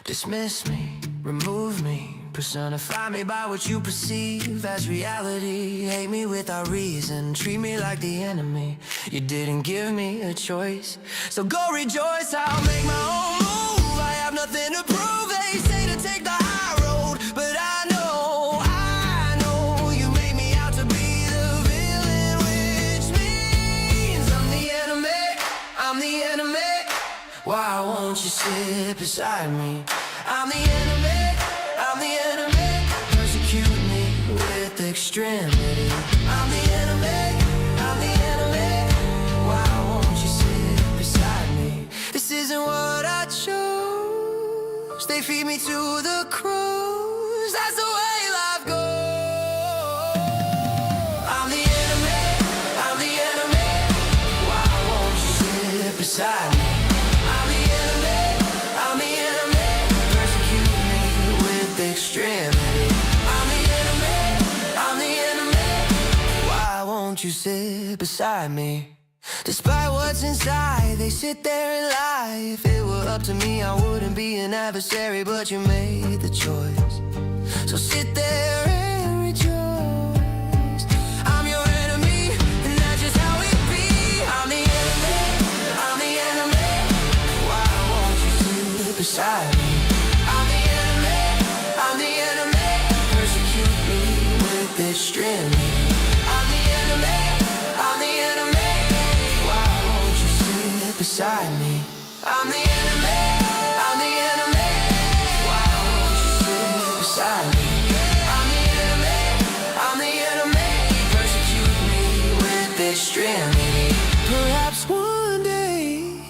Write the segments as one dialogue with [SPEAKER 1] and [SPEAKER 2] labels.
[SPEAKER 1] Dismiss me, remove me, personify me by what you perceive as reality. Hate me without reason, treat me like the enemy. You didn't give me a choice, so go rejoice. I'll make my own move. I have nothing to prove. They say to take the high road, but I know you made me out to be the villain, which means I'm the enemy. I'm the enemy. Why won't you sit beside me? I'm the enemy, I'm the enemy. Persecute me with extremity. I'm the enemy, I'm the enemy. Why won't you sit beside me? This isn't what I chose. They feed me to the crows. That's the way life goes. I'm the enemy, I'm the enemy. Why won't you sit beside me? Extremity. I'm the enemy, I'm the enemy. Why won't you sit beside me? Despite what's inside, they sit there and lie. If it were up to me, I wouldn't be an adversary, but you made the choice. So sit there and rejoice. I'm your enemy, and that's just how it be. I'm the enemy, I'm the enemy. Why won't you sit beside me? Extremely. I'm the enemy, I'm the enemy. Why won't you sit beside me? I'm the enemy, I'm the enemy. Why won't you sit beside me? I'm the enemy, I'm the enemy. Persecute me with extremity. Perhaps one day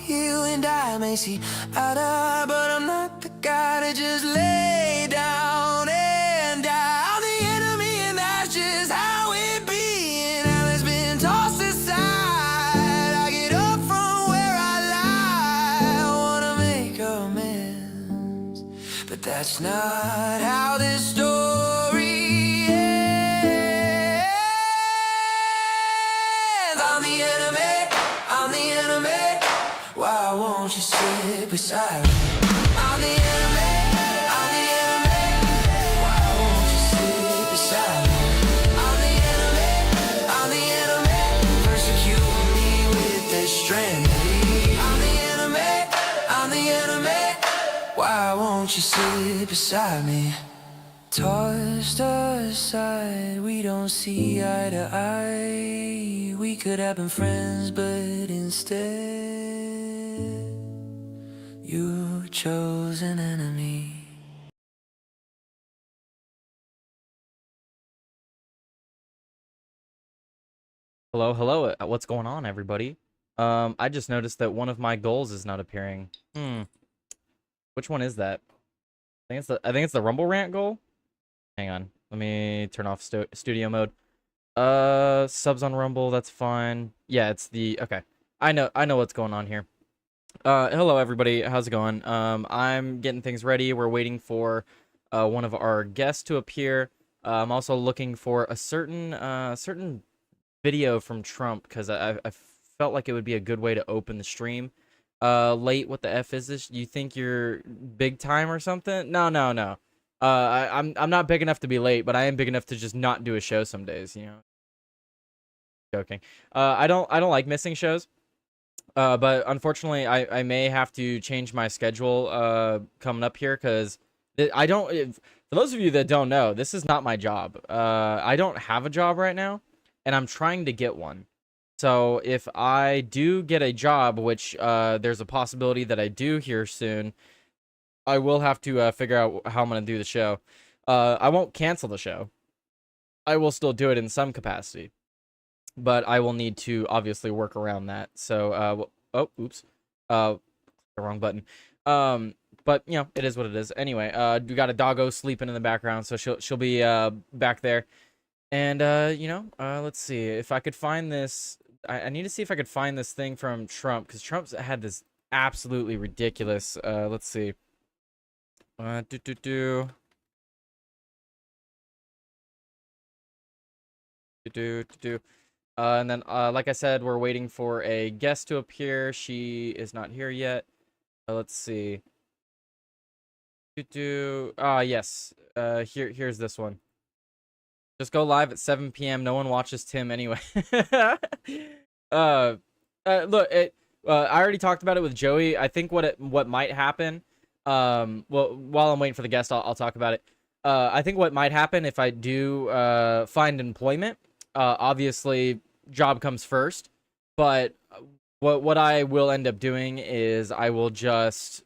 [SPEAKER 1] you and I may see eye to eye, but I'm not the guy to just lay down and die. That's not how this story ends. I'm the enemy, I'm the enemy. Why won't you sit beside me? I'm the enemy, I'm the enemy. Why won't you sit beside me? I'm the enemy, I'm the enemy. Persecute me with extremity. I'm the enemy, I'm the enemy. Why won't you sit beside me? Tossed aside, we don't see eye to eye. We could have been friends, but instead you chose an enemy.
[SPEAKER 2] Hello, hello. What's going on, everybody? I just noticed that one of my goals is not appearing. Which one is that? I think it's the Rumble Rant goal. Hang on. Let me turn off studio mode. Subs on Rumble, that's fine. Yeah, it's the okay. I know what's going on here. Hello everybody. How's it going? I'm getting things ready. We're waiting for one of our guests to appear. I'm also looking for a certain video from Trump because I felt like it would be a good way to open the stream. Late, what the F is this? You think you're big time or something? No. I'm not big enough to be late, but I am big enough to just not do a show some days, you know. Joking. I don't like missing shows. But unfortunately I may have to change my schedule coming up here because I don't for those of you that don't know, this is not my job. I don't have a job right now, and I'm trying to get one. So if I do get a job, which there's a possibility that I do here soon, I will have to figure out how I'm going to do the show. I won't cancel the show. I will still do it in some capacity. But I will need to obviously work around that. So, oh, oops. The wrong button. But, you know, it is what it is. Anyway, we got a doggo sleeping in the background, so she'll be back there. And, you know, let's see. If I could find this... I need to see if I could find this thing from Trump, because Trump's had this absolutely ridiculous, let's see. And then, like I said, we're waiting for a guest to appear. She is not here yet. Let's see. Yes. Here's this one. Just go live at 7 p.m. No one watches Tim anyway. uh, Look, I already talked about it with Joey. I think what might happen. Well, while I'm waiting for the guest, I'll talk about it. I think what might happen if I do find employment. Obviously, job comes first, but what I will end up doing is I will just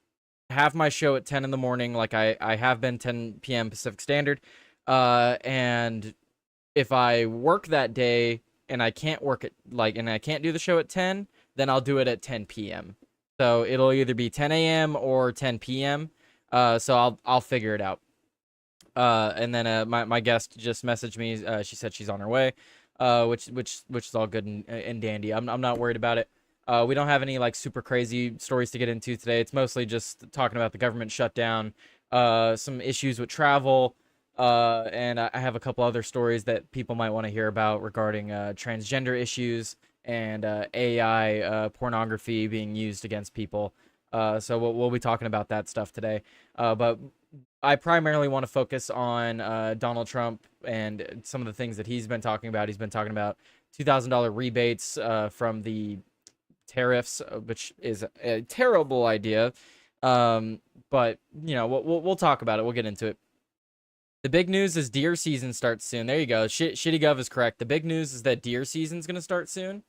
[SPEAKER 2] have my show at 10 in the morning, like I have been 10 p.m. Pacific Standard. And if I work that day and I can't work at and I can't do the show at 10, then I'll do it at 10 p.m. So it'll either be 10 a.m. or 10 p.m. So I'll figure it out. And then my guest just messaged me. She said she's on her way. Which is all good and dandy. I'm not worried about it. We don't have any like super crazy stories to get into today. It's mostly just talking about the government shutdown, some issues with travel, and I have a couple other stories that people might want to hear about regarding transgender issues and AI pornography being used against people. So we'll be talking about that stuff today. But I primarily want to focus on Donald Trump and some of the things that he's been talking about. He's been talking about $2,000 rebates from the tariffs, which is a terrible idea. But you know, we'll talk about it. We'll get into it. The big news is deer season starts soon. There you go. Shitty Gov is correct. The big news is that deer season's gonna start soon,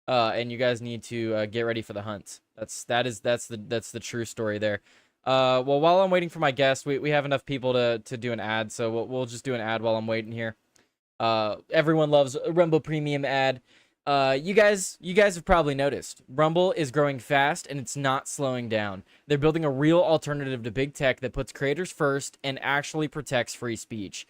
[SPEAKER 2] and you guys need to get ready for the hunt. That's the true story there. Well, while I'm waiting for my guest, we have enough people to do an ad, so we'll just do an ad while I'm waiting here. Everyone loves a Rumble Premium ad. You guys have probably noticed Rumble is growing fast and it's not slowing down. They're building a real alternative to big tech that puts creators first and actually protects free speech.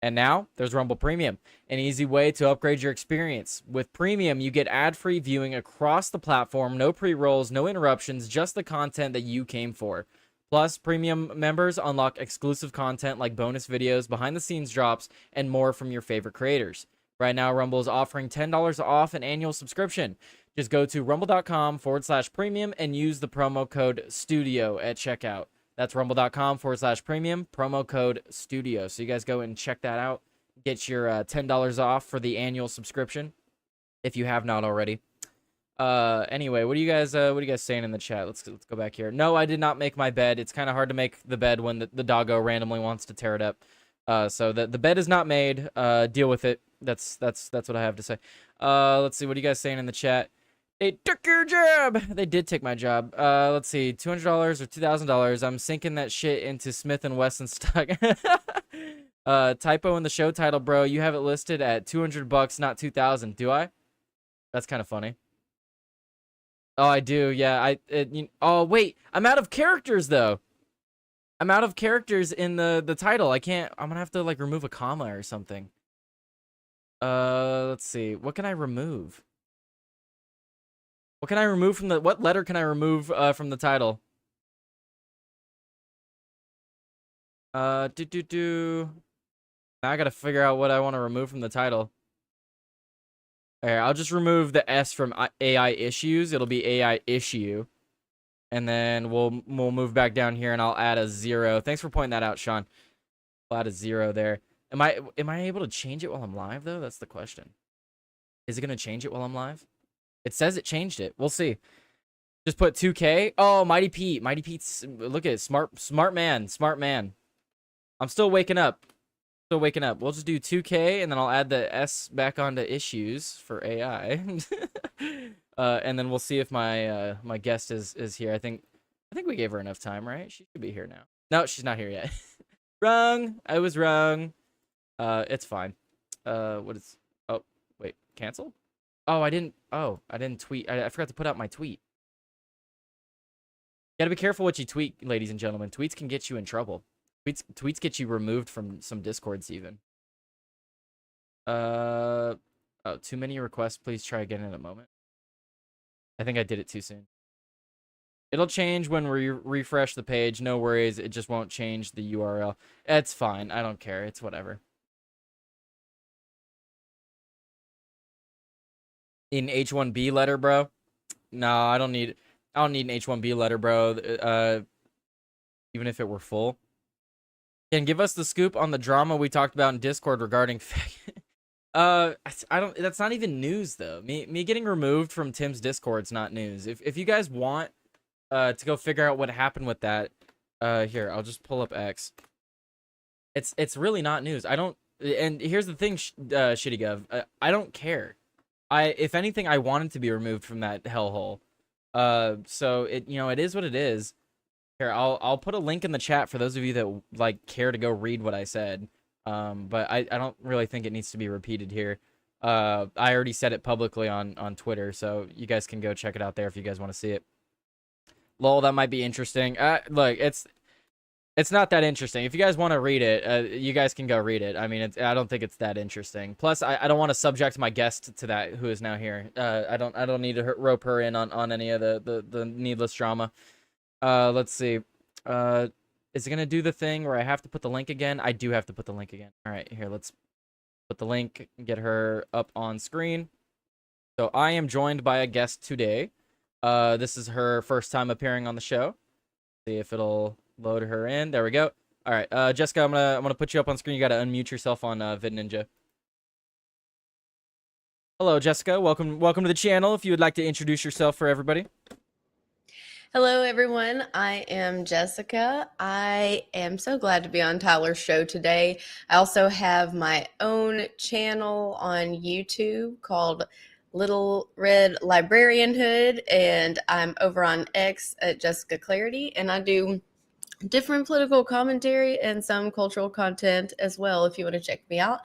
[SPEAKER 2] And now there's Rumble Premium, an easy way to upgrade your experience. With Premium, you get ad-free viewing across the platform, no pre-rolls, no interruptions, just the content that you came for. Plus, Premium members unlock exclusive content like bonus videos, behind-the-scenes drops, and more from your favorite creators. Right now, Rumble is offering $10 off an annual subscription. Just go to rumble.com/premium and use the promo code STUDIO at checkout. That's rumble.com/premium, promo code STUDIO. So you guys go and check that out. Get your $10 off for the annual subscription if you have not already. Anyway, what are you guys saying in the chat? Let's go back here. No, I did not make my bed. It's kind of hard to make the bed when the doggo randomly wants to tear it up. So the bed is not made. Deal with it. That's what I have to say. Let's see. What are you guys saying in the chat? They took your job. They did take my job. Let's see. $200 or $2,000. I'm sinking that shit into Smith and Wesson stock. Typo in the show title, bro. You have it listed at $200, not 2,000. Do I? That's kind of funny. Oh, I do. Yeah. Oh, wait. I'm out of characters though. I'm out of characters in the title. I'm gonna have to like remove a comma or something. Let's see. What can I remove? What can I remove from what letter can I remove from the title? Now I gotta figure out what I want to remove from the title. Alright, I'll just remove the S from AI issues. It'll be AI issue. And then we'll move back down here and I'll add a 0. Thanks for pointing that out, Sean. I'll add a 0 there. Am I able to change it while I'm live though? That's the question. Is it gonna change it while I'm live? It says it changed it. We'll see. Just put 2K. Oh, Mighty Pete. Mighty Pete's, look at it. Smart man. Smart man. I'm still waking up. Still waking up. We'll just do 2K and then I'll add the S back onto issues for AI. And then we'll see if my my guest is here. I think we gave her enough time, right? She should be here now. No, she's not here yet. Wrong. I was wrong. It's fine. What is? Oh, wait. Cancel? Oh, I didn't tweet. I forgot to put out my tweet. You gotta be careful what you tweet, ladies and gentlemen. Tweets can get you in trouble. Tweets get you removed from some Discords even. Oh, too many requests. Please try again in a moment. I think I did it too soon. It'll change when we refresh the page. No worries. It just won't change the URL. It's fine. I don't care. It's whatever. In H1B letter, bro? No, I don't need an H1B letter, bro. Even if it were full. give us the scoop on the drama we talked about in Discord regarding. I don't. That's not even news though. Me getting removed from Tim's Discord's not news. If you guys want to go figure out what happened with that, here I'll just pull up X. It's really not news. I don't. And here's the thing, Shitty Gov. I don't care. If anything, I wanted to be removed from that hellhole. So it it is what it is. Here, I'll put a link in the chat for those of you that like care to go read what I said. But I don't really think it needs to be repeated here. I already said it publicly on Twitter, so you guys can go check it out there if you guys want to see it. Lol, that might be interesting. Look, it's not that interesting. If you guys want to read it, you guys can go read it. I mean, I don't think it's that interesting. Plus, I don't want to subject my guest to that, who is now here. I don't need to rope her in on any of the needless drama. Let's see. Is it gonna do the thing where I have to put the link again? I do have to put the link again. All right, here, let's put the link, get her up on screen. So I am joined by a guest today. This is her first time appearing on the show. See if it'll load her in. There we go. All right, Jessica, I'm gonna put you up on screen. You gotta unmute yourself on VidNinja. Hello, Jessica. Welcome to the channel. If you would like to introduce yourself for everybody.
[SPEAKER 3] Hello, everyone. I am Jessica. I am so glad to be on Tyler's show today. I also have my own channel on YouTube called Little Red Librarian Hood, and I'm over on X at Jessica Clarity, and I do different political commentary and some cultural content as well if you want to check me out.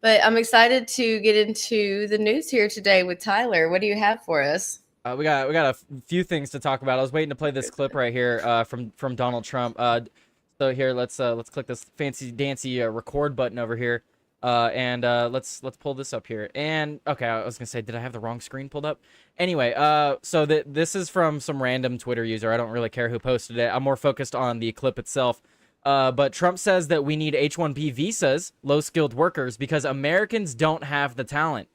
[SPEAKER 3] But I'm excited to get into the news here today with Tyler. What do you have for us?
[SPEAKER 2] We got a few things to talk about. I was waiting to play this clip right here from Donald Trump. So here, let's click this fancy dancy record button over here, and let's pull this up here. And okay, I was gonna say, did I have the wrong screen pulled up? Anyway, so this is from some random Twitter user. I don't really care who posted it. I'm more focused on the clip itself. But Trump says that we need H-1B visas, low-skilled workers, because Americans don't have the talent.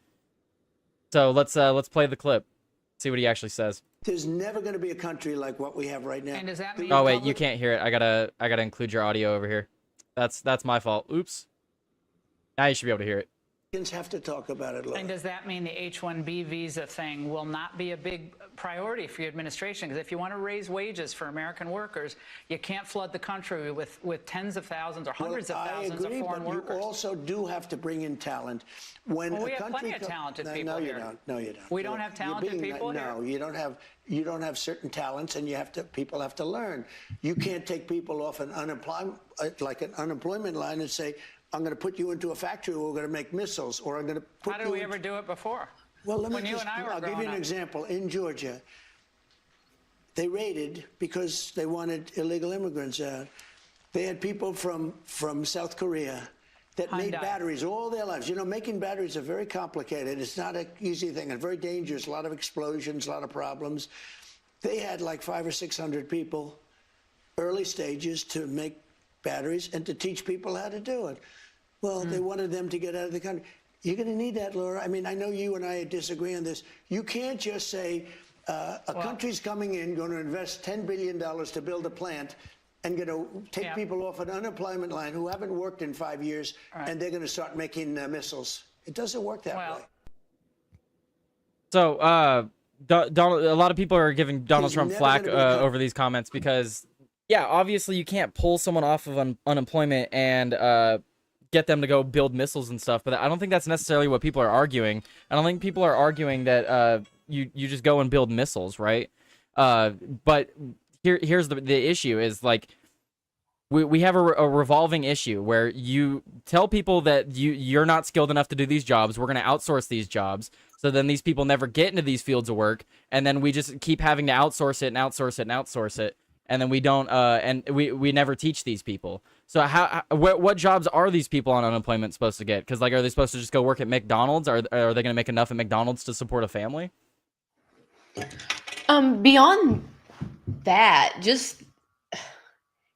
[SPEAKER 2] So let's play the clip. See what he actually says.
[SPEAKER 4] There's never going to be a country like what we have right now.
[SPEAKER 5] And does that mean?
[SPEAKER 2] Oh wait, you can't hear it. I gotta include your audio over here. That's my fault. Oops. Now you should be able to hear it.
[SPEAKER 4] Americans have to talk about it, Laura.
[SPEAKER 5] And does that mean the H-1B visa thing will not be a big priority for your administration? Because if you want to raise wages for American workers, you can't flood the country with tens of thousands or hundreds of thousands of foreign workers.
[SPEAKER 4] You also do have to bring in talent. When
[SPEAKER 5] we have plenty of talented people here.
[SPEAKER 4] No, you don't.
[SPEAKER 5] We don't have talented people here?
[SPEAKER 4] No, you don't have certain talents, and people have to learn. You can't take people off an unemployment line and say, I'm going to put you into a factory where we're going to make missiles, or I'm going to put you.
[SPEAKER 5] How did we ever do it before?
[SPEAKER 4] Well,
[SPEAKER 5] I'll
[SPEAKER 4] give you an example. In Georgia, they raided because they wanted illegal immigrants out. They had people from South Korea that made batteries all their lives. You know, making batteries are very complicated. It's not an easy thing and very dangerous. A lot of explosions, a lot of problems. They had like 500 or 600 people, early stages, to make batteries and to teach people how to do it. Well, they wanted them to get out of the country. You're going to need that, Laura. I mean, I know you and I disagree on this. You can't just say a country's coming in, going to invest $10 billion to build a plant, and going to take people off an unemployment line who haven't worked in 5 years, and they're going to start making missiles. It doesn't work that way.
[SPEAKER 2] So, Donald, a lot of people are giving Donald Trump flack over these comments because, yeah, obviously you can't pull someone off of unemployment and get them to go build missiles and stuff, but I don't think that's necessarily what people are arguing. I don't think people are arguing that you just go and build missiles, right? But here's the issue is, like, we have a revolving issue where you tell people that you're not skilled enough to do these jobs. We're going to outsource these jobs. So then these people never get into these fields of work, and then we just keep having to outsource it and outsource it and outsource it. And then we don't, and we never teach these people. So what jobs are these people on unemployment supposed to get? Because, like, are they supposed to just go work at McDonald's? Are they going to make enough at McDonald's to support a family?
[SPEAKER 3] Beyond that, just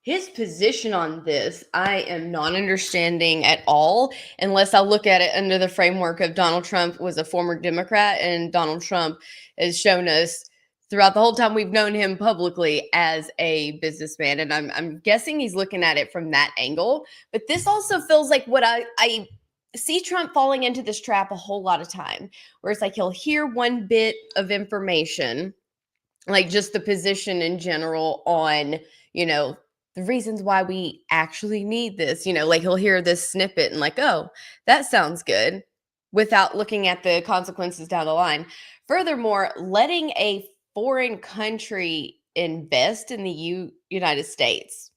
[SPEAKER 3] his position on this, I am not understanding at all, unless I look at it under the framework of Donald Trump was a former Democrat, and Donald Trump has shown us throughout the whole time we've known him publicly as a businessman. And I'm guessing he's looking at it from that angle. But this also feels like what I see Trump falling into this trap a whole lot of time, where it's like he'll hear one bit of information, like just the position in general on, the reasons why we actually need this, like he'll hear this snippet and like, oh, that sounds good, without looking at the consequences down the line. Furthermore, letting a foreign country invest in the United States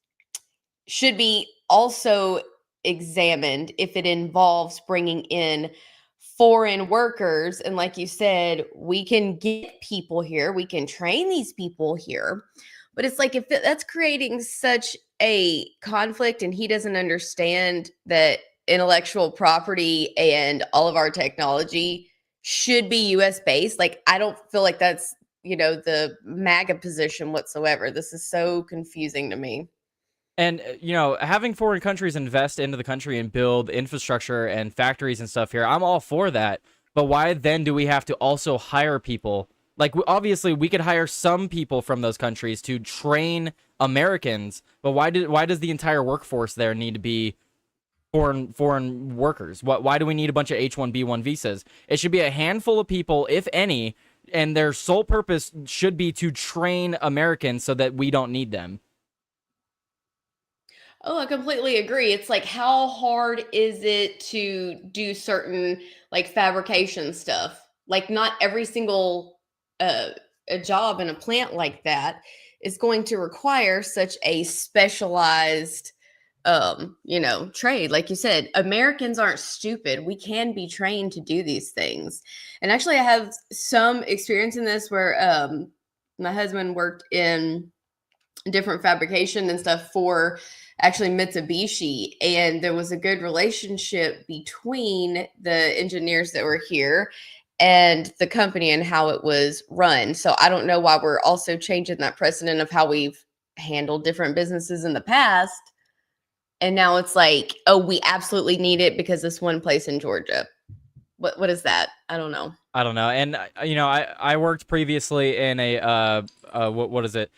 [SPEAKER 3] should be also examined if it involves bringing in foreign workers. And like you said, we can get people here, we can train these people here. But it's like, if that's creating such a conflict and he doesn't understand that intellectual property and all of our technology should be US based, like, I don't feel like that's, the MAGA position whatsoever. This is so confusing to me.
[SPEAKER 2] And, having foreign countries invest into the country and build infrastructure and factories and stuff here, I'm all for that. But why then do we have to also hire people? Like, obviously, we could hire some people from those countries to train Americans, but why does the entire workforce there need to be foreign workers? Why do we need a bunch of H-1B1 visas? It should be a handful of people, if any, and their sole purpose should be to train Americans so that we don't need them.
[SPEAKER 3] Oh, I completely agree. It's like, how hard is it to do certain like fabrication stuff? Like, not every single a job in a plant like that is going to require such a specialized trade. Like you said, Americans aren't stupid. We can be trained to do these things. And actually, I have some experience in this where my husband worked in different fabrication and stuff for actually Mitsubishi, and there was a good relationship between the engineers that were here and the company and how it was run. So I don't know why we're also changing that precedent of how we've handled different businesses in the past. And now it's like, oh, we absolutely need it because this one place in Georgia. What is that? I don't know.
[SPEAKER 2] And I worked previously in a what is it?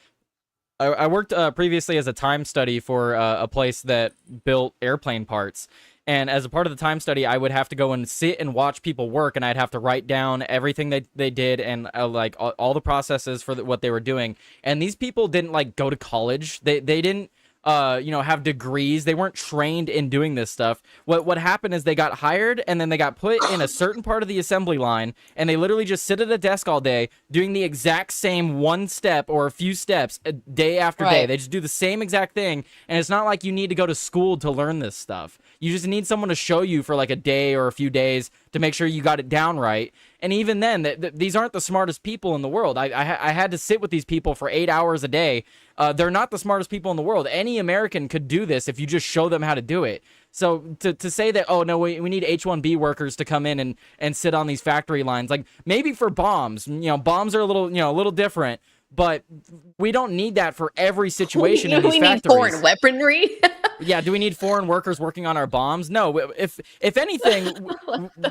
[SPEAKER 2] I worked previously as a time study for a place that built airplane parts. And as a part of the time study, I would have to go and sit and watch people work, and I'd have to write down everything they did and like all the processes for what they were doing. And these people didn't like go to college. They didn't have degrees. They weren't trained in doing this stuff. What happened is they got hired and then they got put in a certain part of the assembly line, and they literally just sit at a desk all day doing the exact same one step or a few steps day after day. They just do the same exact thing, and it's not like you need to go to school to learn this stuff. You just need someone to show you for like a day or a few days to make sure you got it down right. And even then, these aren't the smartest people in the world. I had to sit with these people for 8 hours a day. They're not the smartest people in the world. Any American could do this if you just show them how to do it. So to say that, oh, no, we need H-1B workers to come in and sit on these factory lines, like maybe for bombs. Bombs are a little different. But we don't need that for every situation in these factories.
[SPEAKER 3] We need foreign weaponry.
[SPEAKER 2] Yeah, do we need foreign workers working on our bombs? No. If anything,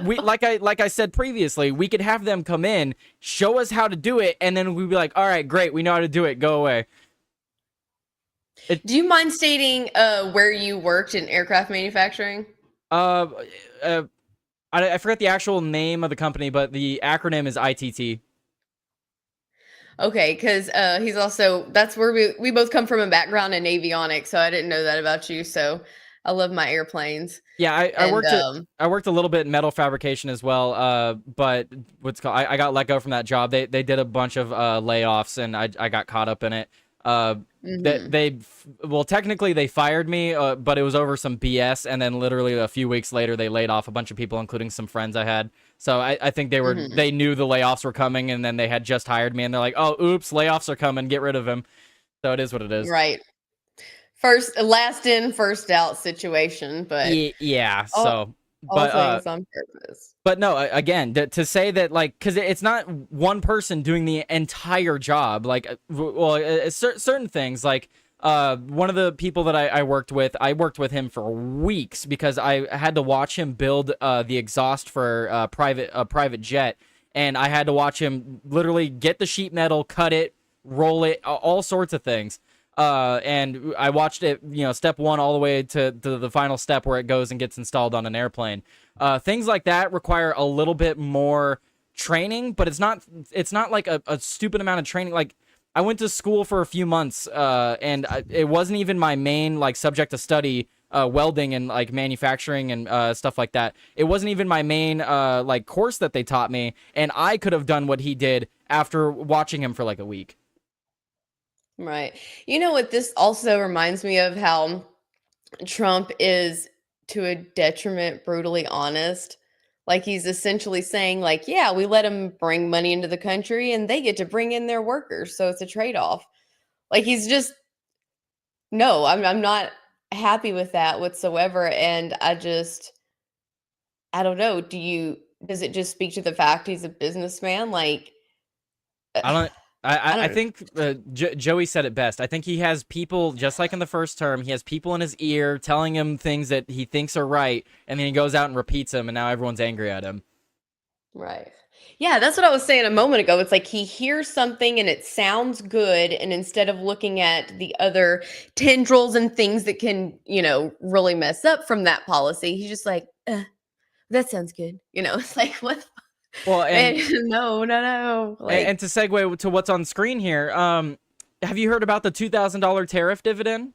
[SPEAKER 2] we like I said previously, we could have them come in, show us how to do it, and then we'd be like, all right, great, we know how to do it. Go away.
[SPEAKER 3] Do you mind stating where you worked in aircraft manufacturing?
[SPEAKER 2] I forget the actual name of the company, but the acronym is ITT.
[SPEAKER 3] Okay, because that's where we both come from a background in avionics, so I didn't know that about you. So I love my airplanes.
[SPEAKER 2] Yeah, I worked a little bit in metal fabrication as well. But I got let go from that job. They did a bunch of layoffs, and I got caught up in it. Technically they fired me, but it was over some BS, and then literally a few weeks later they laid off a bunch of people, including some friends I had. So I think they knew the layoffs were coming, and then they had just hired me, and they're like, oh, oops, layoffs are coming, get rid of him. So it is what it is.
[SPEAKER 3] Right. Last in, first out situation, but
[SPEAKER 2] yeah.
[SPEAKER 3] All things on purpose.
[SPEAKER 2] But no, again, to say that, like, because it's not one person doing the entire job. Like, certain things, like, one of the people that I worked with him for weeks because I had to watch him build the exhaust for a private jet. and I had to watch him literally get the sheet metal, cut it, roll it, all sorts of things. And I watched it, step one all the way to the final step where it goes and gets installed on an airplane. Things like that require a little bit more training, but it's not like a stupid amount of training. Like, I went to school for a few months, and it wasn't even my main like subject to study, welding and like manufacturing and stuff like that. It wasn't even my main like course that they taught me, and I could have done what he did after watching him for like a week.
[SPEAKER 3] Right. You know what this also reminds me of, how Trump is to a detriment brutally honest. Like, he's essentially saying, like, yeah, we let them bring money into the country and they get to bring in their workers, so it's a trade-off. Like, he's just, no, I'm not happy with that whatsoever. And I don't know. Does it just speak to the fact he's a businessman? Like,
[SPEAKER 2] I think Joey said it best. I think he has people, just like in the first term, he has people in his ear telling him things that he thinks are right, and then he goes out and repeats them, and now everyone's angry at him.
[SPEAKER 3] right. Yeah, that's what I was saying a moment ago. It's like he hears something and it sounds good, and instead of looking at the other tendrils and things that can, really mess up from that policy, he's just like, that sounds good. It's like, what?
[SPEAKER 2] Well, and
[SPEAKER 3] no. Like,
[SPEAKER 2] and to segue to what's on screen here, have you heard about the $2,000 tariff dividend?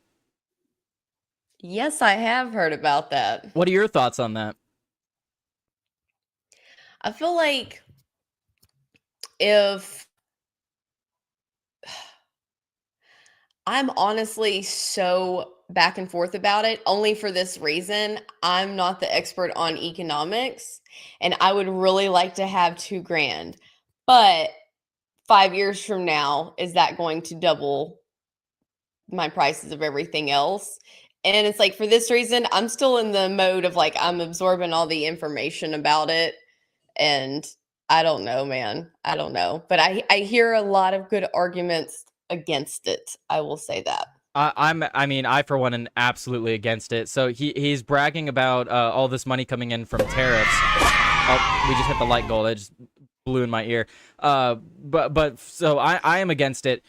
[SPEAKER 3] yes, I have heard about that.
[SPEAKER 2] What are your thoughts on that?
[SPEAKER 3] I feel like if I'm honestly so back and forth about it, only for this reason. I'm not the expert on economics, and I would really like to have $2,000. But 5 years from now, is that going to double my prices of everything else? And it's like, for this reason, I'm still in the mode of like, I'm absorbing all the information about it. And I don't know, man. I don't know. But I hear a lot of good arguments against it. I will say that.
[SPEAKER 2] I for one am absolutely against it. So he's bragging about all this money coming in from tariffs. Oh, we just hit the light goal. That just blew in my ear. But so I am against it.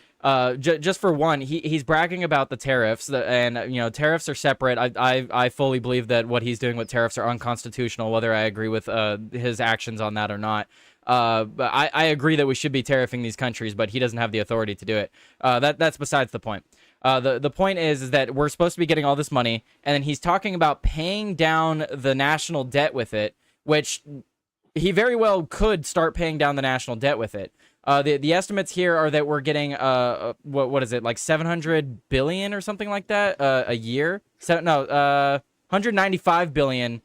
[SPEAKER 2] Just for one, he's bragging about the tariffs, and tariffs are separate. I fully believe that what he's doing with tariffs are unconstitutional, whether I agree with his actions on that or not. But I agree that we should be tariffing these countries, but he doesn't have the authority to do it. That's besides the point. The point is that we're supposed to be getting all this money, and then he's talking about paying down the national debt with it, which he very well could start paying down the national debt with it. The estimates here are that we're getting what is it, like 700 billion or something like that a year? 195 billion.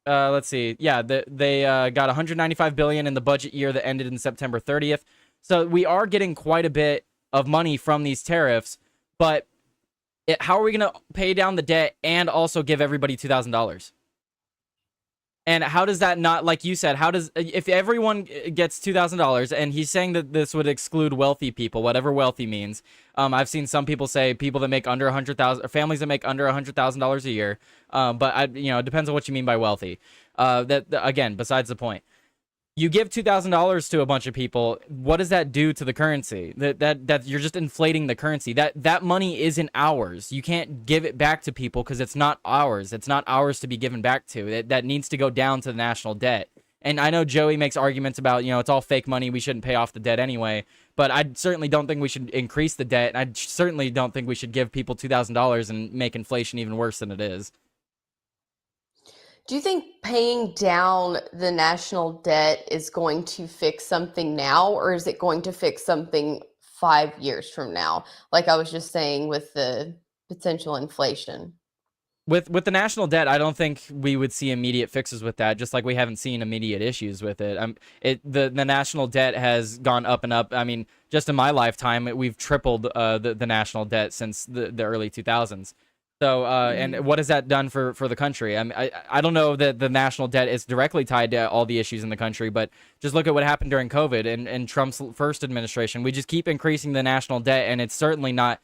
[SPEAKER 2] Let's see. Yeah, they got 195 billion in the budget year that ended in September 30th. So we are getting quite a bit of money from these tariffs, but how are we going to pay down the debt and also give everybody $2,000? And how does that not, like you said, if everyone gets $2,000, and he's saying that this would exclude wealthy people, whatever wealthy means. I've seen some people say people that make under 100,000, or families that make under $100,000 a year. But it depends on what you mean by wealthy. Again, besides the point. You give $2,000 to a bunch of people. What does that do to the currency? That you're just inflating the currency. That money isn't ours. You can't give it back to people because it's not ours. It's not ours to be given back to. That needs to go down to the national debt. And I know Joey makes arguments about, it's all fake money. We shouldn't pay off the debt anyway. But I certainly don't think we should increase the debt. And I certainly don't think we should give people $2,000 and make inflation even worse than it is.
[SPEAKER 3] Do you think paying down the national debt is going to fix something now, or is it going to fix something 5 years from now? Like I was just saying with the potential inflation.
[SPEAKER 2] With the national debt, I don't think we would see immediate fixes with that, just like we haven't seen immediate issues with it. The national debt has gone up and up. I mean, just in my lifetime, we've tripled the national debt since the early 2000s. So, and what has that done for the country? I don't know that the national debt is directly tied to all the issues in the country, but just look at what happened during COVID and Trump's first administration. We just keep increasing the national debt, and it's certainly not...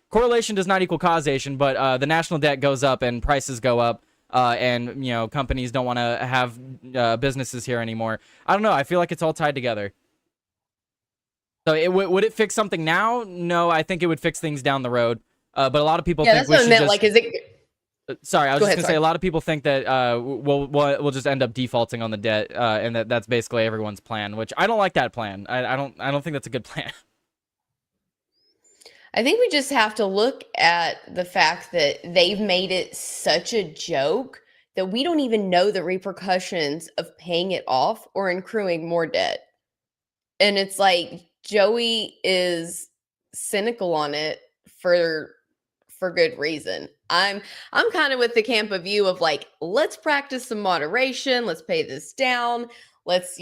[SPEAKER 2] correlation does not equal causation, but the national debt goes up and prices go up. and companies don't want to have businesses here anymore. I don't know. I feel like it's all tied together. So would it fix something now? No, I think it would fix things down the road. But a lot of people think
[SPEAKER 3] that's
[SPEAKER 2] we
[SPEAKER 3] what I
[SPEAKER 2] should
[SPEAKER 3] meant.
[SPEAKER 2] just.
[SPEAKER 3] Like, is it?
[SPEAKER 2] Sorry, I was
[SPEAKER 3] Go
[SPEAKER 2] just
[SPEAKER 3] ahead,
[SPEAKER 2] gonna say a lot of people think that we'll just end up defaulting on the debt, and that's basically everyone's plan. Which I don't like that plan. I don't think that's a good plan.
[SPEAKER 3] I think we just have to look at the fact that they've made it such a joke that we don't even know the repercussions of paying it off or accruing more debt. And it's like Joey is cynical on it for good reason. I'm kind of with the camp of you of like, let's practice some moderation, let's pay this down, let's,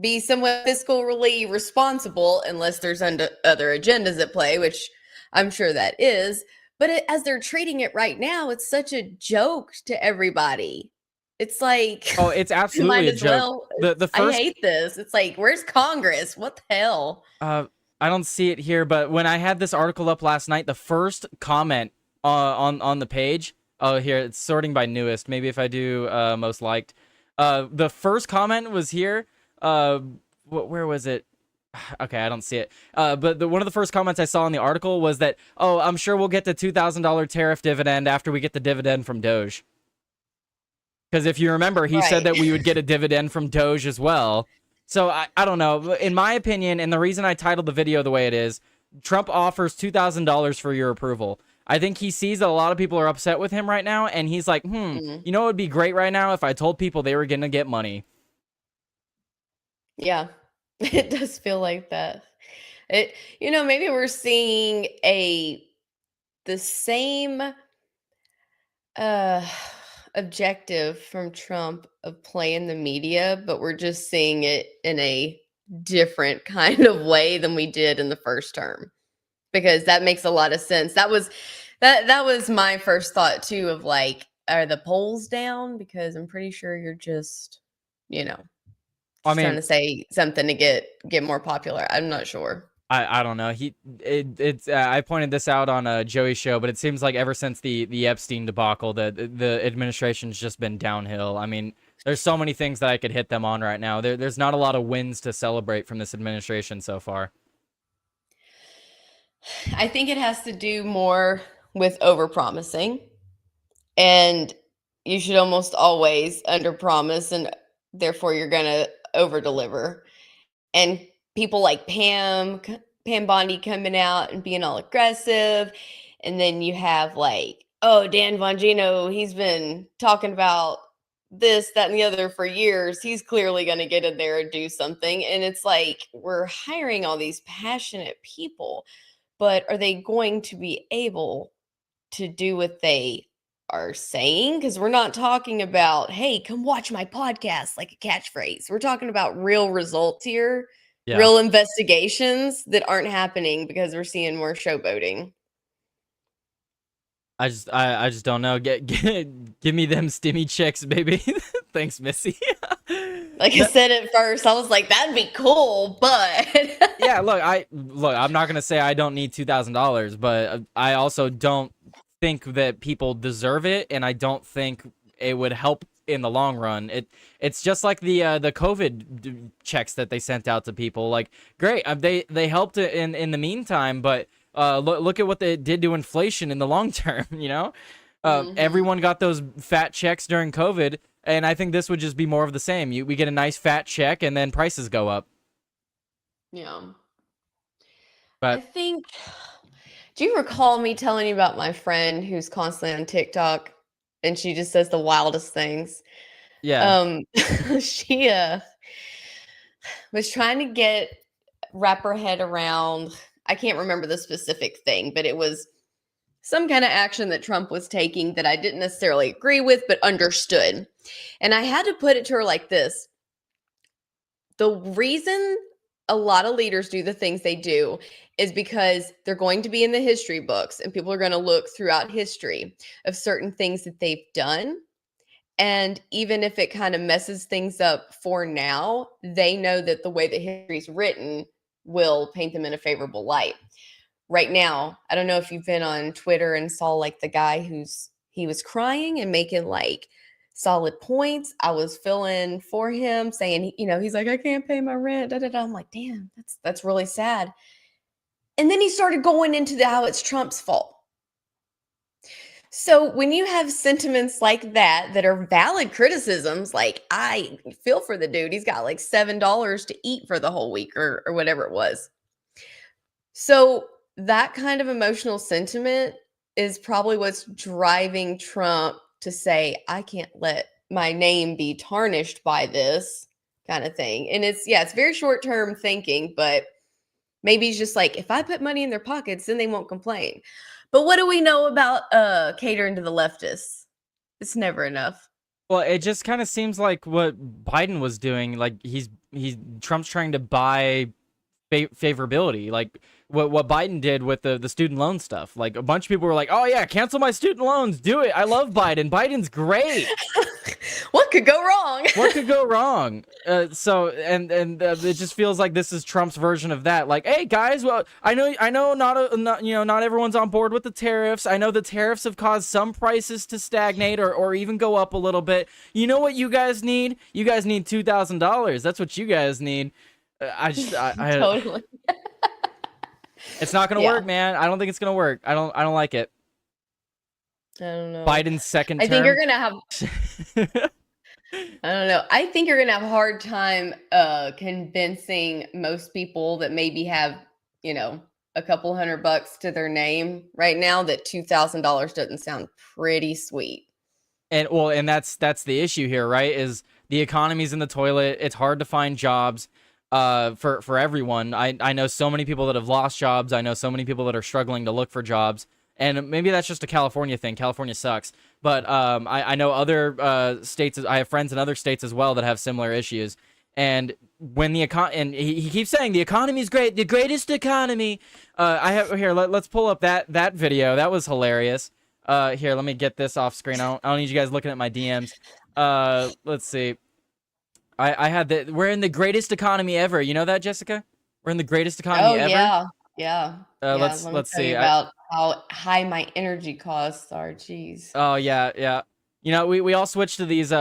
[SPEAKER 3] be somewhat fiscally responsible unless there's other agendas at play, which I'm sure that is. But as they're treating it right now, it's such a joke to everybody. It's like,
[SPEAKER 2] Oh, it's absolutely a joke. The
[SPEAKER 3] I
[SPEAKER 2] first
[SPEAKER 3] hate this. It's like, where's Congress? What the hell?
[SPEAKER 2] I don't see it here, but when I had this article up last night, the first comment on the page, oh here it's sorting by newest. Maybe if I do most liked, the first comment was here. Where was it? Okay, I don't see it. But one of the first comments I saw in the article was that, oh, I'm sure we'll get the $2,000 tariff dividend after we get the dividend from Doge. Because if you remember, he said that we would get a dividend from Doge as well. So I don't know. In my opinion, and the reason I titled the video the way it is, Trump offers $2,000 for your approval. I think he sees that a lot of people are upset with him right now, and he's like, you know what would be great right now if I told people they were going to get money.
[SPEAKER 3] Yeah, it does feel like that. Maybe we're seeing the same objective from Trump of playing the media, but we're just seeing it in a different kind of way than we did in the first term, because that makes a lot of sense. That was my first thought too, of like, are the polls down? Because I'm pretty sure you're just, trying to say something to get more popular. I'm not sure.
[SPEAKER 2] I don't know. I pointed this out on Joey's show, but it seems like ever since the Epstein debacle, the administration's just been downhill. I mean, there's so many things that I could hit them on right now. There's not a lot of wins to celebrate from this administration so far.
[SPEAKER 3] I think it has to do more with overpromising, and you should almost always underpromise, and therefore you're gonna overdeliver. And people like Pam Bondi coming out and being all aggressive, and then you have like, oh, Dan Bongino, he's been talking about this, that, and the other for years. He's clearly going to get in there and do something. And it's like, we're hiring all these passionate people, but are they going to be able to do what they are saying? Because we're not talking about, hey, come watch my podcast, like a catchphrase. We're talking about real results here, real investigations that aren't happening because we're seeing more showboating.
[SPEAKER 2] I just don't know. Give me them stimmy checks, baby. Thanks, Missy.
[SPEAKER 3] Like I said at first, I was like, that'd be cool, but
[SPEAKER 2] yeah, look, I'm not gonna say I don't need $2,000, but I also don't think that people deserve it, and I don't think it would help in the long run. It's just like the COVID checks that they sent out to people. Like, great, they helped in the meantime, but look at what they did to inflation in the long term. Everyone got those fat checks during COVID, and I think this would just be more of the same. We get a nice fat check, and then prices go up.
[SPEAKER 3] Yeah.
[SPEAKER 2] But
[SPEAKER 3] I think, do you recall me telling you about my friend who's constantly on TikTok and she just says the wildest things?
[SPEAKER 2] Yeah.
[SPEAKER 3] She was trying to wrap her head around, I can't remember the specific thing, but it was some kind of action that Trump was taking that I didn't necessarily agree with, but understood. And I had to put it to her like this. The reason a lot of leaders do the things they do is because they're going to be in the history books, and people are going to look throughout history of certain things that they've done. And even if it kind of messes things up for now, they know that the way that history is written will paint them in a favorable light. Right now, I don't know if you've been on Twitter and saw like the guy he was crying and making like solid points. I was feeling for him, saying, you know, he's like, I can't pay my rent. Da, da, da. I'm like, damn, that's really sad. And then he started going into how it's Trump's fault. So when you have sentiments like that are valid criticisms, like I feel for the dude, he's got like $7 to eat for the whole week or whatever it was. So that kind of emotional sentiment is probably what's driving Trump to say, I can't let my name be tarnished by this kind of thing. And it's very short-term thinking, but maybe he's just like, if I put money in their pockets, then they won't complain. But what do we know about catering to the leftists? It's never enough.
[SPEAKER 2] Well, it just kind of seems like what Biden was doing. Like Trump's trying to buy favorability. Like what Biden did with the student loan stuff. Like a bunch of people were like, "Oh yeah, cancel my student loans. Do it. I love Biden. Biden's great."
[SPEAKER 3] What could go wrong?
[SPEAKER 2] What could go wrong? So it just feels like this is Trump's version of that. Like, hey guys, well, I know not everyone's on board with the tariffs. I know the tariffs have caused some prices to stagnate or even go up a little bit. You know what you guys need? You guys need $2,000. That's what you guys need. I
[SPEAKER 3] Totally.
[SPEAKER 2] It's not gonna work, man. I don't think it's gonna work. I don't like it.
[SPEAKER 3] I don't know.
[SPEAKER 2] Biden's second term.
[SPEAKER 3] I think you're gonna have. I don't know. I think you're gonna have a hard time convincing most people that maybe have, you know, a couple $100 to their name right now that $2,000 doesn't sound pretty sweet.
[SPEAKER 2] And that's the issue here, right? Is the economy's in the toilet. It's hard to find jobs for everyone. I know so many people that have lost jobs. I know so many people that are struggling to look for jobs. And maybe that's just a California thing. California sucks. But I know other states. I have friends in other states as well that have similar issues. And when and he keeps saying the economy's great, the greatest economy. I have here. Let's pull up that video. That was hilarious. Here, let me get this off screen. I don't need you guys looking at my DMs. Let's see. I had that. We're in the greatest economy ever. You know that, Jessica? We're in the greatest economy ever.
[SPEAKER 3] Yeah.
[SPEAKER 2] Let's see
[SPEAKER 3] about how high my energy costs are. Jeez.
[SPEAKER 2] Oh yeah. You know, we all switched to these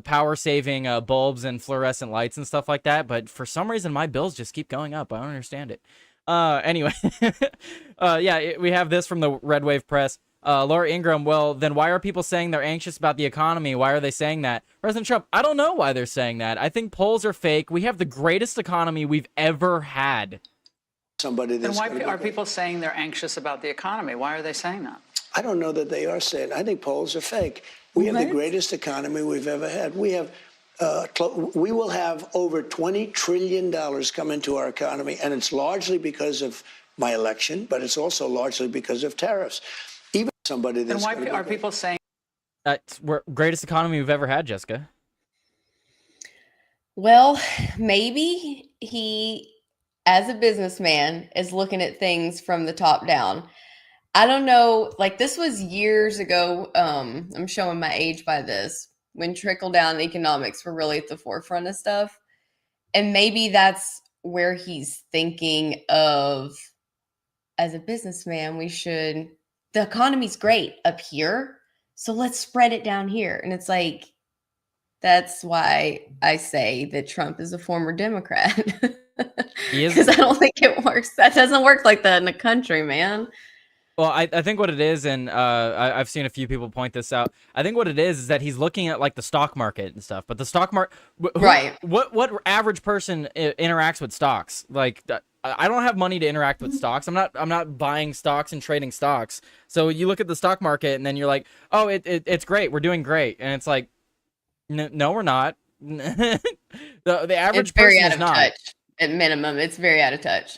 [SPEAKER 2] power saving bulbs and fluorescent lights and stuff like that. But for some reason, my bills just keep going up. I don't understand it. Anyway, we have this from the Red Wave Press. Laura Ingraham, well, then why are people saying they're anxious about the economy? Why are they saying that? President Trump, I don't know why they're saying that. I think polls are fake. We have the greatest economy we've ever had.
[SPEAKER 4] Somebody that's
[SPEAKER 5] then why are people saying they're anxious about the economy? Why are they saying that?
[SPEAKER 4] I don't know that they are saying. I think polls are fake. We have the greatest economy we've ever had. We will have over $20 trillion come into our economy, and it's largely because of my election, but it's also largely because of tariffs. Even somebody that's.
[SPEAKER 5] Then why are people saying
[SPEAKER 2] that's greatest economy we've ever had, Jessica?
[SPEAKER 3] Well, maybe he, as a businessman, is looking at things from the top down. I don't know. Like, this was years ago. I'm showing my age by this, when trickle-down economics were really at the forefront of stuff. And maybe that's where he's thinking of, as a businessman, the economy's great up here, so let's spread it down here. And it's like, that's why I say that Trump is a former Democrat. Because I don't think it works. That doesn't work like that in the country, man.
[SPEAKER 2] Well, I think what it is, and I've seen a few people point this out. I think what it is that he's looking at like the stock market and stuff. But the stock market,
[SPEAKER 3] right?
[SPEAKER 2] What average person interacts with stocks? Like, I don't have money to interact with stocks. I'm not buying stocks and trading stocks. So you look at the stock market, and then you're like, oh, it's great. We're doing great, and it's like, no, we're not. the average person is not.
[SPEAKER 3] Touch. At minimum, it's very out of touch.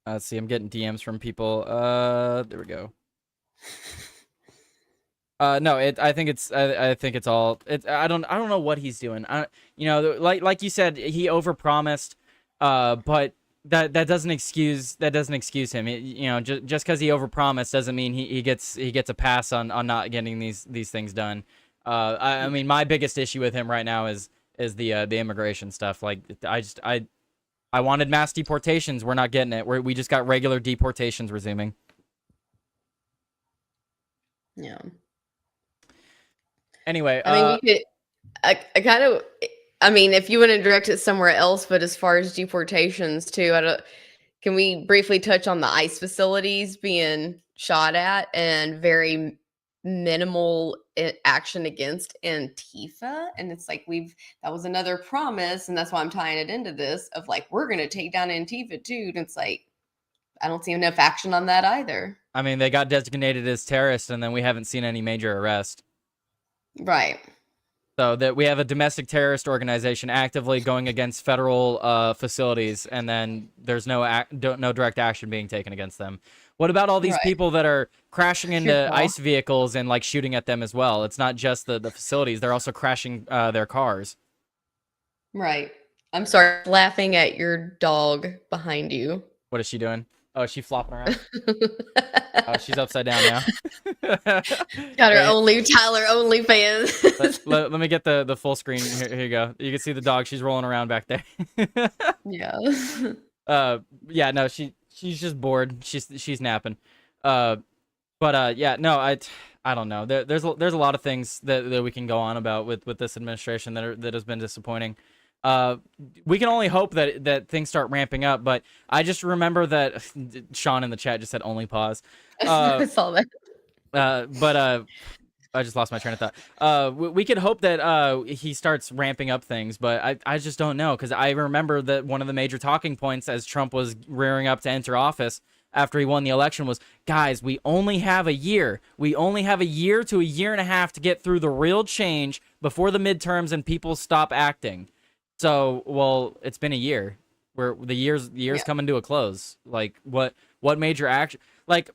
[SPEAKER 2] Let's see. I'm getting DMs from people. There we go. No, I think it's all. I don't know what he's doing. Like you said, he overpromised. But that doesn't excuse him. Just because he overpromised doesn't mean he gets a pass on not getting these things done. I mean, my biggest issue with him right now is the immigration stuff. Like, I wanted mass deportations. We're not getting it. We just got regular deportations resuming.
[SPEAKER 3] Yeah.
[SPEAKER 2] Anyway,
[SPEAKER 3] I mean, we could. I kind of. I mean, if you want to direct it somewhere else, but as far as deportations too, I don't. Can we briefly touch on the ICE facilities being shot at and very minimal action against Antifa? And it's like that was another promise, and that's why I'm tying it into this of like we're gonna take down Antifa too. And it's like I don't see enough action on that either.
[SPEAKER 2] I mean, they got designated as terrorists, and then we haven't seen any major arrest.
[SPEAKER 3] Right.
[SPEAKER 2] So that we have a domestic terrorist organization actively going against federal facilities, and then there's no direct action being taken against them. What about all these
[SPEAKER 3] Right.
[SPEAKER 2] people that are crashing into
[SPEAKER 3] Your call.
[SPEAKER 2] ICE vehicles and like shooting at them as well? It's not just the facilities; they're also crashing their cars.
[SPEAKER 3] Right. I'm sorry, laughing at your dog behind you.
[SPEAKER 2] What is she doing? Oh, is she flopping around? Oh, she's upside down now.
[SPEAKER 3] Got her
[SPEAKER 2] Wait,
[SPEAKER 3] Tyler OnlyFans.
[SPEAKER 2] let me get the full screen. Here you go. You can see the dog. She's rolling around back there.
[SPEAKER 3] Yeah.
[SPEAKER 2] Yeah, no, she's just bored. She's napping. Yeah, no, I don't know. There's a lot of things that we can go on about with this administration that has been disappointing. We can only hope that things start ramping up, but I just remember that Sean in the chat just said only pause.
[SPEAKER 3] I saw that.
[SPEAKER 2] I just lost my train of thought. We could hope that he starts ramping up things, but I just don't know, because I remember that one of the major talking points as Trump was rearing up to enter office after he won the election was, guys, we only have a year. We only have a year to a year and a half to get through the real change before the midterms and people stop acting. So, well, it's been a year. Where the year's coming to a close. Like, what major action? Like,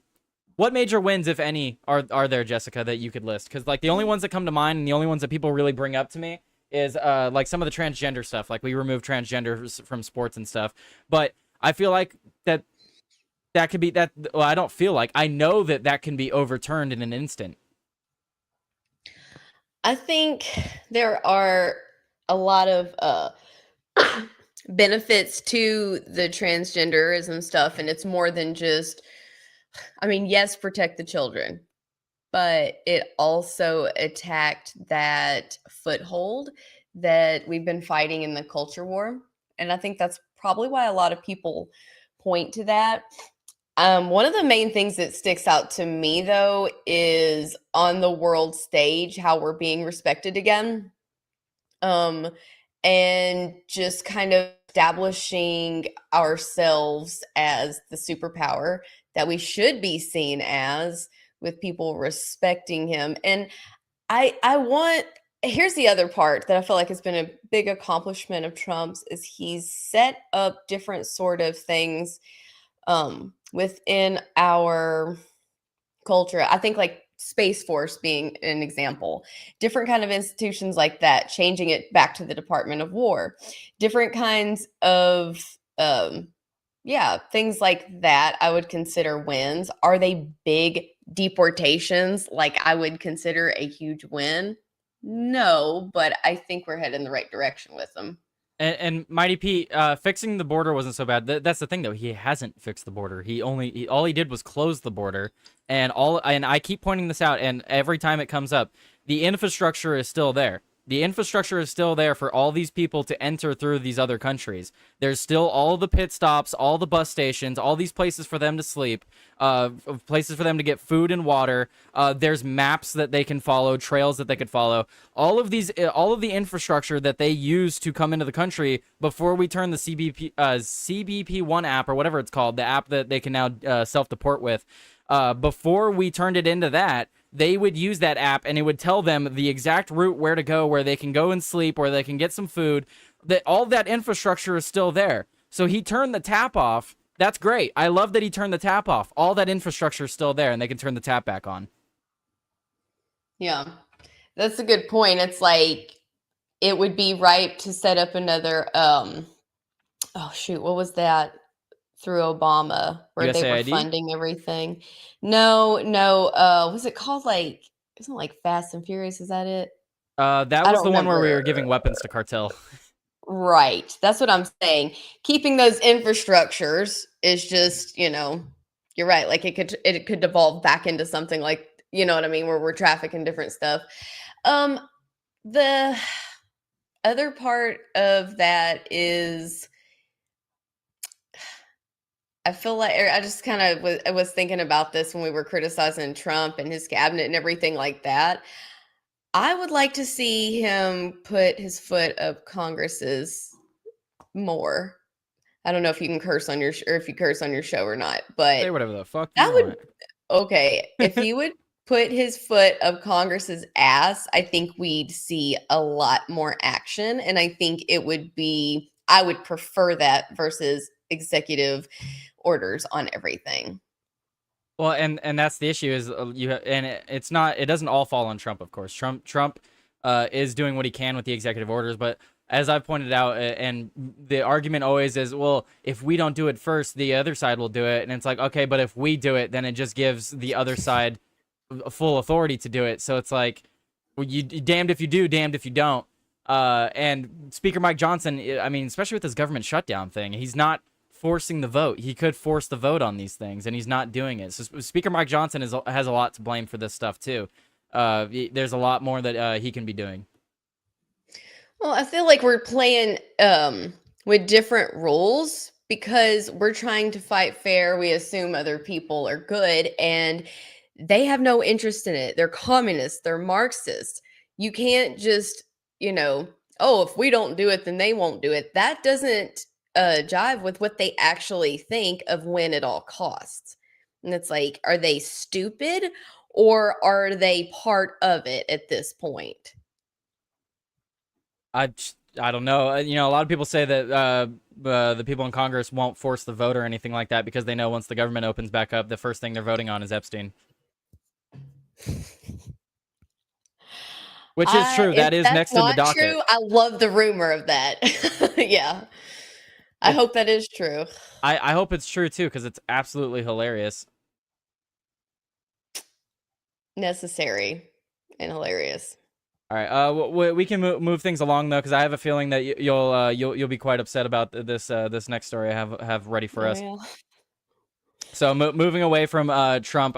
[SPEAKER 2] what major wins, if any, are there, Jessica, that you could list? Because like the only ones that come to mind and the only ones that people really bring up to me is like some of the transgender stuff. Like we removed transgenders from sports and stuff. But I feel like that could be that. Well, I don't feel like, I know that can be overturned in an instant.
[SPEAKER 3] I think there are a lot of benefits to the transgenderism stuff, and it's more than just, I mean, yes, protect the children, but it also attacked that foothold that we've been fighting in the culture war. And I think that's probably why a lot of people point to that. One of the main things that sticks out to me, though, is on the world stage, how we're being respected again. And just kind of establishing ourselves as the superpower that we should be seen as, with people respecting him. And here's the other part that I feel like has been a big accomplishment of Trump's is he's set up different sort of things within our culture. I think like Space Force being an example, different kind of institutions like that, changing it back to the Department of War, different kinds of things like that I would consider wins. Are they big deportations like I would consider a huge win? No, but I think we're heading in the right direction with them.
[SPEAKER 2] And Mighty P, fixing the border wasn't so bad. That's the thing, though. He hasn't fixed the border. All he did was close the border, and I keep pointing this out, and every time it comes up, the infrastructure is still there. The infrastructure is still there for all these people to enter through these other countries. There's still all the pit stops, all the bus stations, all these places for them to sleep, places for them to get food and water. There's maps that they can follow, trails that they could follow. All of the infrastructure that they use to come into the country before we turn the CBP1 app, or whatever it's called, the app that they can now self-deport with. Before we turned it into that, they would use that app and it would tell them the exact route where to go, where they can go and sleep, where they can get some food. That all that infrastructure is still there. So he turned the tap off. That's great. I love that he turned the tap off. All that infrastructure is still there and they can turn the tap back on.
[SPEAKER 3] Yeah, that's a good point. It's like it would be right to set up another what was that? Through Obama, where
[SPEAKER 2] USAID?
[SPEAKER 3] they were funding everything. No, was it called like, isn't it like Fast and Furious? Is that it?
[SPEAKER 2] That was the one where we were giving weapons to cartel.
[SPEAKER 3] Right. That's what I'm saying. Keeping those infrastructures is just, you're right. Like it could devolve back into something like you know what I mean, where we're trafficking different stuff. Um, the other part of that is I feel like I just kind of was thinking about this when we were criticizing Trump and his cabinet and everything like that. I would like to see him put his foot up Congress's more. I don't know if you can curse on your or if you curse on your show or not, but
[SPEAKER 2] Say whatever the fuck you
[SPEAKER 3] that would
[SPEAKER 2] want.
[SPEAKER 3] okay. If he would put his foot up Congress's ass, I think we'd see a lot more action, and I think it would be. I would prefer that versus executive orders on everything.
[SPEAKER 2] Well, and that's the issue is it's not, it doesn't all fall on Trump, of course. Trump is doing what he can with the executive orders, but as I've pointed out, and the argument always is, well, if we don't do it first, the other side will do it, and it's like, okay, but if we do it, then it just gives the other side full authority to do it. So it's like, well, you damned if you do, damned if you don't. And Speaker Mike Johnson, I mean, especially with this government shutdown thing, he's not forcing the vote. He could force the vote on these things, and he's not doing it. So Speaker Mike Johnson has a lot to blame for this stuff too. There's a lot more that he can be doing.
[SPEAKER 3] Well, I feel like we're playing with different rules because we're trying to fight fair. We assume other people are good, and they have no interest in it. They're communists. They're Marxists. You can't just, oh, if we don't do it, then they won't do it. That doesn't jive with what they actually think of win at all costs. And it's like, are they stupid or are they part of it at this point?
[SPEAKER 2] I don't know. A lot of people say that the people in Congress won't force the vote or anything like that because they know once the government opens back up, the first thing they're voting on is Epstein. Which is true. That is next in the docket.
[SPEAKER 3] True, I love the rumor of that. Yeah. I hope that is true.
[SPEAKER 2] I hope it's true too, because it's absolutely hilarious.
[SPEAKER 3] Necessary and hilarious.
[SPEAKER 2] All right. We can move things along though, because I have a feeling that you'll be quite upset about this next story I have ready for us.
[SPEAKER 3] Yeah.
[SPEAKER 2] So moving away from Trump,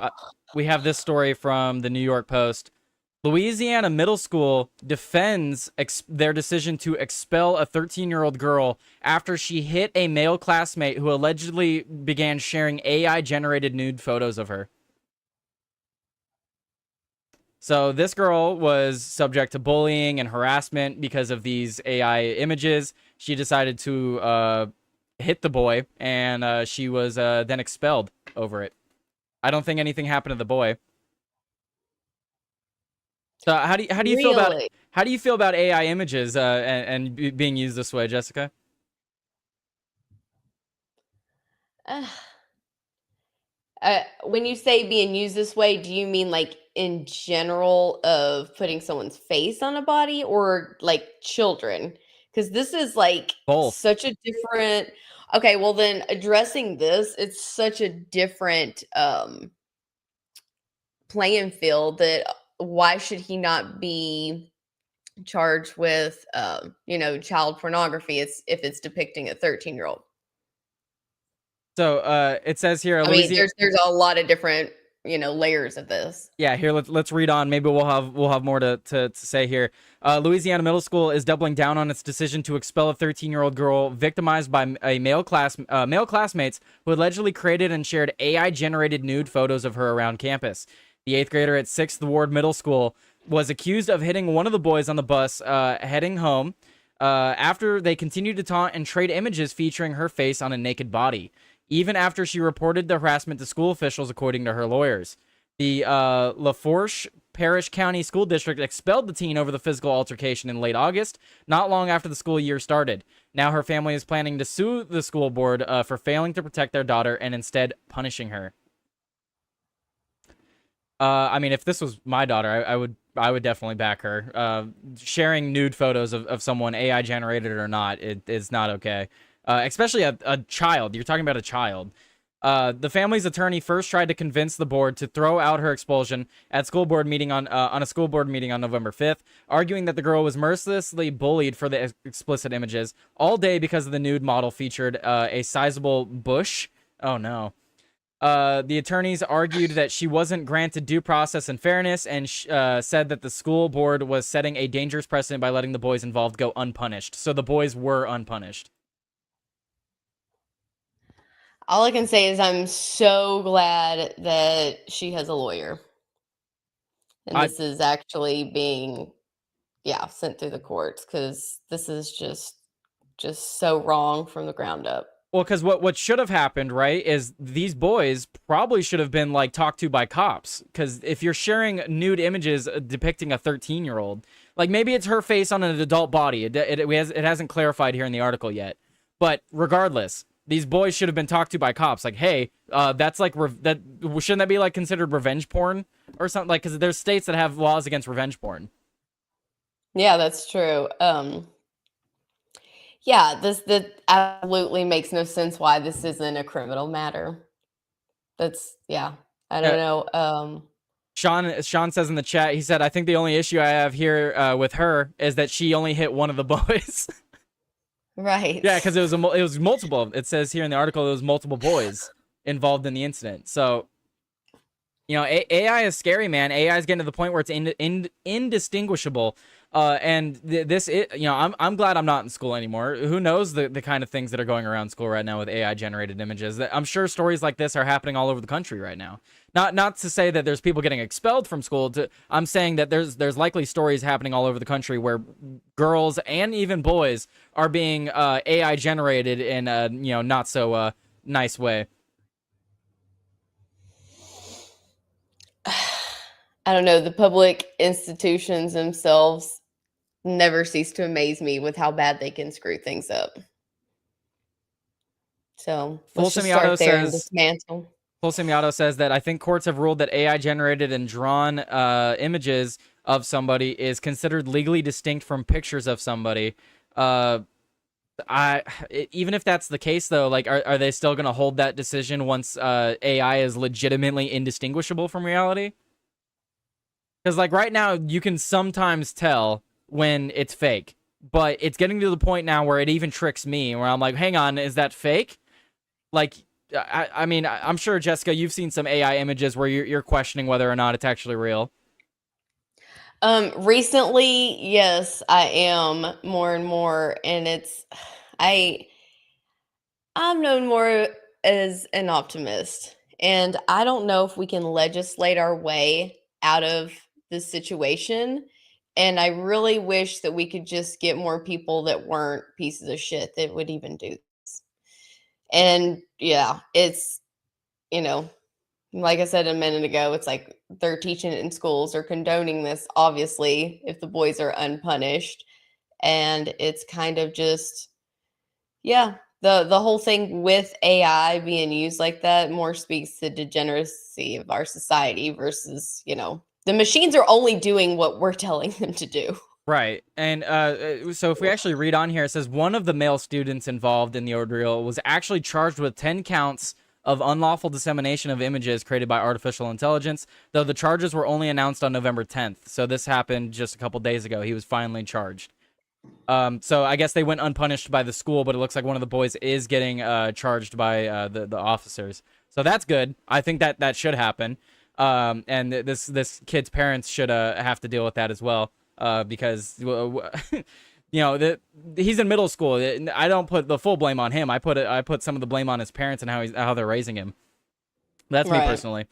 [SPEAKER 2] we have this story from the New York Post. Louisiana middle school defends their decision to expel a 13-year-old girl after she hit a male classmate who allegedly began sharing AI-generated nude photos of her. So this girl was subject to bullying and harassment because of these AI images. She decided to hit the boy, and she was then expelled over it. I don't think anything happened to the boy. So how do you feel about AI images and being used this way, Jessica?
[SPEAKER 3] When you say being used this way, do you mean like in general of putting someone's face on a body or like children? Because this is like
[SPEAKER 2] both.
[SPEAKER 3] Such a different. Okay, well then addressing this, it's such a different playing field that. Why should he not be charged with, child pornography? If it's depicting a 13-year-old.
[SPEAKER 2] So it says here.
[SPEAKER 3] I mean, there's a lot of different layers of this.
[SPEAKER 2] Yeah, here let's read on. Maybe we'll have more to say here. Louisiana middle school is doubling down on its decision to expel a 13-year-old girl victimized by a male classmates who allegedly created and shared AI-generated nude photos of her around campus. The 8th grader at 6th Ward Middle School was accused of hitting one of the boys on the bus heading home after they continued to taunt and trade images featuring her face on a naked body, even after she reported the harassment to school officials, according to her lawyers. The Lafourche Parish County School District expelled the teen over the physical altercation in late August, not long after the school year started. Now her family is planning to sue the school board for failing to protect their daughter and instead punishing her. I mean, if this was my daughter, I would definitely back her. Sharing nude photos of someone, AI generated or not, it is not okay. Especially a child. You're talking about a child. The family's attorney first tried to convince the board to throw out her expulsion at a school board meeting on November 5th, arguing that the girl was mercilessly bullied for the explicit images all day because of the nude model featured a sizable bush. Oh no. The attorneys argued that she wasn't granted due process and fairness, and said that the school board was setting a dangerous precedent by letting the boys involved go unpunished. So the boys were unpunished.
[SPEAKER 3] All I can say is I'm so glad that she has a lawyer. And this is actually being, sent through the courts, because this is just so wrong from the ground up.
[SPEAKER 2] Well, because what should have happened, right, is these boys probably should have been, like, talked to by cops. Because if you're sharing nude images depicting a 13-year-old, like, maybe it's her face on an adult body. It hasn't clarified here in the article yet. But regardless, these boys should have been talked to by cops. Like, hey, that's like, shouldn't that be, like, considered revenge porn or something? Like, because there's states that have laws against revenge porn.
[SPEAKER 3] Yeah, that's true. Yeah, that absolutely makes no sense why this isn't a criminal matter. I don't know.
[SPEAKER 2] Sean says in the chat, he said, I think the only issue I have here with her is that she only hit one of the boys.
[SPEAKER 3] Right.
[SPEAKER 2] Yeah, because it was multiple. It says here in the article, it was multiple boys involved in the incident. So, you know, AI is scary, man. AI is getting to the point where it's indistinguishable. And I'm glad I'm not in school anymore. Who knows the kind of things that are going around school right now with AI generated images? I'm sure stories like this are happening all over the country right now. Not to say that there's people getting expelled from school. I'm saying that there's likely stories happening all over the country where girls and even boys are being AI generated in a not so nice way.
[SPEAKER 3] I don't know. The public institutions themselves never cease to amaze me with how bad they can screw things up. So let's just start there and dismantle.
[SPEAKER 2] Full Semiato says that I think courts have ruled that AI generated and drawn images of somebody is considered legally distinct from pictures of somebody. Even if that's the case, though, like, are they still going to hold that decision once AI is legitimately indistinguishable from reality? Because, like, right now, you can sometimes tell when it's fake, but it's getting to the point now where it even tricks me, where I'm like, hang on, is that fake? Like, I mean, I'm sure, Jessica, you've seen some AI images where you're questioning whether or not it's actually real.
[SPEAKER 3] Recently, yes, I am more and more, and I'm known more as an optimist, and I don't know if we can legislate our way out of this situation. And I really wish that we could just get more people that weren't pieces of shit that would even do this. And yeah, it's, like I said a minute ago, it's like they're teaching it in schools or condoning this, obviously, if the boys are unpunished. And it's kind of just, the whole thing with AI being used like that more speaks to degeneracy of our society versus, the machines are only doing what we're telling them to do.
[SPEAKER 2] Right. And so if we actually read on here, it says one of the male students involved in the ordeal was actually charged with 10 counts of unlawful dissemination of images created by artificial intelligence, though the charges were only announced on November 10th. So this happened just a couple days ago. He was finally charged. So I guess they went unpunished by the school, but it looks like one of the boys is getting charged by the officers. So that's good. I think that should happen. And this kid's parents should have to deal with that as well, because he's in middle school. I don't put the full blame on him. I put some of the blame on his parents and how they're raising him. That's me personally.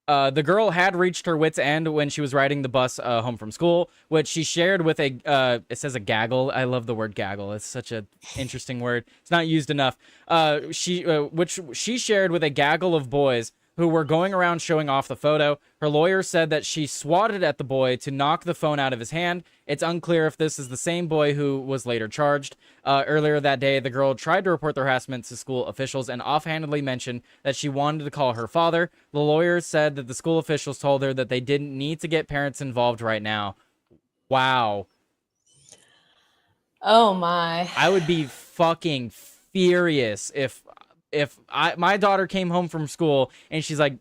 [SPEAKER 2] The girl had reached her wit's end when she was riding the bus home from school, which she shared with it says a gaggle. I love the word gaggle. It's such an interesting word. It's not used enough. Which she shared with a gaggle of boys who were going around showing off the photo. Her lawyer said that she swatted at the boy to knock the phone out of his hand. It's unclear if this is the same boy who was later charged. Earlier that day, the girl tried to report the harassment to school officials and offhandedly mentioned that she wanted to call her father. The lawyer said that the school officials told her that they didn't need to get parents involved right now. Wow.
[SPEAKER 3] Oh my.
[SPEAKER 2] I would be fucking furious if my daughter came home from school and she's like,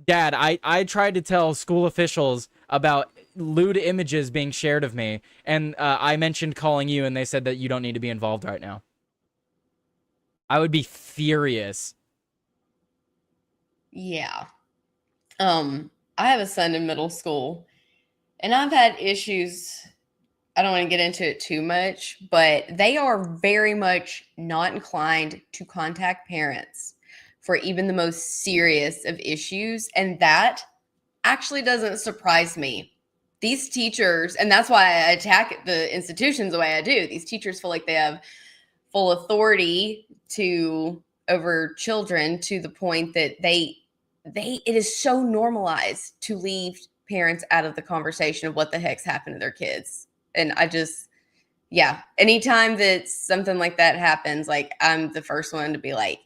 [SPEAKER 2] Dad, I tried to tell school officials about lewd images being shared of me, and I mentioned calling you, and they said that you don't need to be involved right now. I would be furious.
[SPEAKER 3] Yeah. I have a son in middle school, and I've had issues. I don't want to get into it too much, but they are very much not inclined to contact parents for even the most serious of issues. And that actually doesn't surprise me. These teachers, and that's why I attack the institutions the way I do, these teachers feel like they have full authority to over children to the point that it is so normalized to leave parents out of the conversation of what the heck's happened to their kids. And yeah, anytime that something like that happens, like I'm the first one to be like,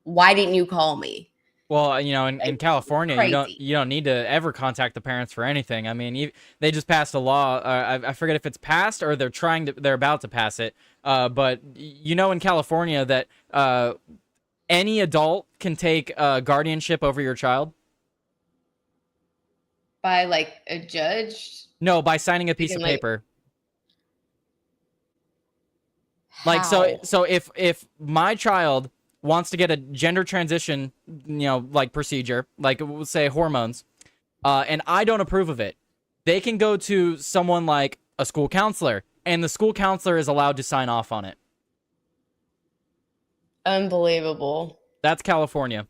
[SPEAKER 3] why didn't you call me?
[SPEAKER 2] Well, you know, in California,
[SPEAKER 3] crazy.
[SPEAKER 2] you don't need to ever contact the parents for anything. I mean, they just passed a law. I forget if it's passed or they're about to pass it. But you know, in California, that any adult can take guardianship over your child.
[SPEAKER 3] By like a judge?
[SPEAKER 2] No, by signing a piece of paper. Like,
[SPEAKER 3] How?
[SPEAKER 2] so if my child wants to get a gender transition, you know, like procedure, like we'll say hormones, and I don't approve of it, they can go to someone like a school counselor, and the school counselor is allowed to sign off on it.
[SPEAKER 3] Unbelievable.
[SPEAKER 2] That's California.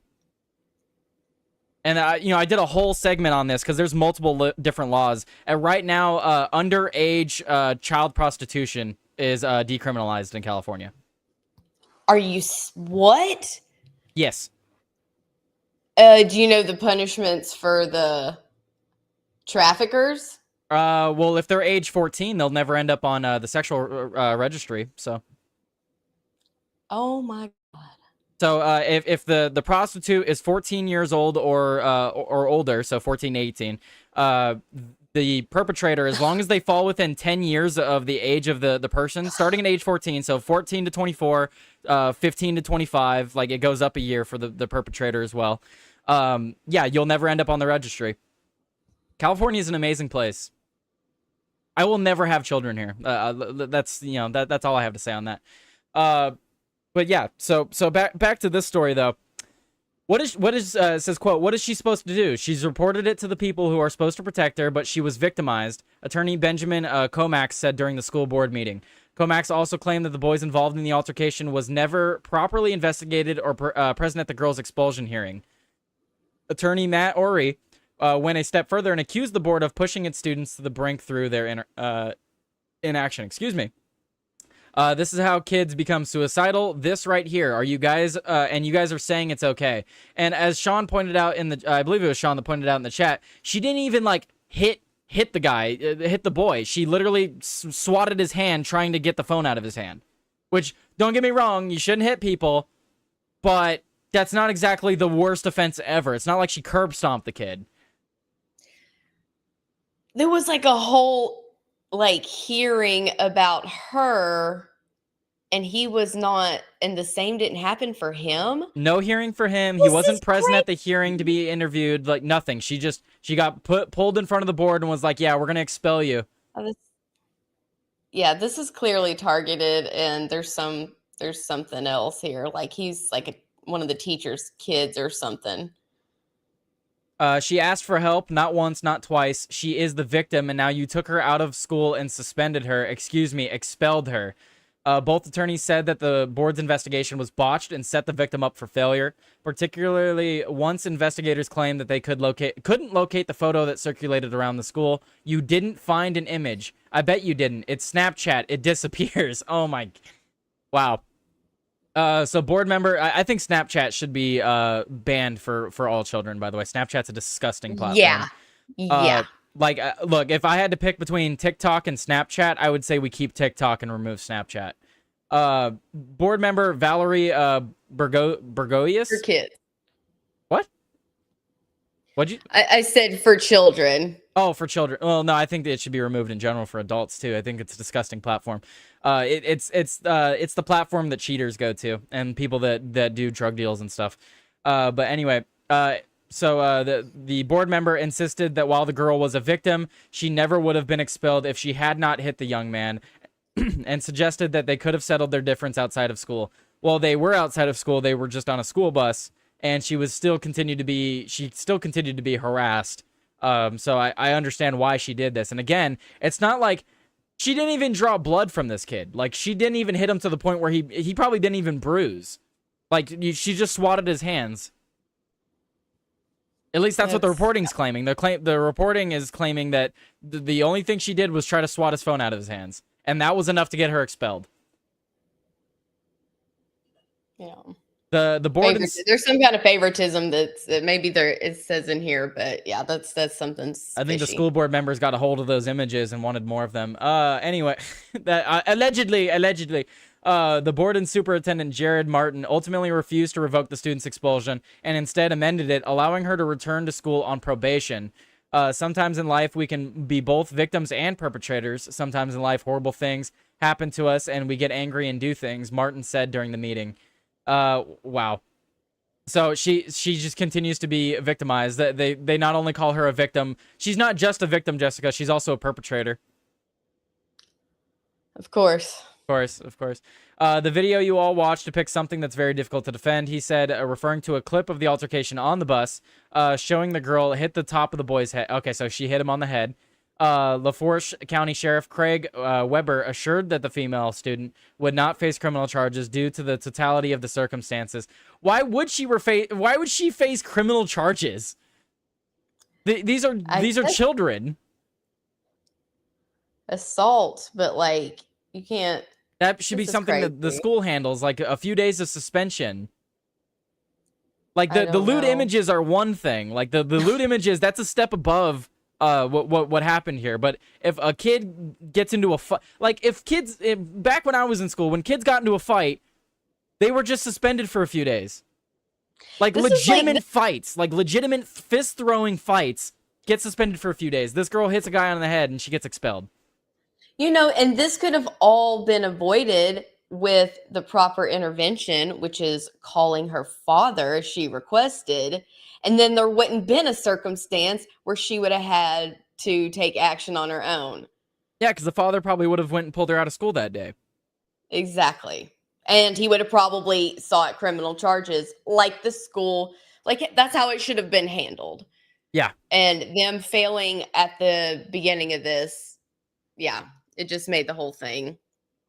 [SPEAKER 2] And you know, I did a whole segment on this because there's multiple different laws. And right now, underage child prostitution is decriminalized in California.
[SPEAKER 3] Are you what?
[SPEAKER 2] Yes.
[SPEAKER 3] Do you know the punishments for the traffickers?
[SPEAKER 2] Well, if they're age 14, they'll never end up on the sexual registry. So.
[SPEAKER 3] Oh my God.
[SPEAKER 2] So if the prostitute is 14 years old or older, so 14 to 18, the perpetrator, as long as they fall within 10 years of the age of the person, starting at age 14, so 14 to 24, 15 to 25, like it goes up a year for the perpetrator as well. Yeah, you'll never end up on the registry. California is an amazing place. I will never have children here. That's, you know, that's all I have to say on that. But yeah, so back to this story though. What is says, quote, what is she supposed to do? She's reported it to the people who are supposed to protect her, but she was victimized, attorney Benjamin Comax said during the school board meeting. Comax also claimed that the boys involved in the altercation was never properly investigated or present at the girls' expulsion hearing. Attorney Matt Ori went a step further and accused the board of pushing its students to the brink through their inaction. Excuse me. This is how kids become suicidal. This right here. Are you guys, and you guys are saying it's okay. And as Sean pointed out in the, I believe it was Sean that pointed out in the chat, she didn't even like hit the guy, hit the boy. She literally swatted his hand trying to get the phone out of his hand. Which, don't get me wrong, you shouldn't hit people, but that's not exactly the worst offense ever. It's not like she curb stomped the kid.
[SPEAKER 3] There was like a whole like hearing about her, and he was not, and the same didn't happen for him.
[SPEAKER 2] No hearing for him. He wasn't present at the hearing to be interviewed. Like nothing. She got pulled in front of the board and was like, "Yeah, we're gonna expel you."
[SPEAKER 3] Yeah, this is clearly targeted, and there's something else here. Like he's like one of the teacher's kids or something.
[SPEAKER 2] She asked for help, not once, not twice. She is the victim, and now you took her out of school and suspended her. Excuse me, expelled her. Both attorneys said that the board's investigation was botched and set the victim up for failure, particularly once investigators claimed that they couldn't locate the photo that circulated around the school. You didn't find an image. I bet you didn't. It's Snapchat. It disappears. Oh my... Wow. So board member, I think Snapchat should be banned for all children, by the way. Snapchat's a disgusting platform.
[SPEAKER 3] Yeah.
[SPEAKER 2] Like, look, if I had to pick between TikTok and Snapchat, I would say we keep TikTok and remove Snapchat. Board member Valerie Bergoius?
[SPEAKER 3] For kids.
[SPEAKER 2] What? What'd you?
[SPEAKER 3] I said for children.
[SPEAKER 2] Oh, for children. Well, no, I think that it should be removed in general for adults too. I think it's a disgusting platform. It's the platform that cheaters go to and people that do drug deals and stuff. But anyway, so the board member insisted that while the girl was a victim, she never would have been expelled if she had not hit the young man, and suggested that they could have settled their difference outside of school. Well, they were outside of school. They were just on a school bus, and she still continued to be harassed. So I understand why she did this. And again, it's not like she didn't even draw blood from this kid. Like, she didn't even hit him to the point where he probably didn't even bruise. Like, she just swatted his hands. At least that's what the reporting's claiming. The reporting is claiming that the only thing she did was try to swat his phone out of his hands, and that was enough to get her expelled.
[SPEAKER 3] Yeah.
[SPEAKER 2] The board.
[SPEAKER 3] There's some kind of favoritism that maybe it says in here, but yeah, that's something.
[SPEAKER 2] I think the
[SPEAKER 3] fishy.
[SPEAKER 2] school board members got a hold of those images and wanted more of them. Anyway, that allegedly, the board and superintendent Jared Martin ultimately refused to revoke the student's expulsion and instead amended it, allowing her to return to school on probation. Sometimes in life we can be both victims and perpetrators. Sometimes in life horrible things happen to us and we get angry and do things, Martin said during the meeting. Wow. So she just continues to be victimized. They not only call her a victim, she's not just a victim, Jessica, she's also a perpetrator.
[SPEAKER 3] Of course.
[SPEAKER 2] Of course. The video you all watched depicts something that's very difficult to defend, he said, referring to a clip of the altercation on the bus, showing the girl hit the top of the boy's head. Okay, so she hit him on the head. LaFourche County Sheriff Craig Weber assured that the female student would not face criminal charges due to the totality of the circumstances. Why would she face criminal charges? These are children.
[SPEAKER 3] Assault, but like you can't.
[SPEAKER 2] That should be something that the school handles, like a few days of suspension. Like the lewd images are one thing. Like the lewd images, that's a step above what happened here. But if a kid gets into a fight, like back when I was in school, when kids got into a fight, they were just suspended for a few days. Like legitimate fights, like legitimate fist throwing fights, get suspended for a few days. This girl hits a guy on the head and she gets expelled.
[SPEAKER 3] You know, and this could have all been avoided with the proper intervention, which is calling her father as she requested. And then there wouldn't been a circumstance where she would have had to take action on her own.
[SPEAKER 2] Yeah, because the father probably would have went and pulled her out of school that day.
[SPEAKER 3] Exactly. And he would have probably sought criminal charges like the school. Like, that's how it should have been handled.
[SPEAKER 2] Yeah.
[SPEAKER 3] And them failing at the beginning of this, yeah, it just made the whole thing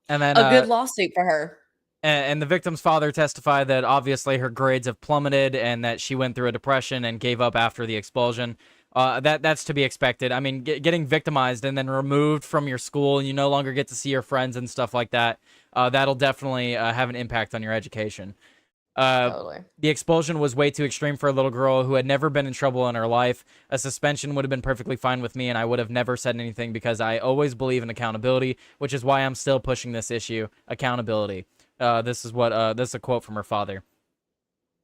[SPEAKER 2] and then
[SPEAKER 3] a good lawsuit for her.
[SPEAKER 2] And the victim's father testified that obviously her grades have plummeted and that she went through a depression and gave up after the expulsion. That's to be expected. I mean, getting victimized and then removed from your school and you no longer get to see your friends and stuff like that, that'll definitely have an impact on your education.
[SPEAKER 3] Totally.
[SPEAKER 2] The expulsion was way too extreme for a little girl who had never been in trouble in her life. A suspension would have been perfectly fine with me, and I would have never said anything because I always believe in accountability, which is why I'm still pushing this issue, accountability. This is a quote from her father.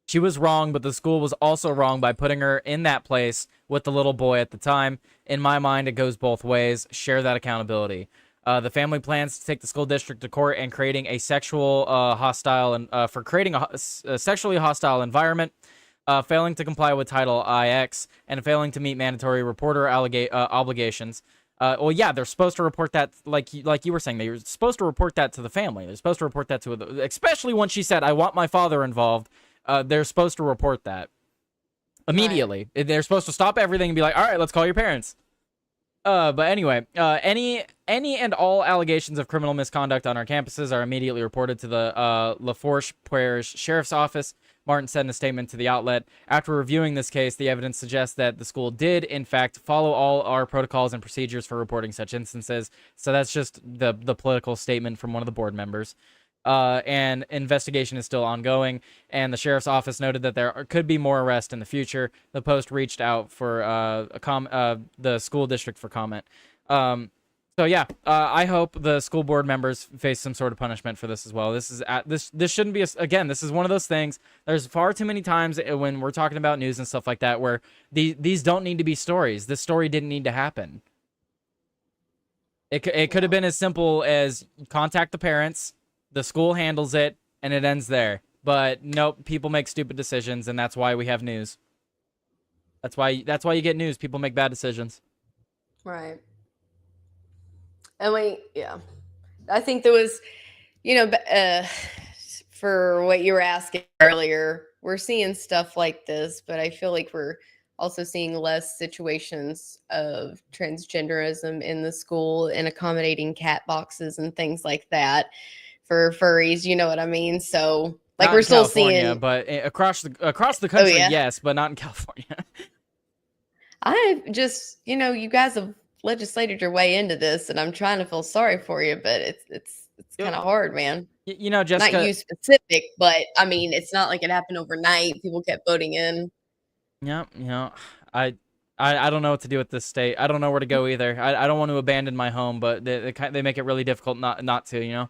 [SPEAKER 2] She was wrong, but the school was also wrong by putting her in that place with the little boy at the time. In my mind, it goes both ways. Share that accountability. The family plans to take the school district to court and creating a sexually hostile environment, failing to comply with Title IX, and failing to meet mandatory reporter obligations. Well, yeah, they're supposed to report that, like you were saying, they're supposed to report that to the family. They're supposed to report that to, especially when she said, "I want my father involved." They're supposed to report that immediately. Right. They're supposed to stop everything and be like, "All right, let's call your parents." But anyway, any and all allegations of criminal misconduct on our campuses are immediately reported to the LaFourche Parish Sheriff's Office, Martin said in a statement to the outlet. After reviewing this case, the evidence suggests that the school did, in fact, follow all our protocols and procedures for reporting such instances. So that's just the political statement from one of the board members. And investigation is still ongoing, and the sheriff's office noted that there could be more arrests in the future. The Post reached out for the school district for comment. So yeah, I hope the school board members face some sort of punishment for this as well. This shouldn't be again. This is one of those things. There's far too many times when we're talking about news and stuff like that where these don't need to be stories. This story didn't need to happen. It could have been as simple as contact the parents. The school handles it, and it ends there. But nope, people make stupid decisions, and that's why we have news. That's why you get news. People make bad decisions.
[SPEAKER 3] Right. And yeah. I think there was, for what you were asking earlier. We're seeing stuff like this, but I feel like we're also seeing less situations of transgenderism in the school and accommodating cat boxes and things like that for furries. You know what I mean? So, like,
[SPEAKER 2] Not
[SPEAKER 3] we're
[SPEAKER 2] in
[SPEAKER 3] still
[SPEAKER 2] California,
[SPEAKER 3] seeing.
[SPEAKER 2] but across the country,
[SPEAKER 3] yeah.
[SPEAKER 2] yes, but not in California.
[SPEAKER 3] I just, you guys have legislated your way into this, and I'm trying to feel sorry for you, but it's kind of hard, man.
[SPEAKER 2] You know,
[SPEAKER 3] Not
[SPEAKER 2] Jessica.
[SPEAKER 3] you specific, but I mean, it's not like it happened overnight. People kept voting in.
[SPEAKER 2] Yeah, I don't know what to do with this state. I don't know where to go either. I don't want to abandon my home, but they make it really difficult not to,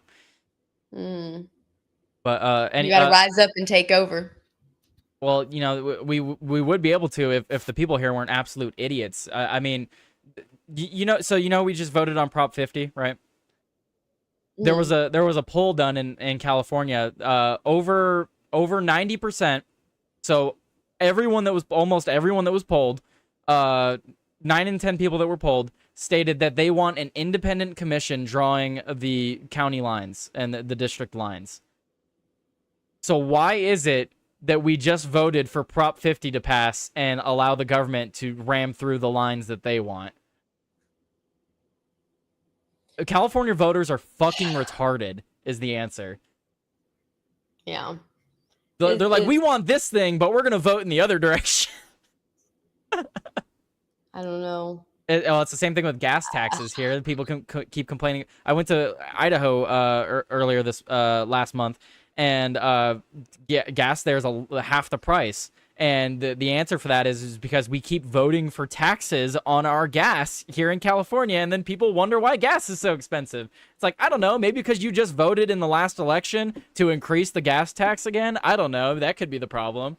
[SPEAKER 3] Mm.
[SPEAKER 2] But
[SPEAKER 3] You got to rise up and take over.
[SPEAKER 2] well, we would be able to if the people here weren't absolute idiots. I mean, we just voted on Prop 50, right? There was a poll done in California, over 90%. So almost everyone that was polled, 9 in 10 people that were polled stated that they want an independent commission drawing the county lines and the district lines. So why is it that we just voted for Prop 50 to pass and allow the government to ram through the lines that they want? California voters are fucking retarded, is the answer.
[SPEAKER 3] Yeah.
[SPEAKER 2] They're like, we want this thing, but we're going to vote in the other direction.
[SPEAKER 3] I don't know.
[SPEAKER 2] It's the same thing with gas taxes here. People can keep complaining. I went to Idaho earlier this last month, and gas there is half the price. And the answer for that is because we keep voting for taxes on our gas here in California, and then people wonder why gas is so expensive. It's like, I don't know, maybe because you just voted in the last election to increase the gas tax again? I don't know. That could be the problem.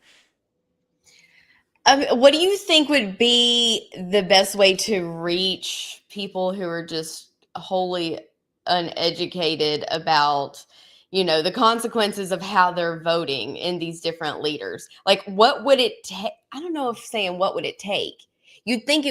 [SPEAKER 3] What do you think would be the best way to reach people who are just wholly uneducated about the consequences of how they're voting in these different leaders? Like, what would it take? I don't know if saying what would it take. You'd think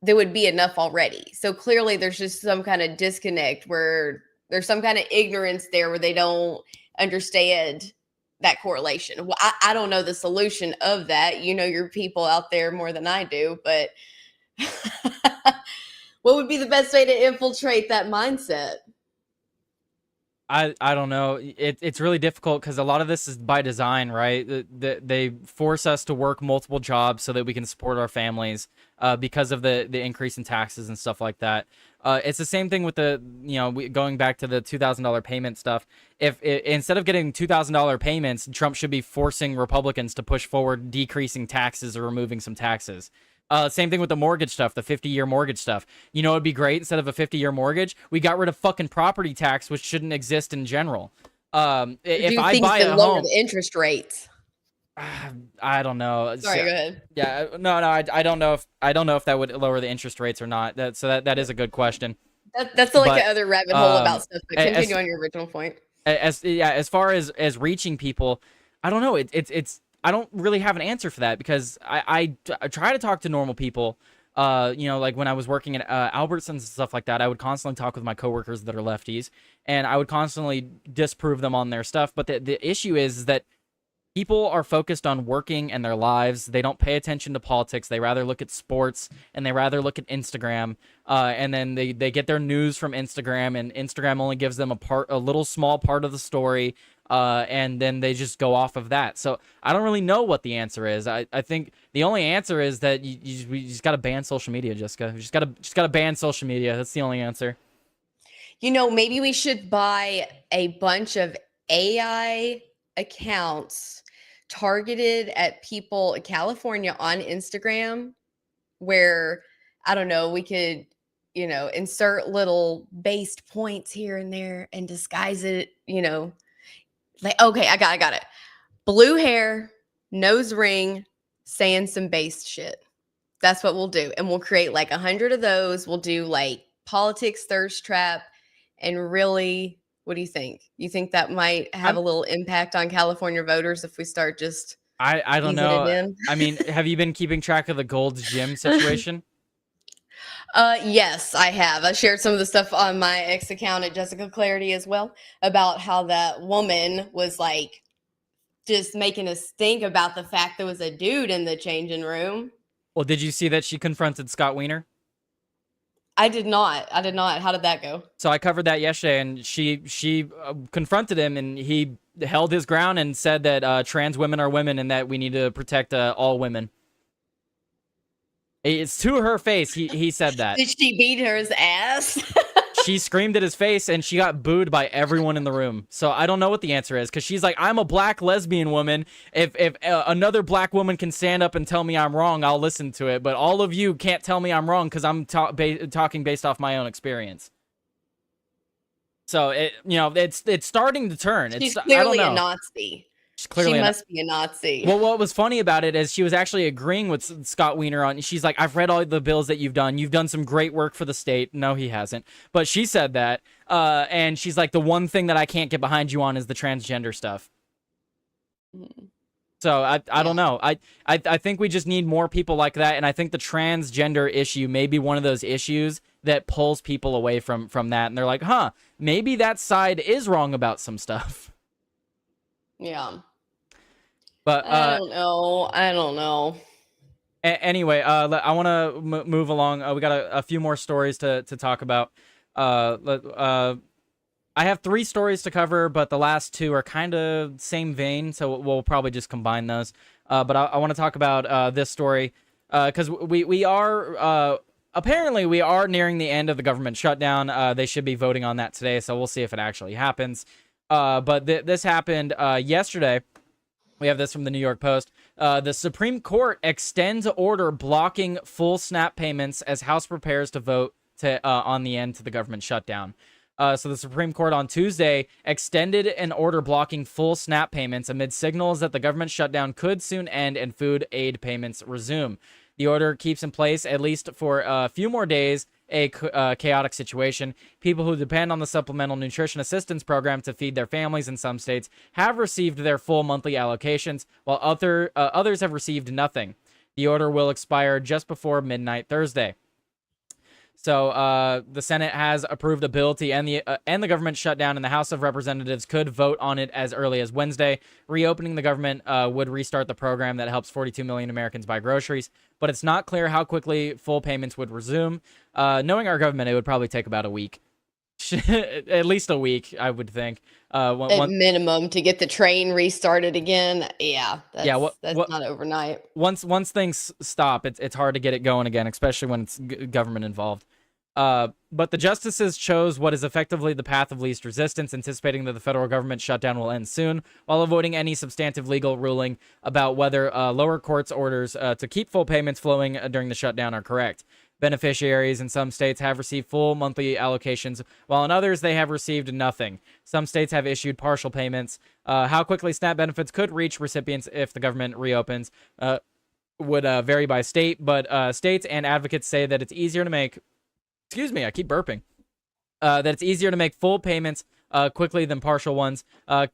[SPEAKER 3] there would be enough already. So clearly there's just some kind of disconnect where there's some kind of ignorance there where they don't understand that correlation. Well, I don't know the solution of that. Your people out there more than I do, but what would be the best way to infiltrate that mindset?
[SPEAKER 2] I don't know. It's really difficult because a lot of this is by design, right? They force us to work multiple jobs so that we can support our families because of the increase in taxes and stuff like that. It's the same thing with going back to the $2,000 payment stuff. If instead of getting $2,000 payments, Trump should be forcing Republicans to push forward decreasing taxes or removing some taxes. Same thing with the mortgage stuff, the 50-year mortgage stuff. It'd be great instead of a 50-year mortgage, we got rid of fucking property tax, which shouldn't exist in general. If I buy a
[SPEAKER 3] lower
[SPEAKER 2] home,
[SPEAKER 3] the interest rates.
[SPEAKER 2] I don't know.
[SPEAKER 3] Sorry, go ahead.
[SPEAKER 2] Yeah, no, I don't know if that would lower the interest rates or not. That is a good question.
[SPEAKER 3] That's like another rabbit hole about stuff. But continue on your original point.
[SPEAKER 2] As far as reaching people, I don't know. I don't really have an answer for that because I try to talk to normal people. Like when I was working at Albertsons and stuff like that, I would constantly talk with my coworkers that are lefties, and I would constantly disprove them on their stuff. But the issue is that people are focused on working and their lives. They don't pay attention to politics. They rather look at sports, and they rather look at Instagram. And then they get their news from Instagram, and Instagram only gives them a little small part of the story. And then they just go off of that. So I don't really know what the answer is. I think the only answer is that we just got to ban social media, Jessica. We just got to ban social media. That's the only answer.
[SPEAKER 3] Maybe we should buy a bunch of AI accounts targeted at people in California on Instagram where, I don't know, we could, insert little based points here and there and disguise it, like, okay, I got it. Blue hair, nose ring, saying some based shit. That's what we'll do. And we'll create like 100 of those. We'll do like politics thirst trap. And really, what do you think? You think that might have a little impact on California voters if we start just
[SPEAKER 2] I don't know. I mean, have you been keeping track of the Gold's Gym situation?
[SPEAKER 3] Yes, I have. I shared some of the stuff on my ex account at Jessica Clarity as well about how that woman was like just making us think about the fact there was a dude in the changing room.
[SPEAKER 2] Well, did you see that she confronted Scott Wiener?
[SPEAKER 3] I did not. I did not. How did that go?
[SPEAKER 2] So I covered that yesterday, and she confronted him, and he held his ground and said that trans women are women and that we need to protect all women. It's to her face. He said that.
[SPEAKER 3] Did she beat her ass?
[SPEAKER 2] She screamed at his face, and she got booed by everyone in the room. So I don't know what the answer is, because she's like, I'm a black lesbian woman. If another black woman can stand up and tell me I'm wrong, I'll listen to it. But all of you can't tell me I'm wrong because I'm talking based off my own experience. So it's starting to turn.
[SPEAKER 3] She's
[SPEAKER 2] I don't
[SPEAKER 3] clearly
[SPEAKER 2] know.
[SPEAKER 3] a Nazi.
[SPEAKER 2] Clearly
[SPEAKER 3] she must be a Nazi.
[SPEAKER 2] Well, what was funny about it is she was actually agreeing with Scott Wiener on. She's like, I've read all the bills that you've done. You've done some great work for the state. No, he hasn't. But she said that, and she's like, the one thing that I can't get behind you on is the transgender stuff. So I don't know. I think we just need more people like that, and I think the transgender issue may be one of those issues that pulls people away from that, and they're like, huh, maybe that side is wrong about some stuff.
[SPEAKER 3] Yeah.
[SPEAKER 2] But
[SPEAKER 3] I don't know.
[SPEAKER 2] Anyway, I want to move along. We got a few more stories to talk about. I have 3 stories to cover, but the last 2 are kind of same vein, so we'll probably just combine those. But I want to talk about this story because we are apparently we are nearing the end of the government shutdown. They should be voting on that today, so we'll see if it actually happens. But this happened yesterday. We have this from the New York Post. The Supreme Court extends order blocking full SNAP payments as House prepares to vote on the end to the government shutdown. So the Supreme Court on Tuesday extended an order blocking full SNAP payments amid signals that the government shutdown could soon end and food aid payments resume. The order keeps in place, at least for a few more days, a chaotic situation. People who depend on the Supplemental Nutrition Assistance Program to feed their families in some states have received their full monthly allocations, while others have received nothing. The order will expire just before midnight Thursday. So the Senate has approved a bill to end the government shutdown, and the House of Representatives could vote on it as early as Wednesday. Reopening the government would restart the program that helps 42 million Americans buy groceries, but it's not clear how quickly full payments would resume. Knowing our government, it would probably take about a week. At least a week, I would think.
[SPEAKER 3] At minimum, to get the train restarted again. Yeah, that's not overnight.
[SPEAKER 2] Once things stop, it's hard to get it going again, especially when it's government involved. But the justices chose what is effectively the path of least resistance, anticipating that the federal government shutdown will end soon, while avoiding any substantive legal ruling about whether lower courts' orders to keep full payments flowing during the shutdown are correct. Beneficiaries in some states have received full monthly allocations, while in others they have received nothing. Some states have issued partial payments. How quickly SNAP benefits could reach recipients if the government reopens would vary by state, but states and advocates say that it's easier to make... Excuse me, I keep burping. That it's easier to make full payments quickly than partial ones. I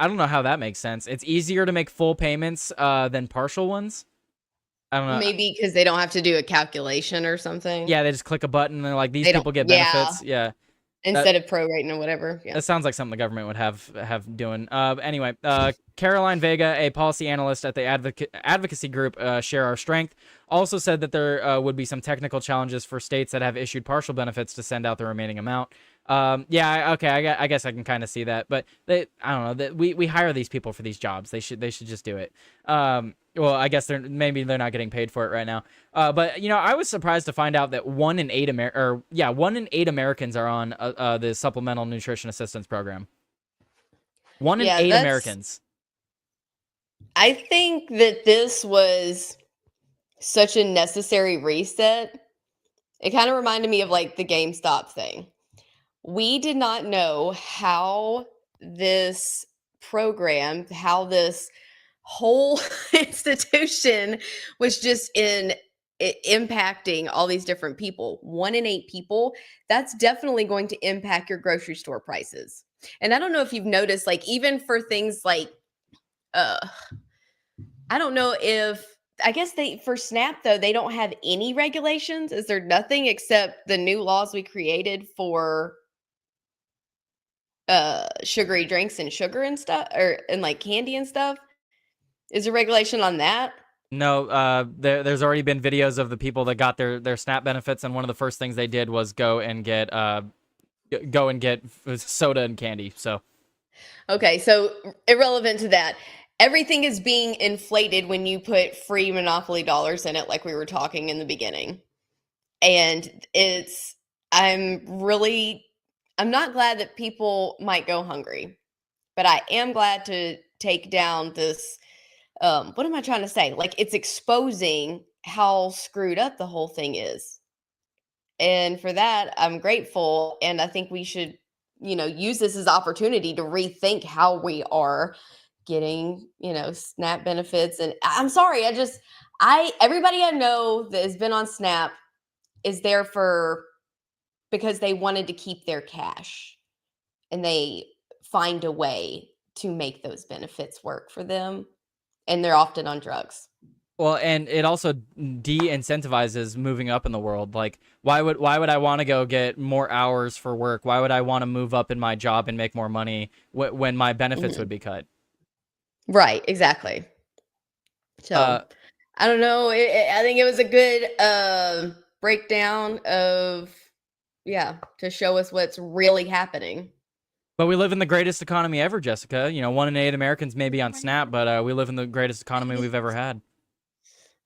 [SPEAKER 2] don't know how that makes sense. It's easier to make full payments than partial ones? I don't know.
[SPEAKER 3] Maybe because they don't have to do a calculation or something.
[SPEAKER 2] Yeah, they just click a button and they're like, these people get benefits. Yeah.
[SPEAKER 3] Instead of prorating or whatever. Yeah.
[SPEAKER 2] That sounds like something the government would have doing. Anyway, Caroline Vega, a policy analyst at the advocacy group Share Our Strength, also said that there would be some technical challenges for states that have issued partial benefits to send out the remaining amount. Yeah, okay, I guess I can kind of see that, but I don't know. We hire these people for these jobs. They should just do it. Well, I guess maybe they're not getting paid for it right now. But I was surprised to find out that 1 in 8 Americans are on the Supplemental Nutrition Assistance Program. 1 in 8 Americans.
[SPEAKER 3] I think that this was such a necessary reset. It kind of reminded me of like the GameStop thing. We did not know how this program, how this whole institution was just impacting all these different people. 1 in 8 people, that's definitely going to impact your grocery store prices. And I don't know if you've noticed, like even for things like, I don't know if I guess for SNAP though, they don't have any regulations. Is there nothing except the new laws we created for sugary drinks and sugar and stuff, or and like candy and stuff? Is there regulation on that?
[SPEAKER 2] No, there's already been videos of the people that got their SNAP benefits, and one of the first things they did was go and get soda and candy. So,
[SPEAKER 3] Okay, so irrelevant to that, everything is being inflated when you put free monopoly dollars in it, like we were talking in the beginning. And I'm not glad that people might go hungry, but I am glad to take down this. What am I trying to say? Like, it's exposing how screwed up the whole thing is. And for that, I'm grateful. And I think we should, use this as opportunity to rethink how we are getting, SNAP benefits. And I'm sorry, everybody I know that has been on SNAP is there because they wanted to keep their cash, and they find a way to make those benefits work for them. And they're often on drugs.
[SPEAKER 2] well, and it also de-incentivizes moving up in the world. Like, why would I want to go get more hours for work? Why would I want to move up in my job and make more money when my benefits would be cut?
[SPEAKER 3] Right, exactly. So I don't know. I think it was a good breakdown of, to show us what's really happening.
[SPEAKER 2] But we live in the greatest economy ever, Jessica. 1 in 8 Americans may be on SNAP, but we live in the greatest economy we've ever had.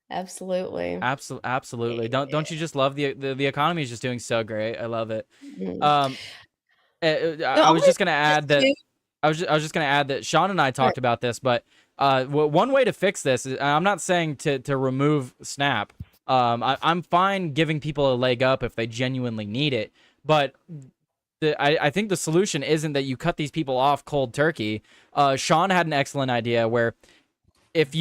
[SPEAKER 3] Absolutely.
[SPEAKER 2] Absolutely. Don't you just love the economy is just doing so great? I love it.
[SPEAKER 3] Mhm.
[SPEAKER 2] I was just gonna add that I was just gonna add that Sean and I talked about this, but one way to fix this is, I'm not saying to remove SNAP. I'm fine giving people a leg up if they genuinely need it, but I think the solution isn't that you cut these people off cold turkey. Sean had an excellent idea where if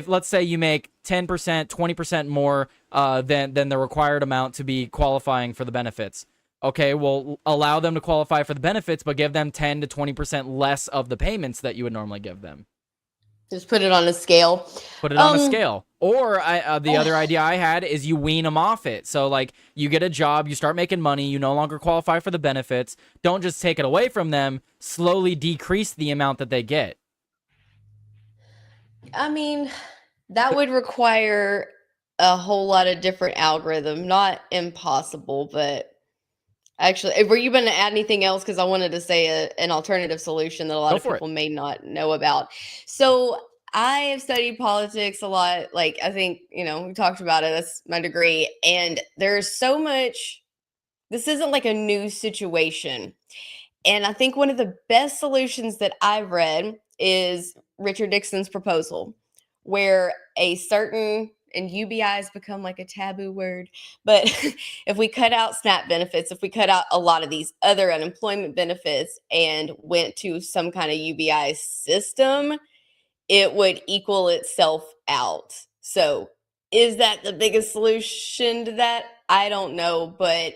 [SPEAKER 2] let's say you make 10%, 20% more than the required amount to be qualifying for the benefits. Okay, well, allow them to qualify for the benefits, but give them 10 to 20% less of the payments that you would normally give them.
[SPEAKER 3] Just put it on a scale.
[SPEAKER 2] Put it on a scale. Or the other idea I had is you wean them off it. So, like, you get a job, you start making money, you no longer qualify for the benefits. Don't just take it away from them. Slowly decrease the amount that they get.
[SPEAKER 3] I mean, that would require a whole lot of different algorithm. Not impossible, but actually, were you going to add anything else? Because I wanted to say an alternative solution that a lot of people may not know about. So I have studied politics a lot. Like, I think, we talked about it. That's my degree. And there's so much, this isn't like a new situation. And I think one of the best solutions that I've read is Richard Nixon's proposal, where and UBI has become like a taboo word, but if we cut out SNAP benefits, if we cut out a lot of these other unemployment benefits and went to some kind of UBI system, it would equal itself out. So is that the biggest solution to that? I don't know, but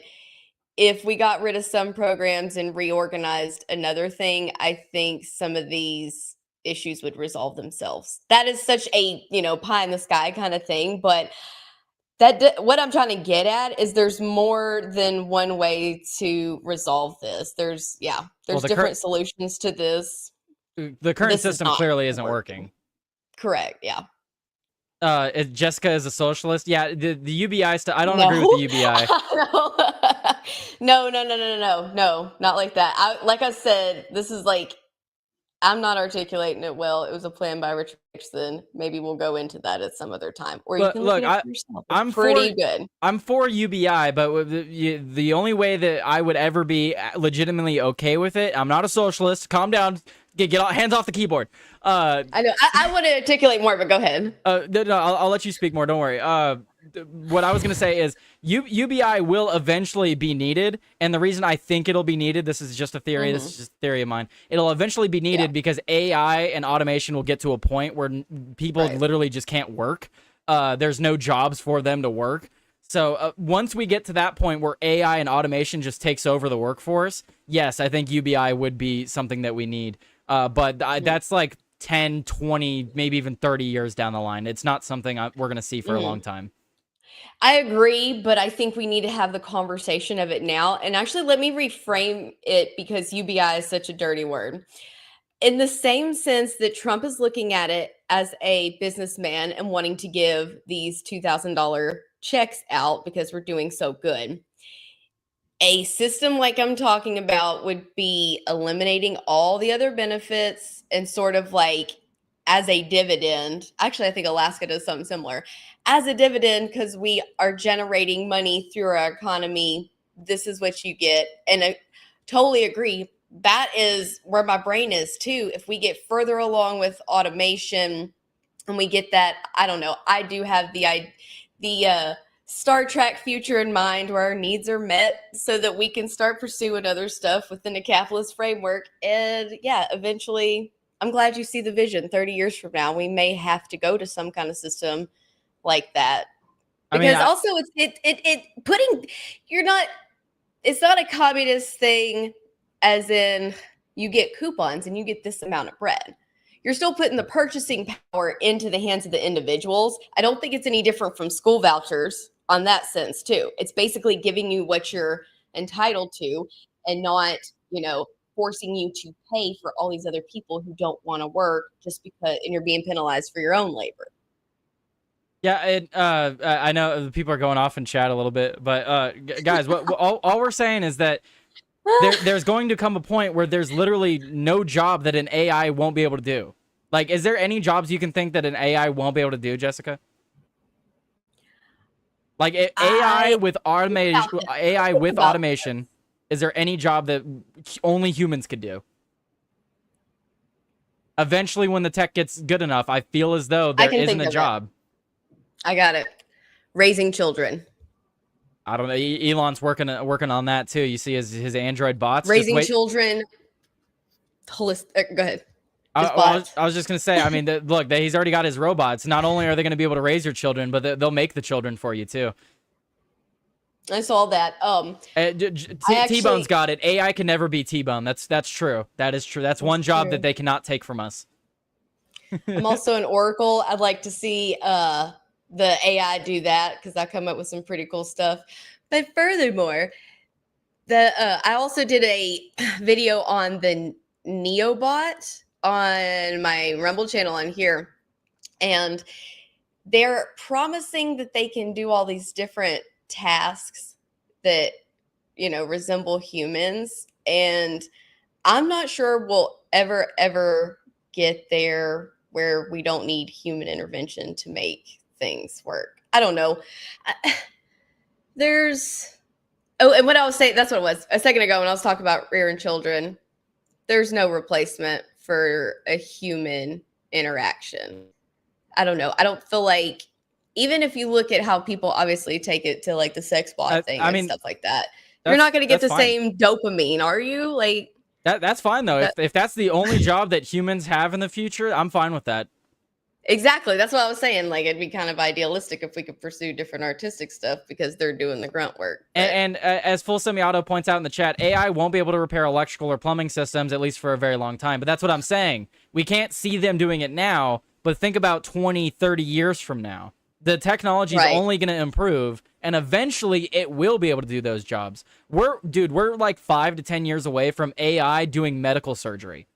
[SPEAKER 3] if we got rid of some programs and reorganized another thing, I think some of these issues would resolve themselves. That is such a, pie in the sky kind of thing, but what I'm trying to get at is there's more than one way to resolve this. There's different solutions to this.
[SPEAKER 2] The current system clearly isn't working.
[SPEAKER 3] Correct, yeah.
[SPEAKER 2] Jessica is a socialist. Yeah, the UBI stuff. I don't agree with the UBI.
[SPEAKER 3] No, not like that. Like I said, this is like, I'm not articulating it well. It was a plan by Richard Nixon. Maybe we'll go into that at some other time. Or you can look it up for yourself. It's pretty good.
[SPEAKER 2] I'm for UBI, but the only way that I would ever be legitimately okay with it, I'm not a socialist. Calm down. Get hands off the keyboard. I
[SPEAKER 3] know. I want to articulate more, but go ahead.
[SPEAKER 2] No, I'll let you speak more. Don't worry. What I was going to say is UBI will eventually be needed. And the reason I think it'll be needed, this is just a theory. This is just a theory of mine. It'll eventually be needed because AI and automation will get to a point where people literally just can't work. There's no jobs for them to work. So once we get to that point where AI and automation just takes over the workforce, yes, I think UBI would be something that we need. But that's like 10, 20, maybe even 30 years down the line. It's not something we're going to see for a long time.
[SPEAKER 3] I agree, but I think we need to have the conversation of it now. And actually, let me reframe it because UBI is such a dirty word. In the same sense that Trump is looking at it as a businessman and wanting to give these $2,000 checks out because we're doing so good. A system like I'm talking about would be eliminating all the other benefits and sort of like as a dividend. Actually, I think Alaska does something similar. As a dividend, because we are generating money through our economy, this is what you get. And I totally agree. That is where my brain is too. If we get further along with automation and we get that, I don't know, I do have the Star Trek future in mind where our needs are met so that we can start pursuing other stuff within a capitalist framework. And yeah, eventually, I'm glad you see the vision. 30 years from now, we may have to go to some kind of system like that. Because also it's not a communist thing as in you get coupons and you get this amount of bread. You're still putting the purchasing power into the hands of the individuals. I don't think it's any different from school vouchers on that sense too. It's basically giving you what you're entitled to and not, forcing you to pay for all these other people who don't want to work just because, and you're being penalized for your own labor.
[SPEAKER 2] Yeah, I know people are going off in chat a little bit, but guys, all we're saying is that there's going to come a point where there's literally no job that an AI won't be able to do. Like, is there any jobs you can think that an AI won't be able to do, Jessica? Like AI with automation, is there any job that only humans could do? Eventually, when the tech gets good enough, I feel as though there isn't a job.
[SPEAKER 3] I got it. Raising children.
[SPEAKER 2] I don't know. Elon's working on that too. You see his Android bots.
[SPEAKER 3] Raising children. Go ahead.
[SPEAKER 2] I was just gonna say. I mean, look, he's already got his robots. Not only are they going to be able to raise your children, but they'll make the children for you too.
[SPEAKER 3] I saw that.
[SPEAKER 2] T-Bone's got it. AI can never be T-Bone. That's true. That is true. That's one job that they cannot take from us.
[SPEAKER 3] I'm also an Oracle. I'd like to see the AI do that because I come up with some pretty cool stuff. But furthermore, I also did a video on the Neobot on my Rumble channel on here, and they're promising that they can do all these different tasks that resemble humans, and I'm not sure we'll ever get there where we don't need human intervention to make things work. I don't know. And what I was saying, that's what it was a second ago when I was talking about rearing children. There's no replacement for a human interaction. I don't know. I don't feel like, even if you look at how people obviously take it to like the sex bot thing and stuff like that, you're not going to get the same dopamine, are you? Like
[SPEAKER 2] that's fine though. If that's the only job that humans have in the future, I'm fine with that.
[SPEAKER 3] Exactly. That's what I was saying. Like, it'd be kind of idealistic if we could pursue different artistic stuff because they're doing the grunt work.
[SPEAKER 2] And as Full Semi-Auto points out in the chat, AI won't be able to repair electrical or plumbing systems, at least for a very long time. But that's what I'm saying. We can't see them doing it now, but think about 20, 30 years from now. The technology is only going to improve, and eventually it will be able to do those jobs. We're like 5 to 10 years away from AI doing medical surgery.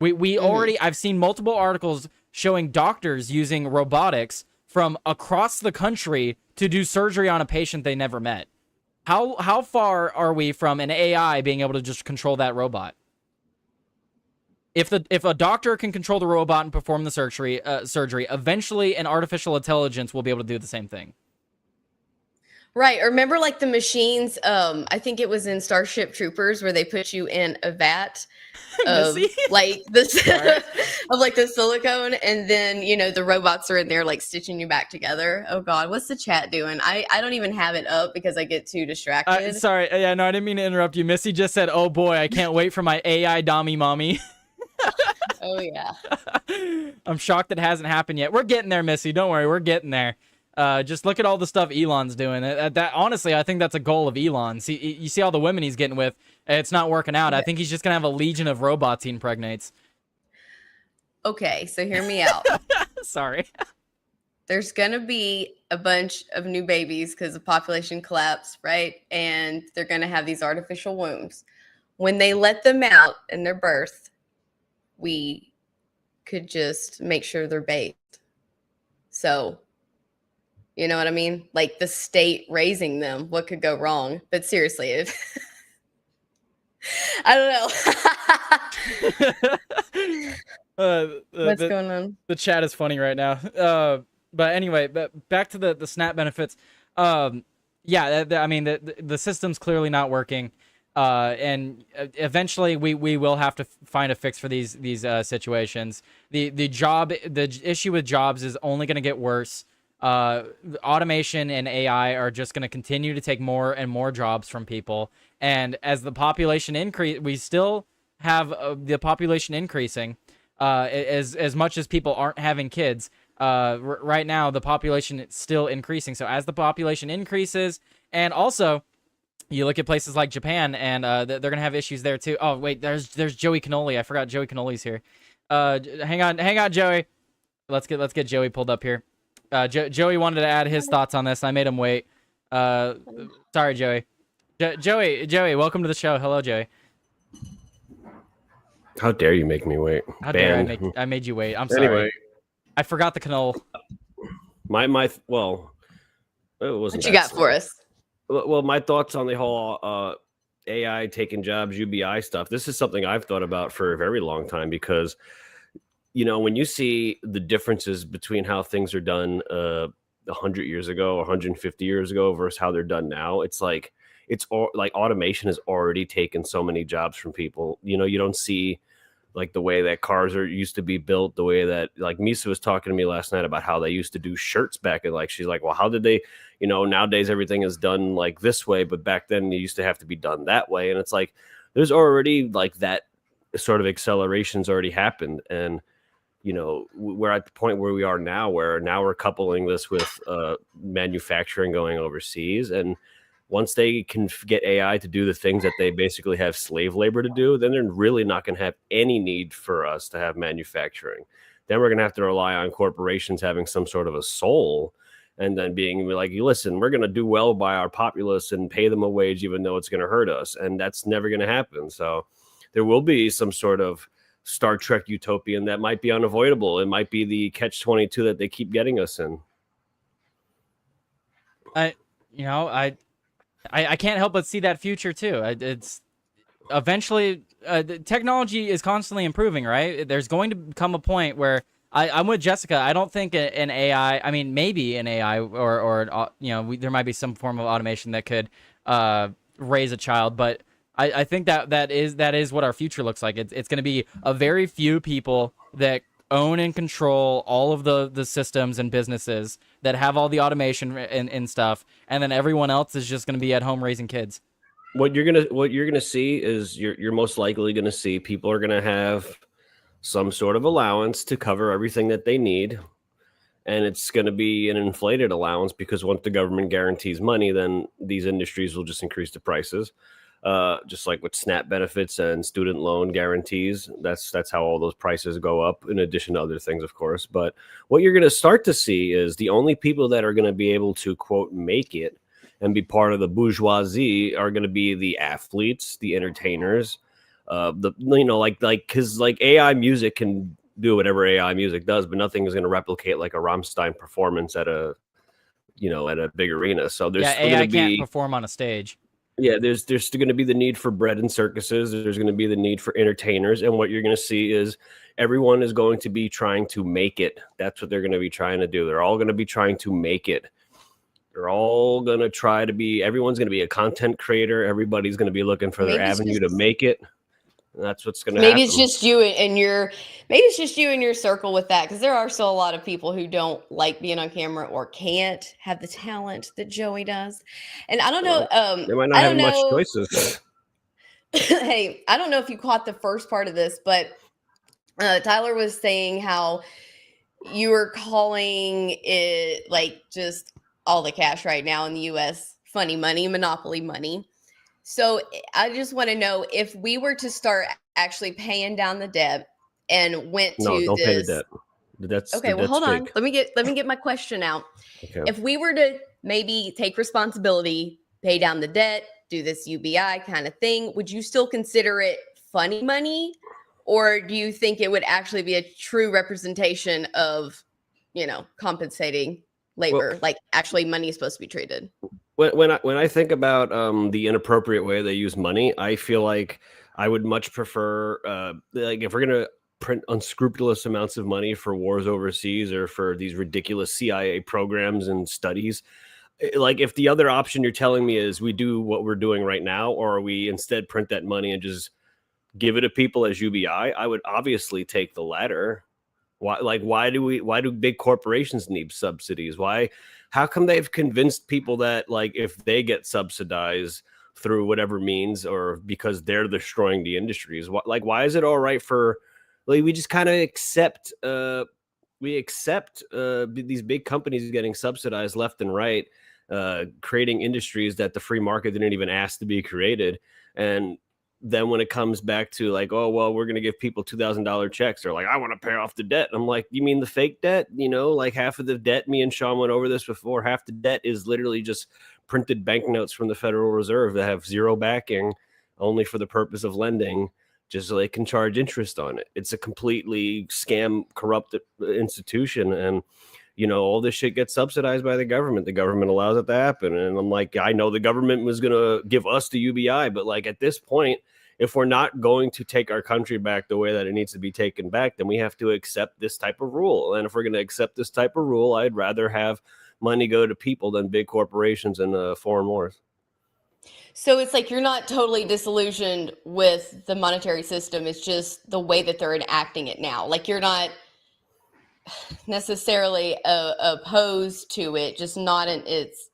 [SPEAKER 2] We already, I've seen multiple articles showing doctors using robotics from across the country to do surgery on a patient they never met. How far are we from an AI being able to just control that robot? If a doctor can control the robot and perform the surgery, eventually an artificial intelligence will be able to do the same thing.
[SPEAKER 3] Right. Remember like the machines, I think it was in Starship Troopers where they put you in a vat of like this of like the silicone, and then the robots are in there like stitching you back together. Oh god, what's the chat doing? I don't even have it up because I get too distracted.
[SPEAKER 2] Sorry, yeah, no, I didn't mean to interrupt you. Missy just said, "Oh boy, I can't wait for my AI Dommy mommy."
[SPEAKER 3] Oh yeah.
[SPEAKER 2] I'm shocked it hasn't happened yet. We're getting there, Missy. Don't worry, we're getting there. Just look at all the stuff Elon's doing. That honestly, I think that's a goal of Elon's. You see all the women he's getting with. It's not working out. I think he's just gonna have a legion of robots he impregnates.
[SPEAKER 3] Okay, so hear me out.
[SPEAKER 2] Sorry.
[SPEAKER 3] There's going to be a bunch of new babies because of population collapse, right? And they're going to have these artificial wombs. When they let them out in their birth, we could just make sure they're bathed. So, you know what I mean? Like the state raising them, what could go wrong? But seriously, if I don't know. What's going on?
[SPEAKER 2] The chat is funny right now. But anyway, back to the SNAP benefits. Yeah, I mean the system's clearly not working, and eventually we will have to find a fix for these situations. The issue with jobs is only going to get worse. Automation and AI are just going to continue to take more and more jobs from people, and as the population increase, we still have the population increasing. As much as people aren't having kids, right now the population is still increasing. So as the population increases, and also you look at places like Japan, and they're gonna have issues there too. Oh wait, there's Joey Cannoli. I forgot Joey Cannoli's here. Hang on, Joey. Let's get Joey pulled up here. Joey wanted to add his thoughts on this. I made him wait. Sorry, Joey. Joey, welcome to the show. Hello, Joey.
[SPEAKER 6] How dare you make me wait?
[SPEAKER 2] How dare I made you wait? I'm sorry.
[SPEAKER 6] Anyway,
[SPEAKER 2] I forgot the cannoli.
[SPEAKER 6] Well, it wasn't.
[SPEAKER 3] What you got for us?
[SPEAKER 6] Well, my thoughts on the whole AI taking jobs, UBI stuff. This is something I've thought about for a very long time because, you know, when you see the differences between how things are done 100 years ago, 150 years ago versus how they're done now, it's like automation has already taken so many jobs from people. You know, you don't see like the way that cars used to be built, the way that like Misa was talking to me last night about how they used to do shirts back, and like she's like, well, how did they, you know, nowadays everything is done like this way, but back then it used to have to be done that way. And it's like there's already like that sort of acceleration's already happened. And you know, we're at the point where we are now, where now we're coupling this with manufacturing going overseas. And once they can get AI to do the things that they basically have slave labor to do, then they're really not going to have any need for us to have manufacturing. Then we're going to have to rely on corporations having some sort of a soul and then being like, listen, we're going to do well by our populace and pay them a wage, even though it's going to hurt us. And that's never going to happen. So there will be some sort of Star Trek utopian that might be unavoidable. It might be the catch-22 that they keep getting us in.
[SPEAKER 2] I can't help but see that future too. It's eventually technology is constantly improving, right? There's going to come a point where I'm with Jessica. I don't think an AI. I mean, maybe an AI or you know, there might be some form of automation that could raise a child, but I think that is what our future looks like. It's going to be a very few people that own and control all of the systems and businesses that have all the automation and stuff, and then everyone else is just going to be at home raising kids.
[SPEAKER 6] What you're gonna see is you're most likely gonna see people are gonna have some sort of allowance to cover everything that they need, and it's going to be an inflated allowance because once the government guarantees money, then these industries will just increase the prices. Just like with SNAP benefits and student loan guarantees, that's how all those prices go up, in addition to other things, of course. But what you're going to start to see is the only people that are going to be able to, quote, make it and be part of the bourgeoisie are going to be the athletes, the entertainers, because AI music can do whatever AI music does, but nothing is going to replicate like a Rammstein performance at a big arena. So there's
[SPEAKER 2] AI can't perform on a stage.
[SPEAKER 6] Yeah, there's going to be the need for bread and circuses. There's going to be the need for entertainers. And what you're going to see is everyone is going to be trying to make it. That's what they're going to be trying to do. They're all going to be trying to make it. They're all going to try to be, everyone's going to be a content creator. Everybody's going to be looking for their avenue to make it. And that's what's going to happen.
[SPEAKER 3] Maybe it's just you and your circle with that, because there are still a lot of people who don't like being on camera or can't have the talent that Joey does. And I don't know.
[SPEAKER 6] They might not have much choices.
[SPEAKER 3] Hey, I don't know if you caught the first part of this, but Tyler was saying how you were calling it like just all the cash right now in the U.S. funny money, monopoly money. So I just want to know, if we were to start actually paying down the debt and went
[SPEAKER 6] No,
[SPEAKER 3] to
[SPEAKER 6] don't pay the
[SPEAKER 3] this.
[SPEAKER 6] debt. That's
[SPEAKER 3] Okay, well,
[SPEAKER 6] that's
[SPEAKER 3] hold on.
[SPEAKER 6] fake.
[SPEAKER 3] Let me get my question out.
[SPEAKER 6] Okay.
[SPEAKER 3] If we were to maybe take responsibility, pay down the debt, do this UBI kind of thing, would you still consider it funny money? Or do you think it would actually be a true representation of, compensating labor? Like actually money is supposed to be treated.
[SPEAKER 6] When I think about the inappropriate way they use money, I feel like I would much prefer like if we're gonna print unscrupulous amounts of money for wars overseas or for these ridiculous CIA programs and studies, like if the other option you're telling me is we do what we're doing right now, or we instead print that money and just give it to people as UBI, I would obviously take the latter. Why do big corporations need subsidies? How come they've convinced people that like if they get subsidized through whatever means or because they're destroying the industries, why is it all right for like we just kind of accept these big companies getting subsidized left and right, creating industries that the free market didn't even ask to be created. And then when it comes back to like, oh, well, we're going to give people $2,000 checks. They're like, I want to pay off the debt. I'm like, you mean the fake debt? Like half of the debt, me and Sean went over this before. Half the debt is literally just printed banknotes from the Federal Reserve that have zero backing only for the purpose of lending, just so they can charge interest on it. It's a completely scam, corrupt institution. And, all this shit gets subsidized by the government. The government allows it to happen. And I'm like, I know the government was going to give us the UBI, but like at this point, if we're not going to take our country back the way that it needs to be taken back, then we have to accept this type of rule. And if we're going to accept this type of rule, I'd rather have money go to people than big corporations and foreign wars.
[SPEAKER 3] So it's like you're not totally disillusioned with the monetary system. It's just the way that they're enacting it now. Like you're not necessarily opposed to it, just not in it's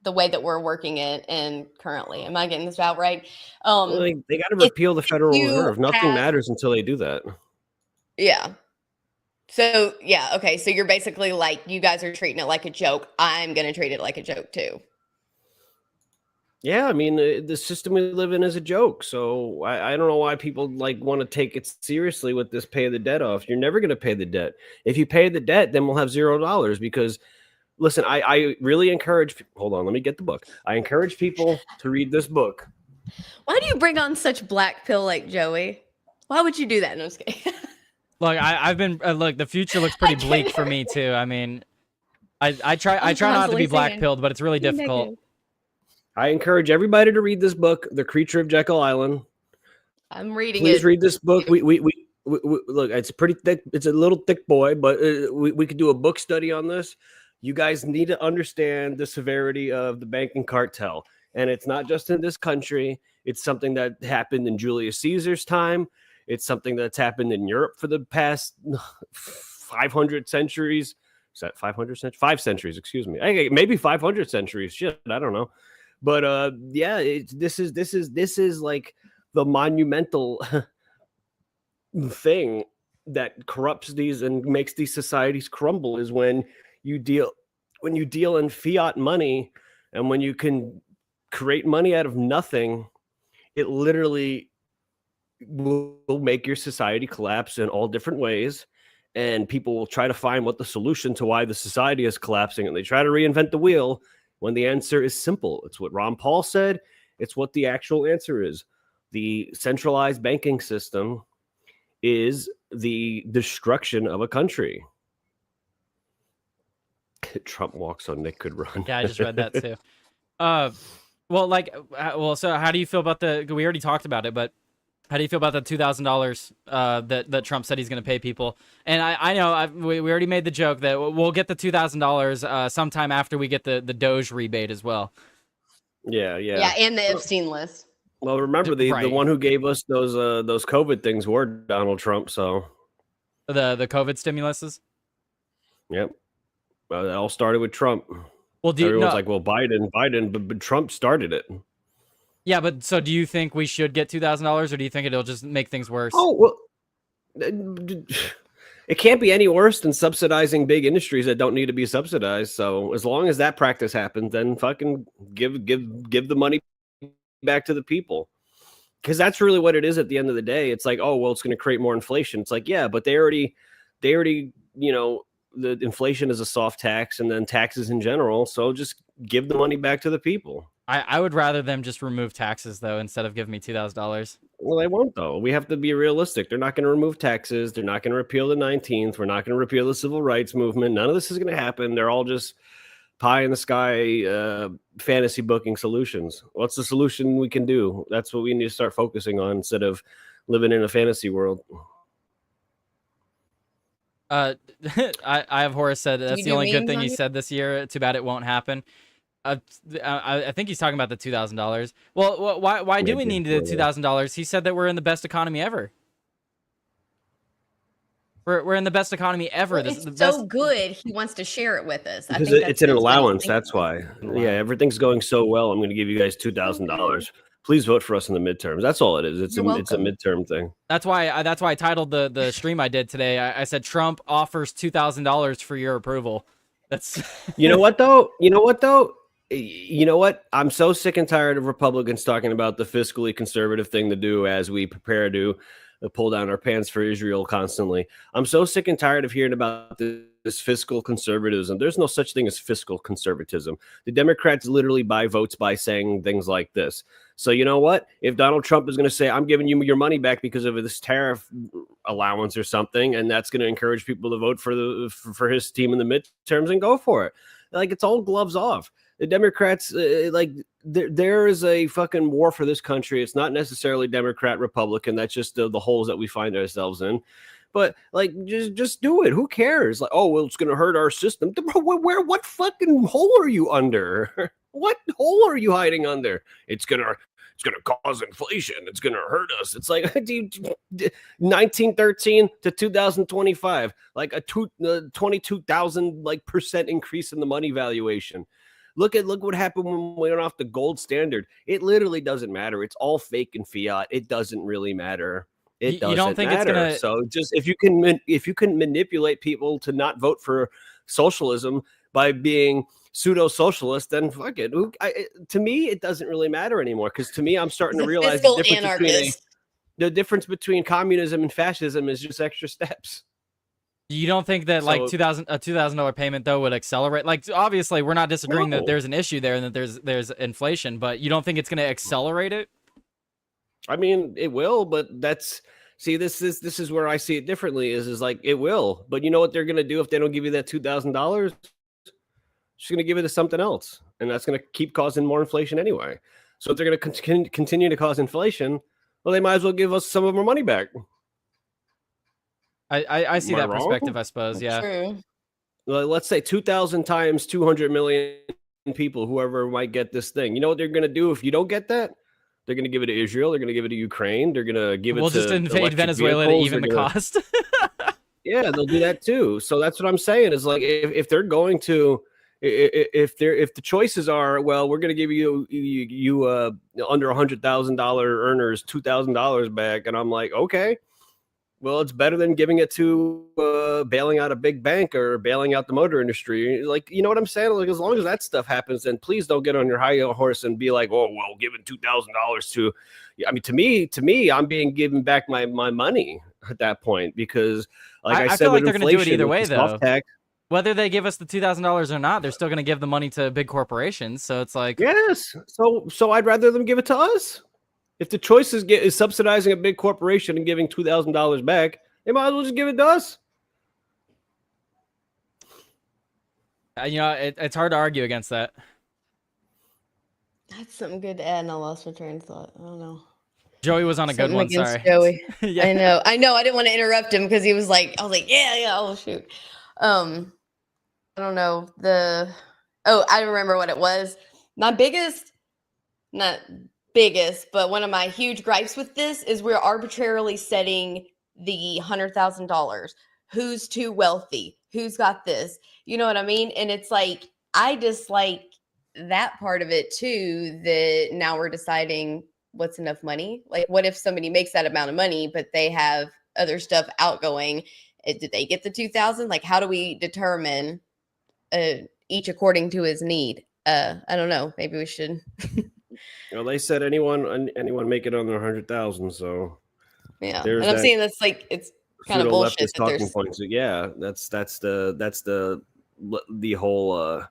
[SPEAKER 3] the way that we're working it and currently. Am I getting this out right?
[SPEAKER 6] Well, they got to repeal the Federal Reserve. Nothing matters until they do that.
[SPEAKER 3] Yeah. So, yeah, okay. So you're basically like, you guys are treating it like a joke. I'm going to treat it like a joke too.
[SPEAKER 6] Yeah, I mean, the system we live in is a joke. So I don't know why people like want to take it seriously with this pay the debt off. You're never going to pay the debt. If you pay the debt, then we'll have $0 because listen, I really encourage, hold on, let me get the book. I encourage people to read this book.
[SPEAKER 3] Why do you bring on such black pill like Joey? Why would you do that? No, I'm just kidding.
[SPEAKER 2] Look, I've been look. The future looks pretty bleak for me too. I mean, I try not to be black pilled, but it's really difficult.
[SPEAKER 6] I encourage everybody to read this book, The Creature of Jekyll Island.
[SPEAKER 3] I'm reading it.
[SPEAKER 6] Please read this book. We look. It's pretty thick. It's a little thick boy, but we could do a book study on this. You guys need to understand the severity of the banking cartel, and it's not just in this country. It's something that happened in Julius Caesar's time. It's something that's happened in Europe for the past 500 centuries. Is that 500 centuries? 5 centuries, excuse me. Maybe 500 centuries. Shit, I don't know. But yeah, this is like the monumental thing that corrupts these and makes these societies crumble is when you deal in fiat money, and when you can create money out of nothing, it literally will make your society collapse in all different ways. And people will try to find what the solution to why the society is collapsing, and they try to reinvent the wheel when the answer is simple. It's what Ron Paul said. It's what the actual answer is. The centralized banking system is the destruction of a country. Trump walks on Nick could run.
[SPEAKER 2] Yeah, I just read that too. So how do you feel about we already talked about it, but how do you feel about the $2,000 that Trump said he's going to pay people? And I know we already made the joke that we'll get the $2,000 sometime after we get the Doge rebate as well.
[SPEAKER 6] Yeah,
[SPEAKER 3] and the Epstein list.
[SPEAKER 6] Well, remember the one who gave us those COVID things were Donald Trump. So
[SPEAKER 2] the COVID stimuluses.
[SPEAKER 6] Yep, it all started with Trump.
[SPEAKER 2] Well,
[SPEAKER 6] everyone's like, well, Biden, but Trump started it.
[SPEAKER 2] Yeah, but so do you think we should get $2,000, or do you think it'll just make things worse?
[SPEAKER 6] Oh, well, it can't be any worse than subsidizing big industries that don't need to be subsidized. So as long as that practice happens, then fucking give the money back to the people. because that's really what it is at the end of the day. It's like, oh, well, it's going to create more inflation. It's like, yeah, but they already, the inflation is a soft tax and then taxes in general. So just give the money back to the people.
[SPEAKER 2] I would rather them just remove taxes though, instead of giving me $2,000.
[SPEAKER 6] Well, they won't though. We have to be realistic. They're not going to remove taxes. They're not going to repeal the 19th. We're not going to repeal the civil rights movement. None of this is going to happen. They're all just pie in the sky fantasy booking solutions. What's the solution we can do? That's what we need to start focusing on instead of living in a fantasy world.
[SPEAKER 2] I have Horace said that's
[SPEAKER 3] you
[SPEAKER 2] the
[SPEAKER 3] do
[SPEAKER 2] only good
[SPEAKER 3] memes
[SPEAKER 2] thing
[SPEAKER 3] on
[SPEAKER 2] he
[SPEAKER 3] here?
[SPEAKER 2] said this year. Too bad it won't happen. I think he's talking about the $2,000. Well, why do we need the $2,000? He said that we're in the best economy ever. We're in the best economy ever.
[SPEAKER 3] Well,
[SPEAKER 2] This
[SPEAKER 3] it's
[SPEAKER 2] is the
[SPEAKER 3] so
[SPEAKER 2] best.
[SPEAKER 3] good. He wants to share it with us. I
[SPEAKER 6] Because
[SPEAKER 3] think
[SPEAKER 6] it's an
[SPEAKER 3] that's what he's
[SPEAKER 6] allowance.
[SPEAKER 3] thinking.
[SPEAKER 6] That's why. Yeah, everything's going so well. I'm going to give you guys $2,000. Please vote for us in the midterms. That's all it is. It's
[SPEAKER 3] You're
[SPEAKER 6] a midterm thing.
[SPEAKER 2] That's why I titled the stream I did today. I said Trump offers $2,000 for your approval. That's
[SPEAKER 6] You know what though? You know what? I'm so sick and tired of Republicans talking about the fiscally conservative thing to do as we prepare to pull down our pants for Israel constantly. I'm so sick and tired of hearing about this fiscal conservatism. There's no such thing as fiscal conservatism. The Democrats literally buy votes by saying things like this. So you know what? If Donald Trump is going to say, I'm giving you your money back because of this tariff allowance or something, and that's going to encourage people to vote for his team in the midterms, and go for it. Like, it's all gloves off. The Democrats, there is a fucking war for this country. It's not necessarily Democrat, Republican. That's just the holes that we find ourselves in. But like, just do it. Who cares? Like, oh, well, it's going to hurt our system. What fucking hole are you under? What hole are you hiding under? It's gonna cause inflation. It's gonna hurt us. It's like 1913 to 2025, like a 22,000 percent increase in the money valuation. Look what happened when we went off the gold standard. It literally doesn't matter. It's all fake and fiat. It doesn't really matter. It doesn't
[SPEAKER 2] you don't think
[SPEAKER 6] matter.
[SPEAKER 2] it's gonna?
[SPEAKER 6] So just if you can manipulate people to not vote for socialism by being pseudo-socialist, then fuck it. To me, it doesn't really matter anymore, because to me, I'm starting to realize the difference between communism and fascism is just extra steps.
[SPEAKER 2] You don't think that like $2,000 payment though would accelerate? Like, obviously, we're not disagreeing that there's an issue there and that there's inflation, but you don't think it's going to accelerate it?
[SPEAKER 6] I mean, it will, but this is where I see it differently. Is like, it will, but you know what they're going to do if they don't give you that $2,000? Just going to give it to something else, and that's going to keep causing more inflation anyway. So if they're going to continue to cause inflation, well, they might as well give us some of our money back.
[SPEAKER 2] I see that perspective,
[SPEAKER 6] wrong?
[SPEAKER 2] I suppose. Yeah.
[SPEAKER 3] True.
[SPEAKER 6] Well, let's say 2,000 times 200 million people, whoever might get this thing. You know what they're going to do if you don't get that? They're going to give it to Israel. They're going to give it to Ukraine. They're going to give it to...
[SPEAKER 2] We'll just invade Venezuela to even the cost.
[SPEAKER 6] Yeah, they'll do that too. So that's what I'm saying is, like, if they're going to... If the choices are, well, we're going to give you under $100,000 earners $2,000 back, and I'm like, okay, well, it's better than giving it to bailing out a big bank or bailing out the motor industry. Like, you know what I'm saying? Like, as long as that stuff happens, then please don't get on your high horse and be like, oh, well, giving $2,000 to... I mean, to me, I'm being given back my money at that point, because, like I said,
[SPEAKER 2] feel like
[SPEAKER 6] with
[SPEAKER 2] they're going to do it
[SPEAKER 6] inflation,
[SPEAKER 2] either way,
[SPEAKER 6] with the
[SPEAKER 2] though.
[SPEAKER 6] soft tax,
[SPEAKER 2] Whether they give us the $2,000 or not, they're still going to give the money to big corporations. So it's like,
[SPEAKER 6] yes. So I'd rather them give it to us. If the choice is subsidizing a big corporation and giving $2,000 back, they might as well just give it to us.
[SPEAKER 2] you know, it's hard to argue against that.
[SPEAKER 3] That's something good to add, and I lost my train of thought. I don't know.
[SPEAKER 2] Joey was on a good
[SPEAKER 3] Something
[SPEAKER 2] one.
[SPEAKER 3] against
[SPEAKER 2] Sorry.
[SPEAKER 3] Joey.
[SPEAKER 2] Yeah.
[SPEAKER 3] I know. I didn't want to interrupt him because he was like, I was like, yeah, oh shoot. I don't know. I remember what it was. My not biggest, but one of my huge gripes with this is we're arbitrarily setting the $100,000. Who's too wealthy? Who's got this? You know what I mean? And it's like, I dislike that part of it too, that now we're deciding what's enough money. Like, what if somebody makes that amount of money, but they have other stuff outgoing? Did they get the 2,000? Like, how do we determine each according to his need? I don't know. Maybe we should.
[SPEAKER 6] Well, they said anyone make it under 100,000. So
[SPEAKER 3] Yeah,
[SPEAKER 6] there's
[SPEAKER 3] and I'm
[SPEAKER 6] that
[SPEAKER 3] saying that's like it's kind of
[SPEAKER 6] pseudo
[SPEAKER 3] bullshit
[SPEAKER 6] leftist
[SPEAKER 3] that
[SPEAKER 6] talking
[SPEAKER 3] there's.
[SPEAKER 6] points. Yeah, that's the whole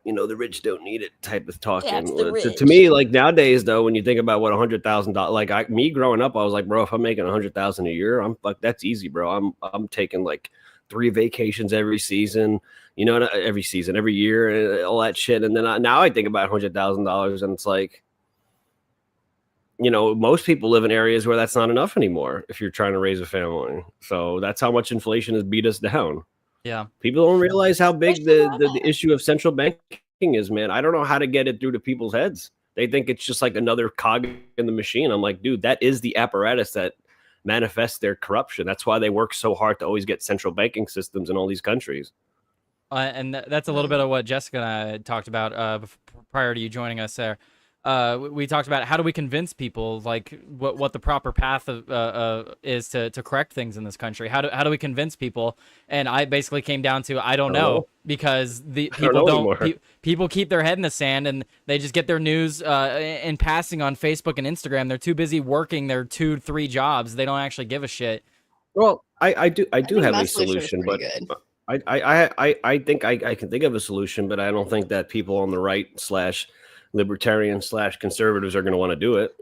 [SPEAKER 6] the rich don't need it type of
[SPEAKER 3] That's
[SPEAKER 6] talking.
[SPEAKER 3] the
[SPEAKER 6] To
[SPEAKER 3] rich.
[SPEAKER 6] me, like nowadays though, when you think about what $100,000, like me growing up, I was like, bro, if I'm making 100,000 a year, I'm like, that's easy, bro. I'm taking like 3 vacations every season, every year, and all that shit. And then now I think about $100,000, and it's like, most people live in areas where that's not enough anymore if you're trying to raise a family. So that's how much inflation has beat us down.
[SPEAKER 2] Yeah.
[SPEAKER 6] People don't realize how big
[SPEAKER 3] Especially
[SPEAKER 6] the issue of central banking is, man. I don't know how to get it through to people's heads. They think it's just like another cog in the machine. I'm like, dude, that is the apparatus that manifests their corruption. That's why they work so hard to always get central banking systems in all these countries.
[SPEAKER 2] And that's a little bit of what Jessica and I talked about prior to you joining us there. We talked about how do we convince people like what the proper path is to correct things in this country. How do we convince people? And I basically came down to I don't know, because the people people keep their head in the sand and they just get their news in passing on Facebook and Instagram. They're too busy working their 2-3 jobs. They don't actually give a shit.
[SPEAKER 6] Well, I do have
[SPEAKER 3] my
[SPEAKER 6] a
[SPEAKER 3] solution
[SPEAKER 6] solution,
[SPEAKER 3] is
[SPEAKER 6] but
[SPEAKER 3] pretty good.
[SPEAKER 6] I think I can think of a solution, but I don't think that people on the right / libertarian / conservatives are going to want to do it.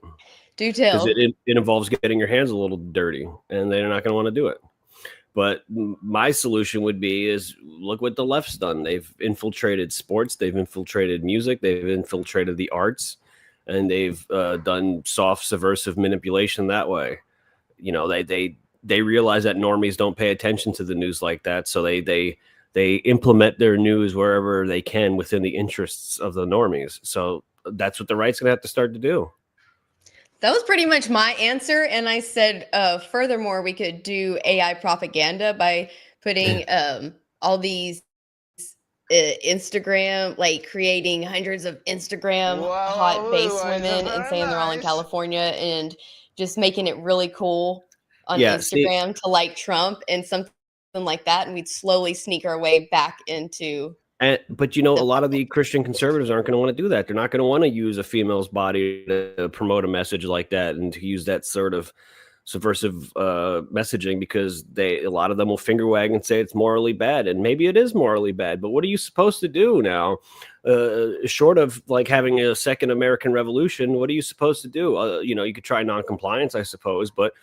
[SPEAKER 3] Do tell.
[SPEAKER 6] Because it involves getting your hands a little dirty, and they're not going to want to do it. But my solution would be is look what the left's done. They've infiltrated sports, they've infiltrated music, they've infiltrated the arts, and they've done soft subversive manipulation that way. They realize that normies don't pay attention to the news like that, so they implement their news wherever they can within the interests of the normies. So that's what the right's going to have to start to do.
[SPEAKER 3] That was pretty much my answer. And I said, furthermore, we could do AI propaganda by putting all these Instagram, like creating hundreds of Instagram hot base women and saying they're all in California and just making it really cool on Instagram to like Trump and something like that. And we'd slowly sneak our way back into.
[SPEAKER 6] But a lot of the Christian conservatives aren't going to want to do that. They're not going to want to use a female's body to promote a message like that and to use that sort of subversive messaging, because a lot of them will finger wag and say it's morally bad, and maybe it is morally bad. But what are you supposed to do now? Short of like having a second American Revolution, what are you supposed to do? You could try non-compliance, I suppose, but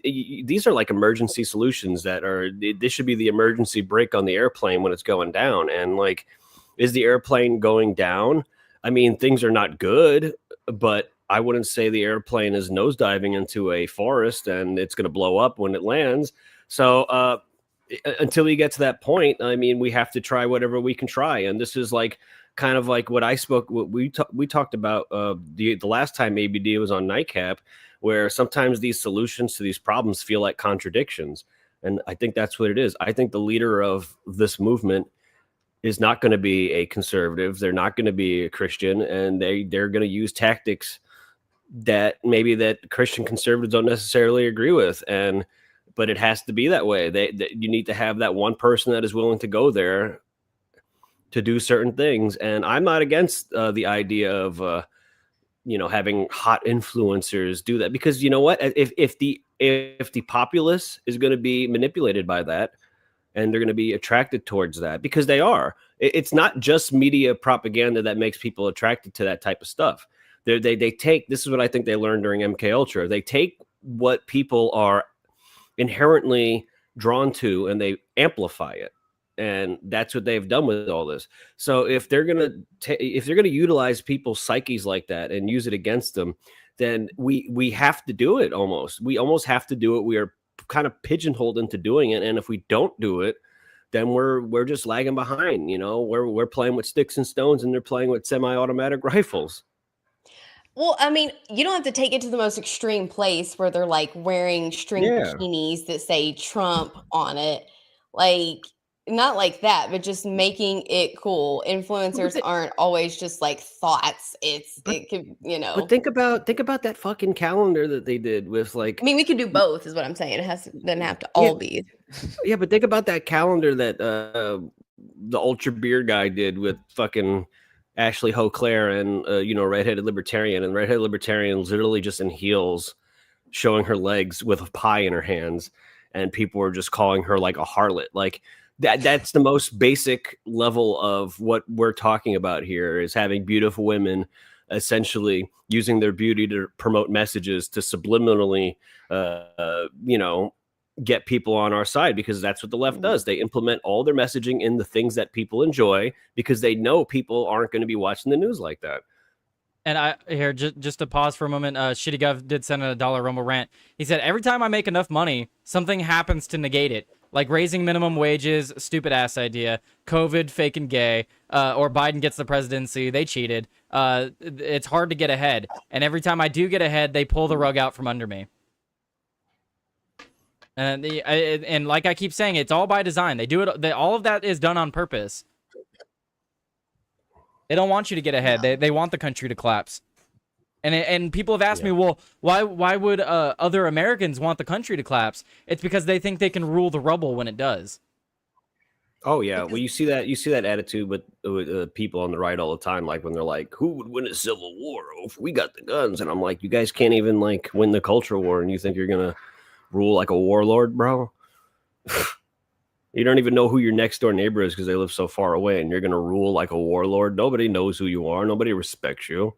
[SPEAKER 6] these are like emergency solutions this should be the emergency brake on the airplane when it's going down. And like, is the airplane going down? I mean, things are not good, but I wouldn't say the airplane is nosediving into a forest and it's going to blow up when it lands. So until we get to that point, I mean, we have to try whatever we can try. And this is like kind of like what we talked about the last time ABD was on Nightcap, where sometimes these solutions to these problems feel like contradictions. And I think that's what it is. I think the leader of this movement is not going to be a conservative. They're not going to be a Christian, and they're going to use tactics that maybe that Christian conservatives don't necessarily agree with. But it has to be that way. You need to have that one person that is willing to go there to do certain things. And I'm not against the idea of, having hot influencers do that, because you know what, if the populace is going to be manipulated by that, and they're going to be attracted towards that, because they are, it's not just media propaganda that makes people attracted to that type of stuff. They take, this is what I think they learned during MK Ultra. They take what people are inherently drawn to and they amplify it. And that's what they've done with all this. So if they're gonna utilize people's psyches like that and use it against them, then we have to do it. We almost have to do it. We are kind of pigeonholed into doing it. And if we don't do it, then we're just lagging behind. We're playing with sticks and stones, and they're playing with semi-automatic rifles.
[SPEAKER 3] Well, I mean, you don't have to take it to the most extreme place where they're like wearing string bikinis that say Trump on it. Like, not like that, but just making it cool. Influencers aren't always just like thoughts. It could,
[SPEAKER 6] But think about that fucking calendar that they did with like.
[SPEAKER 3] I mean, we could do both, is what I'm saying. Doesn't have to all be.
[SPEAKER 6] Yeah, but think about that calendar that the Ultra Beer guy did with fucking Ashley Ho Claire and redheaded libertarian, and redheaded libertarian literally just in heels, showing her legs with a pie in her hands, and people were just calling her like a harlot. Like that's the most basic level of what we're talking about here, is having beautiful women essentially using their beauty to promote messages to subliminally get people on our side, because that's what the left does. They implement all their messaging in the things that people enjoy, because they know people aren't going to be watching the news like that.
[SPEAKER 2] And I here just to pause for a moment. Shitty Gov did send in a $1 Rumble rant. He said, every time I make enough money, something happens to negate it. Like raising minimum wages, stupid ass idea. COVID, fake and gay. Or Biden gets the presidency. They cheated. It's hard to get ahead. And every time I do get ahead, they pull the rug out from under me. And like I keep saying, it's all by design. They do it. All of that is done on purpose. They don't want you to get ahead. They want the country to collapse. And people have asked me, well, why would other Americans want the country to collapse? It's because they think they can rule the rubble when it does.
[SPEAKER 6] Oh yeah, well you see that attitude with people on the right all the time, like when they're like, who would win a civil war if we got the guns? And I'm like, you guys can't even like win the culture war, and you think you're gonna rule like a warlord, bro? You don't even know who your next door neighbor is because they live so far away, and you're gonna rule like a warlord. Nobody knows who you are. Nobody respects you.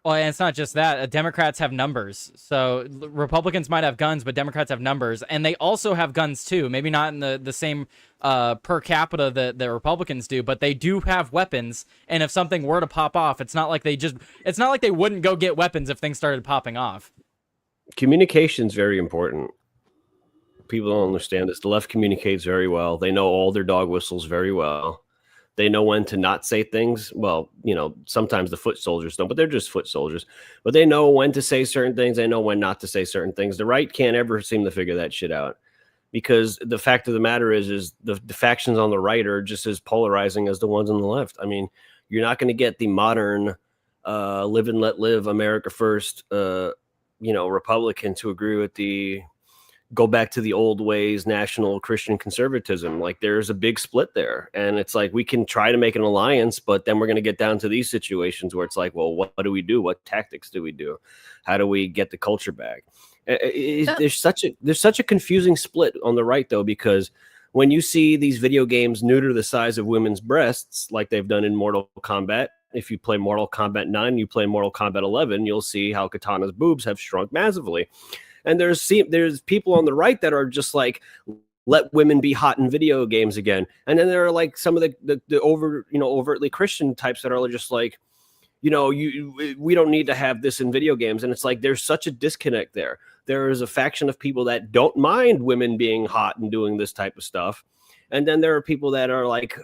[SPEAKER 2] Well, and it's not just that. Democrats have numbers. So Republicans might have guns, but Democrats have numbers. And they also have guns, too. Maybe not in the same per capita that the Republicans do, but they do have weapons. And if something were to pop off, it's not like they wouldn't go get weapons if things started popping off.
[SPEAKER 6] Communication is very important. People don't understand this. The left communicates very well. They know all their dog whistles very well. They know when to not say things. Well, sometimes the foot soldiers don't, but they're just foot soldiers. But they know when to say certain things. They know when not to say certain things. The right can't ever seem to figure that shit out, because the fact of the matter is the factions on the right are just as polarizing as the ones on the left. I mean, you're not going to get the modern live and let live, America first, Republican to agree with the go back to the old ways, national Christian conservatism. Like there's a big split there. And it's like, we can try to make an alliance, but then we're going to get down to these situations where it's like, well, what do we do? What tactics do we do? How do we get the culture back? There's such a confusing split on the right, though, because when you see these video games neuter the size of women's breasts, like they've done in Mortal Kombat, if you play Mortal Kombat 9, you play Mortal Kombat 11, you'll see how Katana's boobs have shrunk massively. And there's people on the right that are just like, let women be hot in video games again. And then there are like some of the overtly Christian types that are just like, we don't need to have this in video games. And it's like, there's such a disconnect there. There is a faction of people that don't mind women being hot and doing this type of stuff. And then there are people that are like,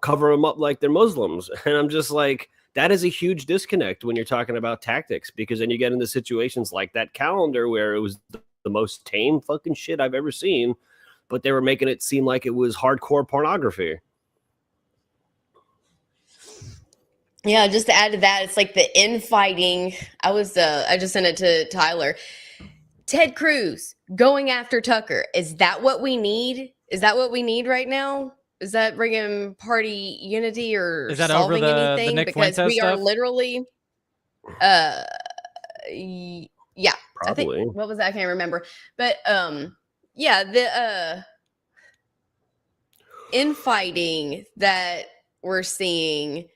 [SPEAKER 6] cover them up like they're Muslims. And I'm just like, that is a huge disconnect when you're talking about tactics, because then you get into situations like that calendar where it was the most tame fucking shit I've ever seen, but they were making it seem like it was hardcore pornography.
[SPEAKER 3] Yeah, just to add to that, it's like the infighting. I just sent it to Tyler. Ted Cruz going after Tucker. Is that what we need? Is that what we need right now? Is that bringing party unity or
[SPEAKER 2] is that
[SPEAKER 3] solving
[SPEAKER 2] over
[SPEAKER 3] anything?
[SPEAKER 2] the Nick
[SPEAKER 3] because
[SPEAKER 2] Fuentes
[SPEAKER 3] we are
[SPEAKER 2] stuff?
[SPEAKER 3] literally, yeah.
[SPEAKER 6] Probably.
[SPEAKER 3] I think, what was that? I can't remember. But yeah, the infighting that we're seeing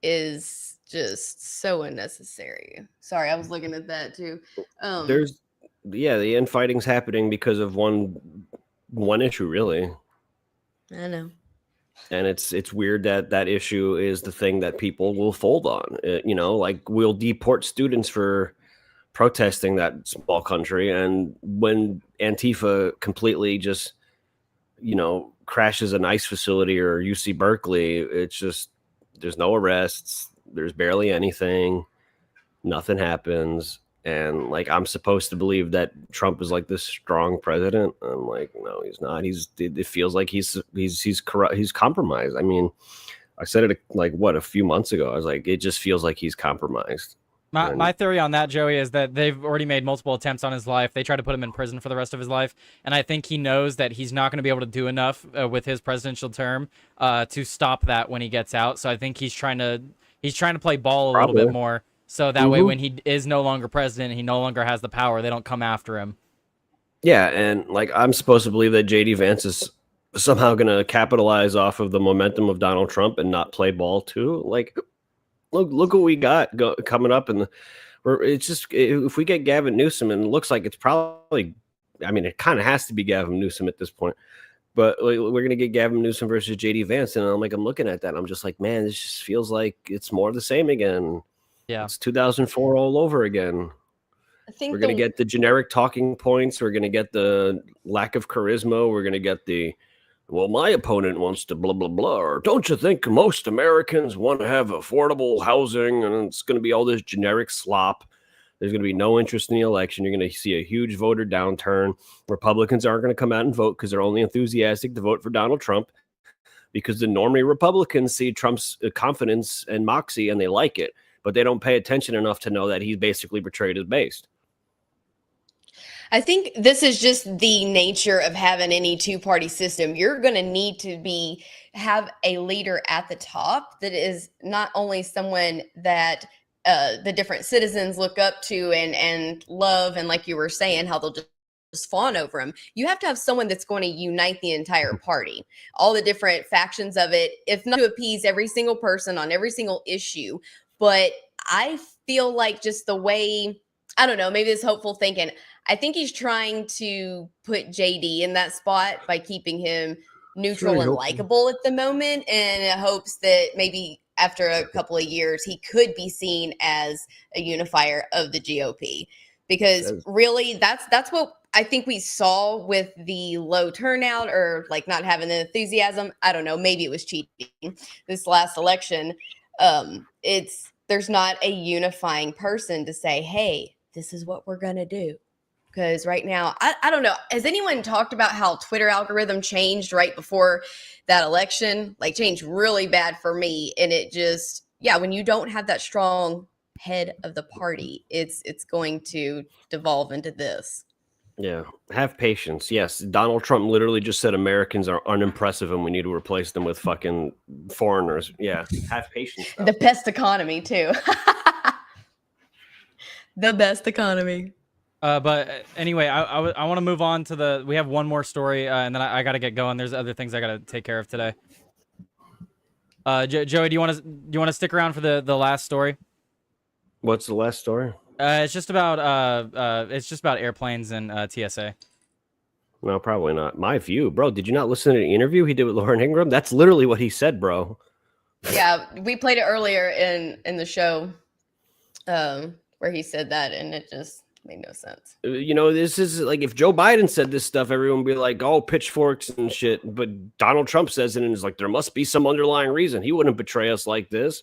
[SPEAKER 3] is just so unnecessary. Sorry, I was looking at that too.
[SPEAKER 6] The infighting's happening because of one issue, really.
[SPEAKER 3] I know.
[SPEAKER 6] And it's weird that issue is the thing that people will fold on. Like we'll deport students for protesting that small country, and when Antifa completely just crashes an ICE facility or UC Berkeley, it's just there's no arrests, there's barely anything, nothing happens. And like, I'm supposed to believe that Trump is like this strong president. I'm like, no, he's not. It feels like he's corrupt. He's compromised. I mean, I said it like a few months ago. I was like, it just feels like he's compromised.
[SPEAKER 2] My theory on that, Joey, is that they've already made multiple attempts on his life. They tried to put him in prison for the rest of his life, and I think he knows that he's not going to be able to do enough with his presidential term to stop that when he gets out. So I think he's trying to play ball a little bit more, so that way when he is no longer president, he no longer has the power. They don't come after him.
[SPEAKER 6] Yeah, and like I'm supposed to believe that JD Vance is somehow going to capitalize off of the momentum of Donald Trump and not play ball too. Like, look what we got coming up, and it's just if we get Gavin Newsom, and it looks like it's probably, I mean, it kind of has to be Gavin Newsom at this point, but we're going to get Gavin Newsom versus JD Vance, and I'm looking at that, and I'm just like, man, this just feels like it's more of the same again.
[SPEAKER 2] Yeah,
[SPEAKER 6] it's 2004 all over again.
[SPEAKER 3] I think
[SPEAKER 6] we're going to get the generic talking points. We're going to get the lack of charisma. We're going to get the, well, my opponent wants to blah, blah, blah. Or don't you think most Americans want to have affordable housing? And it's going to be all this generic slop. There's going to be no interest in the election. You're going to see a huge voter downturn. Republicans aren't going to come out and vote because they're only enthusiastic to vote for Donald Trump, because the normie Republicans see Trump's confidence and moxie and they like it, but they don't pay attention enough to know that he's basically betrayed his base.
[SPEAKER 3] I think this is just the nature of having any two-party system. You're going to need to have a leader at the top that is not only someone that the different citizens look up to and love, and like you were saying, how they'll just fawn over him. You have to have someone that's going to unite the entire party, all the different factions of it, if not to appease every single person on every single issue. But I feel like just the way, I don't know, maybe this hopeful thinking, I think he's trying to put JD in that spot by keeping him neutral and likable at the moment, in hopes that maybe after a couple of years, he could be seen as a unifier of the GOP. Because really, that's what I think we saw with the low turnout, or like not having the enthusiasm. I don't know, maybe it was cheating this last election. There's not a unifying person to say, hey, this is what we're going to do. Because right now, I don't know. Has anyone talked about how Twitter algorithm changed right before that election? Like, changed really bad for me. And it just, yeah, when you don't have that strong head of the party, it's going to devolve into this.
[SPEAKER 6] Yeah, have patience. Yes, Donald Trump literally just said Americans are unimpressive and we need to replace them with fucking foreigners. Yeah, have patience. Though.
[SPEAKER 3] The best economy, too. The best economy.
[SPEAKER 2] But anyway, I want to move on to we have one more story, and then I got to get going. There's other things I got to take care of today. Joey, do you want to stick around for the last story?
[SPEAKER 6] What's the last story?
[SPEAKER 2] It's just about airplanes and TSA.
[SPEAKER 6] No, probably not. My view, bro. Did you not listen to the interview he did with Lauren Ingram? That's literally what he said, bro.
[SPEAKER 3] Yeah, we played it earlier in the show, where he said that, and it just made no sense.
[SPEAKER 6] You know, this is like if Joe Biden said this stuff, everyone would be like, oh, pitchforks and shit. But Donald Trump says it and is like, there must be some underlying reason. He wouldn't betray us like this.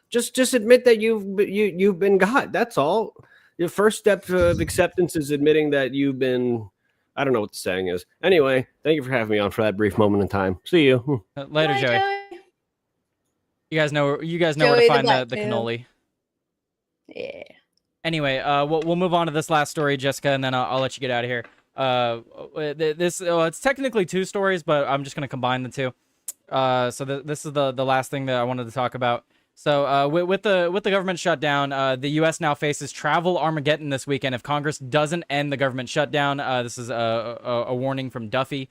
[SPEAKER 6] Just admit that you've been got. That's all. Your first step of acceptance is admitting that you've been. I don't know what the saying is. Anyway, thank you for having me on for that brief moment in time. See you
[SPEAKER 2] later,
[SPEAKER 3] Bye,
[SPEAKER 2] Joey. You guys know
[SPEAKER 3] Joey
[SPEAKER 2] where to find the cannoli.
[SPEAKER 3] Yeah.
[SPEAKER 2] Anyway, we'll move on to this last story, Jessica, and then I'll let you get out of here. It's technically two stories, but I'm just gonna combine the two. So this is the last thing that I wanted to talk about. So with the government shutdown, the U.S. now faces travel Armageddon this weekend if Congress doesn't end the government shutdown. This is a warning from Duffy.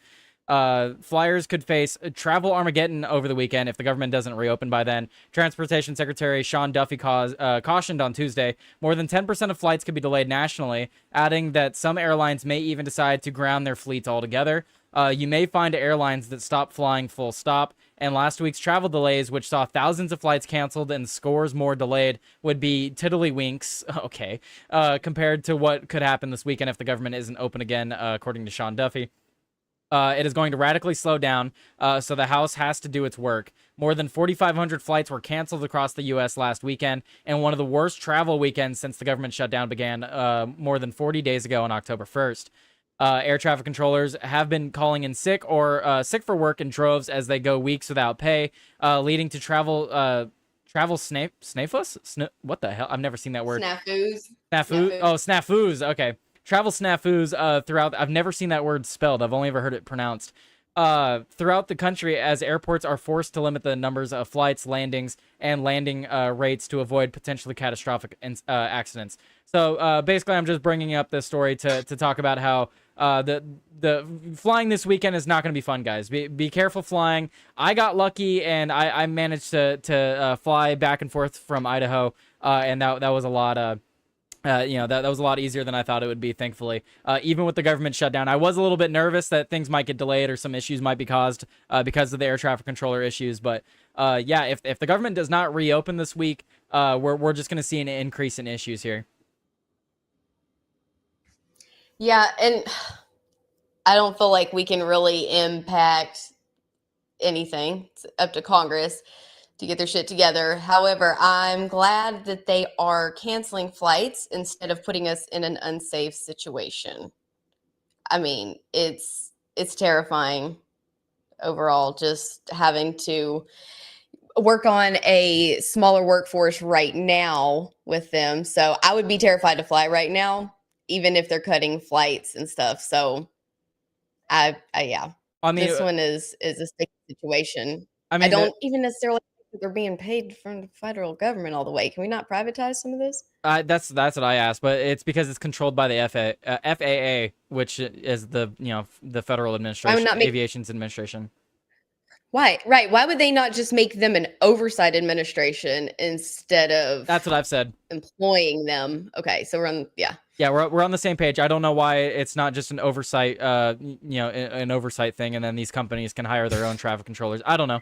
[SPEAKER 2] Flyers could face travel Armageddon over the weekend if the government doesn't reopen by then. Transportation Secretary Sean Duffy cautioned on Tuesday more than 10% of flights could be delayed nationally, adding that some airlines may even decide to ground their fleets altogether. You may find airlines that stop flying full stop, and last week's travel delays, which saw thousands of flights canceled and scores more delayed, would be tiddlywinks, okay, compared to what could happen this weekend if the government isn't open again, according to Sean Duffy. It is going to radically slow down, so the House has to do its work. More than 4,500 flights were canceled across the U.S. last weekend, and one of the worst travel weekends since the government shutdown began more than 40 days ago on October 1st. Air traffic controllers have been calling in sick or sick for work in droves as they go weeks without pay, leading to travel Travel snafus? What the hell? I've never seen that word.
[SPEAKER 3] Snafus.
[SPEAKER 2] Snafu? Oh, snafus. Okay. Travel snafus throughout. I've never seen that word spelled. I've only ever heard it pronounced. Throughout the country, as airports are forced to limit the numbers of flights, landings, and landing rates to avoid potentially catastrophic accidents. So basically, I'm just bringing up this story to talk about how the flying this weekend is not going to be fun, guys. Be careful flying. I got lucky and I managed to fly back and forth from Idaho, and that was a lot. That was a lot easier than I thought it would be, thankfully. Even with the government shutdown, I was a little bit nervous that things might get delayed or some issues might be caused because of the air traffic controller issues. But yeah, if the government does not reopen this week, we're just going to see an increase in issues here.
[SPEAKER 3] Yeah, and I don't feel like we can really impact anything. It's up to Congress to get their shit together. However, I'm glad that they are canceling flights instead of putting us in an unsafe situation. I mean, it's terrifying overall, just having to work on a smaller workforce right now with them. So I would be terrified to fly right now, even if they're cutting flights and stuff. So yeah.
[SPEAKER 2] I mean,
[SPEAKER 3] this one is a sticky situation.
[SPEAKER 2] I mean,
[SPEAKER 3] I don't even necessarily think they're being paid from the federal government all the way. Can we not privatize some of this?
[SPEAKER 2] that's what I asked, but it's because it's controlled by the FAA, which is the the Federal Administration, Aviation's Administration.
[SPEAKER 3] Why? Right. Why would they not just make them an oversight administration instead of
[SPEAKER 2] That's what I've said.
[SPEAKER 3] Employing them? Okay, so
[SPEAKER 2] we're on the same page. I don't know why it's not just an oversight, an oversight thing, and then these companies can hire their own traffic controllers. I don't know.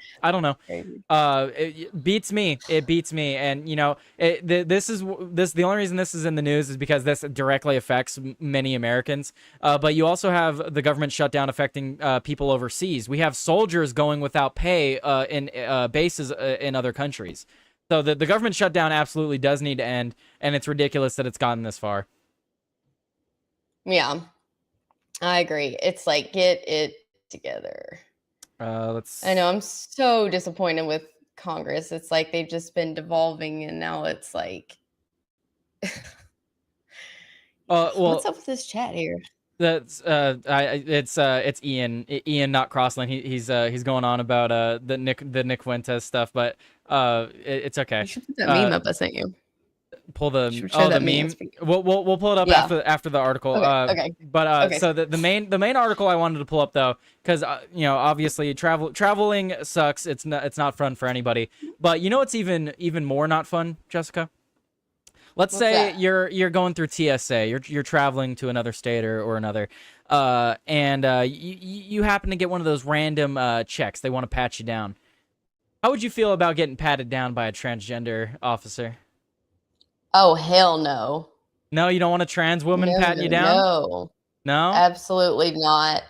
[SPEAKER 2] It beats me. It beats me. And the only reason this is in the news is because this directly affects many Americans. But you also have the government shutdown affecting people overseas. We have soldiers going without pay in bases in other countries. So the government shutdown absolutely does need to end, and it's ridiculous that it's gotten this far.
[SPEAKER 3] Yeah, I agree. It's like, get it together. I know, I'm so disappointed with Congress. It's like they've just been devolving, and now it's like, what's up with this chat here?
[SPEAKER 2] That's it's Ian, not Crossland. He's going on about the Nick Fuentes stuff, but it's okay.
[SPEAKER 3] You should put that meme up I sent you.
[SPEAKER 2] Pull the meme. We'll pull it up after the article.
[SPEAKER 3] Okay.
[SPEAKER 2] But so the main article I wanted to pull up though, because obviously traveling sucks. It's not fun for anybody. But what's even more not fun, Jessica? Let's say you're going through TSA. You're traveling to another state or another, and you happen to get one of those random checks. They want to pat you down. How would you feel about getting patted down by a transgender officer?
[SPEAKER 3] Oh, hell no.
[SPEAKER 2] No, you don't want a trans woman patting you down? No?
[SPEAKER 3] Absolutely not.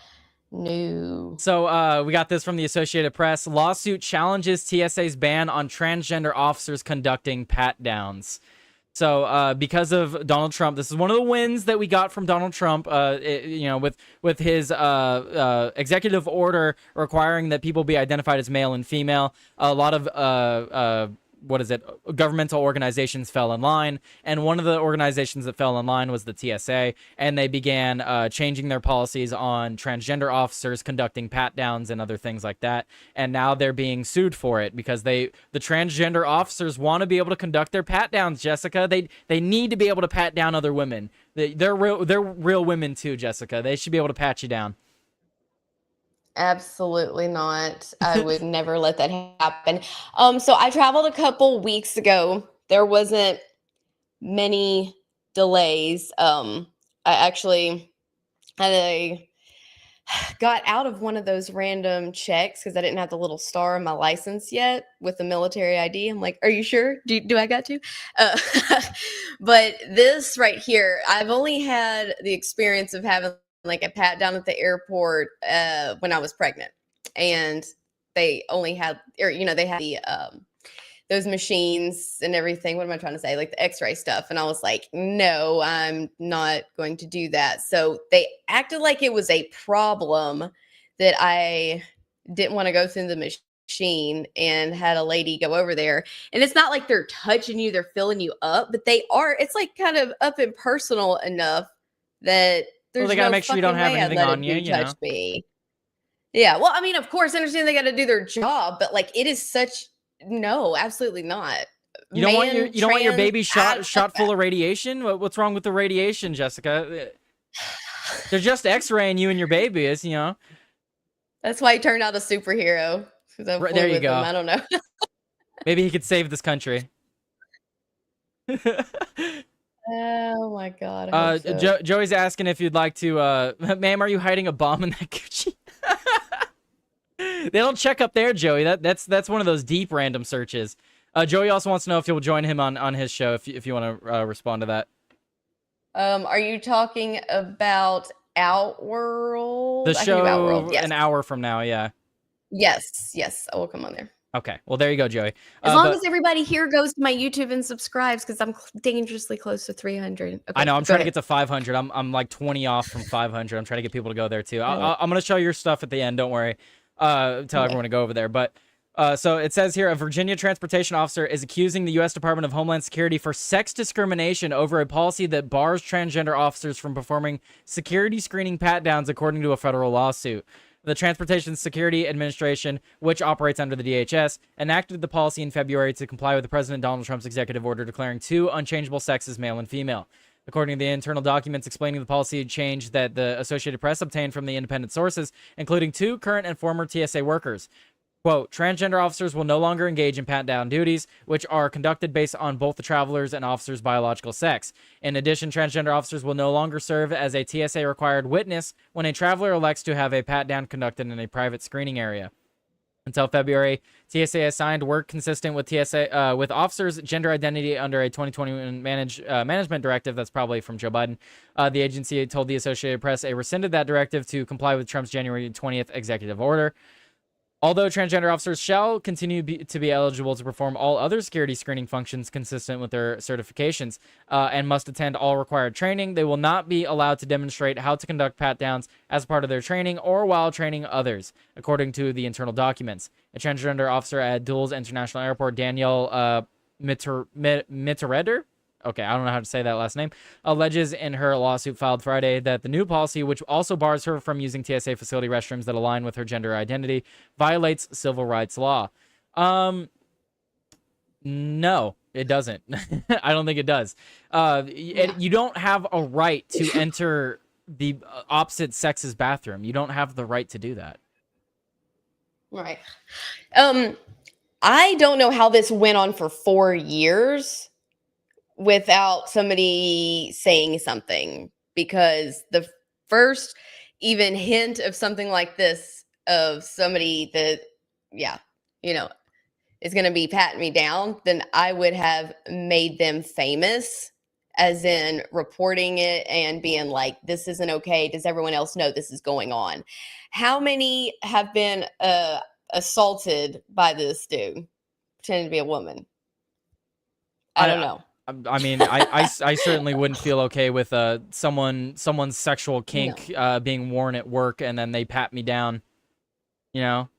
[SPEAKER 3] No.
[SPEAKER 2] So we got this from the Associated Press. Lawsuit challenges TSA's ban on transgender officers conducting pat downs. So because of Donald Trump, this is one of the wins that we got from Donald Trump, with his executive order requiring that people be identified as male and female. A lot of governmental organizations fell in line, and one of the organizations that fell in line was the TSA, and they began changing their policies on transgender officers conducting pat downs and other things like that, and now they're being sued for it because the transgender officers want to be able to conduct their pat downs, Jessica. They need to be able to pat down other women. They're real women too, Jessica. They should be able to pat you down.
[SPEAKER 3] Absolutely not. I would never let that happen. So I traveled a couple weeks ago. There wasn't many delays. I got out of one of those random checks because I didn't have the little star on my license yet with the military ID. I'm like, are you sure? Do I got to? But this right here, I've only had the experience of having like a pat down at the airport when I was pregnant, and they only had, they had the those machines and everything. What am I trying to say? Like the X-ray stuff. And I was like, no, I'm not going to do that. So they acted like it was a problem that I didn't want to go through the machine and had a lady go over there, and it's not like they're touching you, they're filling you up, but they are. It's like kind of up and personal enough that there's
[SPEAKER 2] they gotta
[SPEAKER 3] no
[SPEAKER 2] make sure you don't
[SPEAKER 3] fucking
[SPEAKER 2] have
[SPEAKER 3] way I'd
[SPEAKER 2] anything
[SPEAKER 3] let
[SPEAKER 2] on
[SPEAKER 3] a
[SPEAKER 2] you,
[SPEAKER 3] dude
[SPEAKER 2] you
[SPEAKER 3] touch
[SPEAKER 2] know.
[SPEAKER 3] me. Yeah, well, I mean, of course, I understand they got to do their job, but like, it is such no, absolutely not.
[SPEAKER 2] You don't want your
[SPEAKER 3] Man,
[SPEAKER 2] you don't want your
[SPEAKER 3] trans,
[SPEAKER 2] baby shot full of radiation? What's wrong with the radiation, Jessica? They're just X-raying you and your baby, is, you know.
[SPEAKER 3] That's why he turned out a superhero. 'Cause I
[SPEAKER 2] Right,
[SPEAKER 3] flew
[SPEAKER 2] there you
[SPEAKER 3] with
[SPEAKER 2] go.
[SPEAKER 3] him. I don't know.
[SPEAKER 2] Maybe he could save this country.
[SPEAKER 3] Oh my god. I hope so.
[SPEAKER 2] Joey's asking if you'd like to, ma'am, are you hiding a bomb in that Gucci? They don't check up there, Joey. That's one of those deep random searches. Joey also wants to know if you'll join him on his show if you want to respond to that.
[SPEAKER 3] Are you talking about Outworld?
[SPEAKER 2] The
[SPEAKER 3] I can do
[SPEAKER 2] show
[SPEAKER 3] Outworld. Yes.
[SPEAKER 2] an hour from now, yeah.
[SPEAKER 3] Yes, I will come on there.
[SPEAKER 2] Okay, well there you go, Joey.
[SPEAKER 3] As long as everybody here goes to my YouTube and subscribes, because I'm dangerously close to 300. Okay,
[SPEAKER 2] I know I'm
[SPEAKER 3] go
[SPEAKER 2] trying to
[SPEAKER 3] ahead.
[SPEAKER 2] get to 500. I'm like 20 off from 500. I'm trying to get people to go there too. I'm gonna show your stuff at the end. Don't worry. Tell everyone to go over there. But so it says here, a Virginia transportation officer is accusing the U.S. Department of Homeland Security for sex discrimination over a policy that bars transgender officers from performing security screening pat-downs, according to a federal lawsuit. The Transportation Security Administration, which operates under the DHS, enacted the policy in February to comply with President Donald Trump's executive order declaring two unchangeable sexes, male and female. According to the internal documents explaining the policy change that the Associated Press obtained from the independent sources, including two current and former TSA workers. Quote, transgender officers will no longer engage in pat-down duties, which are conducted based on both the traveler's and officer's biological sex. In addition, transgender officers will no longer serve as a TSA-required witness when a traveler elects to have a pat-down conducted in a private screening area. Until February, TSA assigned work consistent with with officers' gender identity under a 2021 management directive. That's probably from Joe Biden. The agency told the Associated Press it rescinded that directive to comply with Trump's January 20th executive order. Although transgender officers shall continue to be eligible to perform all other security screening functions consistent with their certifications and must attend all required training, they will not be allowed to demonstrate how to conduct pat-downs as part of their training or while training others, according to the internal documents. A transgender officer at Dulles International Airport, Danielle Mittereder, okay, I don't know how to say that last name, alleges in her lawsuit filed Friday that the new policy, which also bars her from using TSA facility restrooms that align with her gender identity, violates civil rights law. No, it doesn't. I don't think it does. You don't have a right to enter the opposite sex's bathroom. You don't have the right to do that.
[SPEAKER 3] Right. I don't know how this went on for 4 years without somebody saying something, because the first even hint of something like this, of somebody that, is going to be patting me down, then I would have made them famous, as in reporting it and being like, this isn't okay. Does everyone else know this is going on? How many have been assaulted by this dude pretending to be a woman? I don't know.
[SPEAKER 2] I mean, I certainly wouldn't feel okay with someone's sexual kink being worn at work and then they pat me down, you know?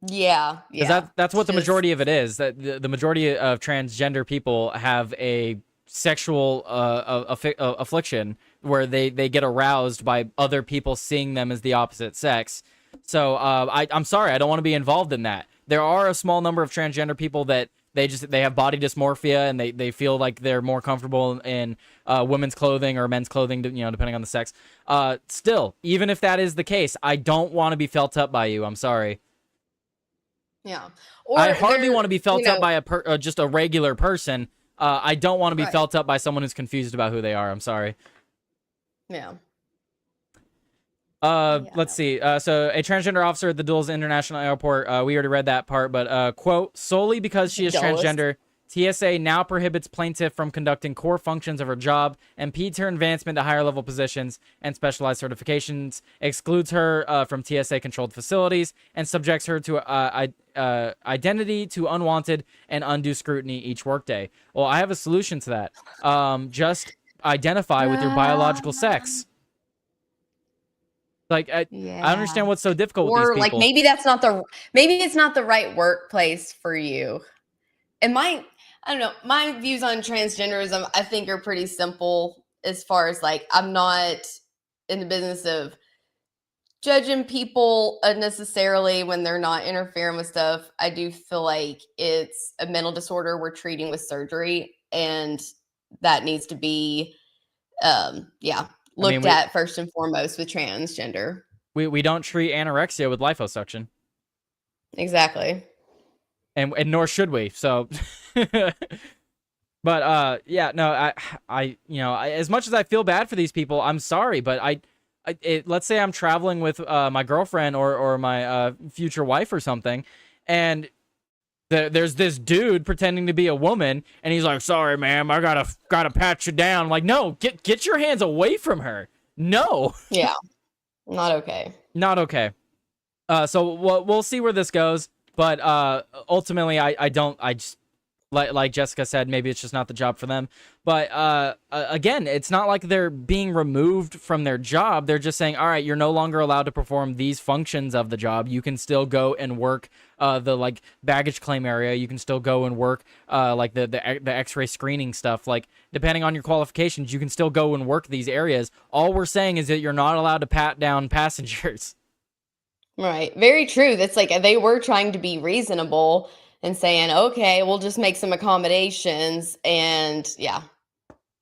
[SPEAKER 3] Yeah.
[SPEAKER 2] That's what the majority of it is. That the majority of transgender people have a sexual affliction where they get aroused by other people seeing them as the opposite sex. So I'm sorry, I don't want to be involved in that. There are a small number of transgender people that they have body dysmorphia and they feel like they're more comfortable in women's clothing or men's clothing, depending on the sex. Still, even if that is the case, I don't want to be felt up by you. I'm sorry.
[SPEAKER 3] Yeah.
[SPEAKER 2] I hardly want to be felt up by just a regular person. I don't want to be felt up by someone who's confused about who they are. I'm sorry.
[SPEAKER 3] Yeah.
[SPEAKER 2] Let's see. So a transgender officer at the Dulles International Airport, we already read that part, but quote, solely because she is transgender, TSA now prohibits plaintiff from conducting core functions of her job, impedes her advancement to higher level positions and specialized certifications, excludes her from TSA controlled facilities, and subjects her to identity to unwanted and undue scrutiny each workday. Well, I have a solution to that. Just identify with your biological sex. Like I
[SPEAKER 3] Yeah.
[SPEAKER 2] understand what's so difficult with
[SPEAKER 3] Or
[SPEAKER 2] these
[SPEAKER 3] like
[SPEAKER 2] people.
[SPEAKER 3] maybe it's not the right workplace for you. And I don't know, my views on transgenderism I think are pretty simple as far as like I'm not in the business of judging people unnecessarily when they're not interfering with stuff. I do feel like it's a mental disorder we're treating with surgery, and that needs to be, looked
[SPEAKER 2] we
[SPEAKER 3] at first and foremost with transgender.
[SPEAKER 2] we don't treat anorexia with liposuction,
[SPEAKER 3] Exactly.
[SPEAKER 2] and nor should we. So, but yeah, no, as much as I feel bad for these people, I'm sorry, but let's say I'm traveling with my girlfriend or my future wife or something, and there's this dude pretending to be a woman, and he's like, "Sorry, ma'am, I gotta pat you down." I'm like, no, get your hands away from her. No,
[SPEAKER 3] Yeah. Not okay.
[SPEAKER 2] not okay. So we'll see where this goes, but ultimately, I just like Jessica said, maybe it's just not the job for them. But again, it's not like they're being removed from their job. They're just saying, all right, you're no longer allowed to perform these functions of the job. You can still go and work the like baggage claim area. You can still go and work like the X-ray screening stuff. Like depending on your qualifications, you can still go and work these areas. All we're saying is that you're not allowed to pat down passengers.
[SPEAKER 3] Right. Very true. That's like they were trying to be reasonable and saying, okay, we'll just make some accommodations. And yeah,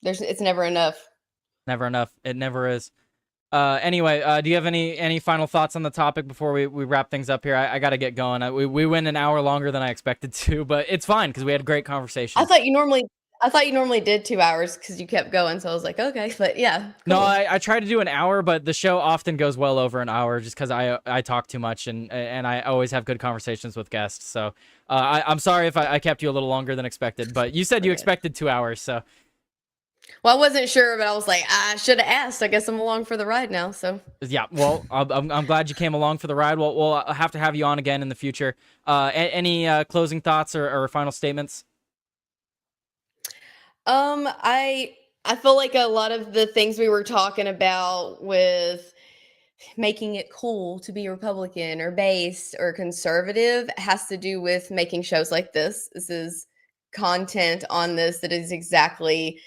[SPEAKER 3] it's never enough.
[SPEAKER 2] Never enough. It never is. Anyway, do you have any final thoughts on the topic before we wrap things up here? I got to get going. We went an hour longer than I expected to, but it's fine because we had a great conversation.
[SPEAKER 3] I thought you normally did 2 hours because you kept going. So I was like, okay, but yeah. Cool.
[SPEAKER 2] No, I try to do an hour, but the show often goes well over an hour just because I talk too much and I always have good conversations with guests. So I'm sorry if I kept you a little longer than expected, but you said you expected 2 hours, so.
[SPEAKER 3] Well, I wasn't sure, but I was like, I should have asked. I guess I'm along for the ride now. So
[SPEAKER 2] Yeah, well, I'm glad you came along for the ride. We'll have to have you on again in the future. Any closing thoughts or final statements?
[SPEAKER 3] I feel like a lot of the things we were talking about with making it cool to be Republican or based or conservative has to do with making shows like this. This is content on this that is exactly,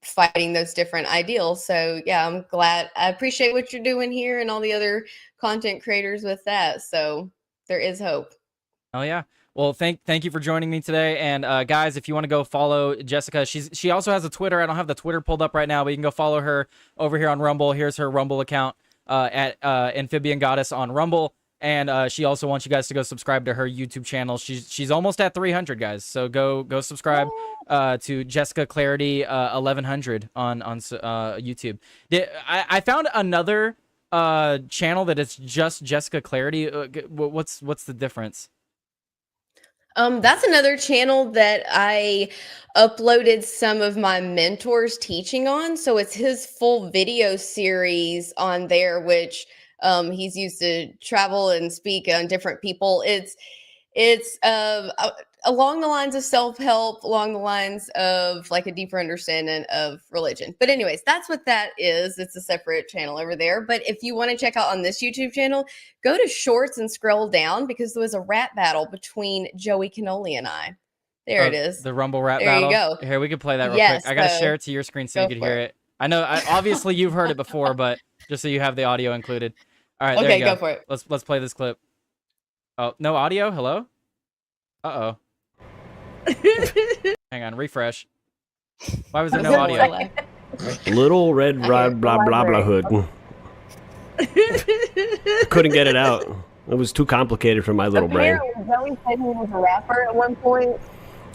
[SPEAKER 3] fighting those different ideals. So yeah, I'm glad. I appreciate what you're doing here and all the other content creators with that. So there is hope.
[SPEAKER 2] Oh yeah. Well, thank you for joining me today. And guys, if you want to go follow Jessica, she also has a Twitter. I don't have the Twitter pulled up right now, but you can go follow her over here on Rumble. Here's her Rumble account at Amphibian Goddess on Rumble. And she also wants you guys to go subscribe to her YouTube channel. She's almost at 300, guys. So go subscribe to Jessica Clarity 1100 on YouTube. I found another channel that is just Jessica Clarity. What's the difference?
[SPEAKER 3] That's another channel that I uploaded some of my mentors teaching on. So it's his full video series on there, which he's used to travel and speak on different people. It's along the lines of self-help, along the lines of like a deeper understanding of religion. But anyways, that's what that is. It's a separate channel over there. But if you want to check out on this YouTube channel, go to shorts and scroll down because there was a rap battle between Joey Cannoli and I. There it is.
[SPEAKER 2] The Rumble rap
[SPEAKER 3] there
[SPEAKER 2] battle.
[SPEAKER 3] You go.
[SPEAKER 2] Here, we can play that real
[SPEAKER 3] yes,
[SPEAKER 2] quick. I got to share it to your screen so you can hear it. I know, obviously you've heard it before, but just so you have the audio included. All right, there you go.
[SPEAKER 3] Go for it.
[SPEAKER 2] Let's play this clip. Oh, no audio? Hello? Uh-oh. Hang on, refresh. Why was there no audio?
[SPEAKER 6] Little Red Rod blah blah blah hood. Couldn't get it out. It was too complicated for my little brain.
[SPEAKER 7] Joey said he was a rapper at one point.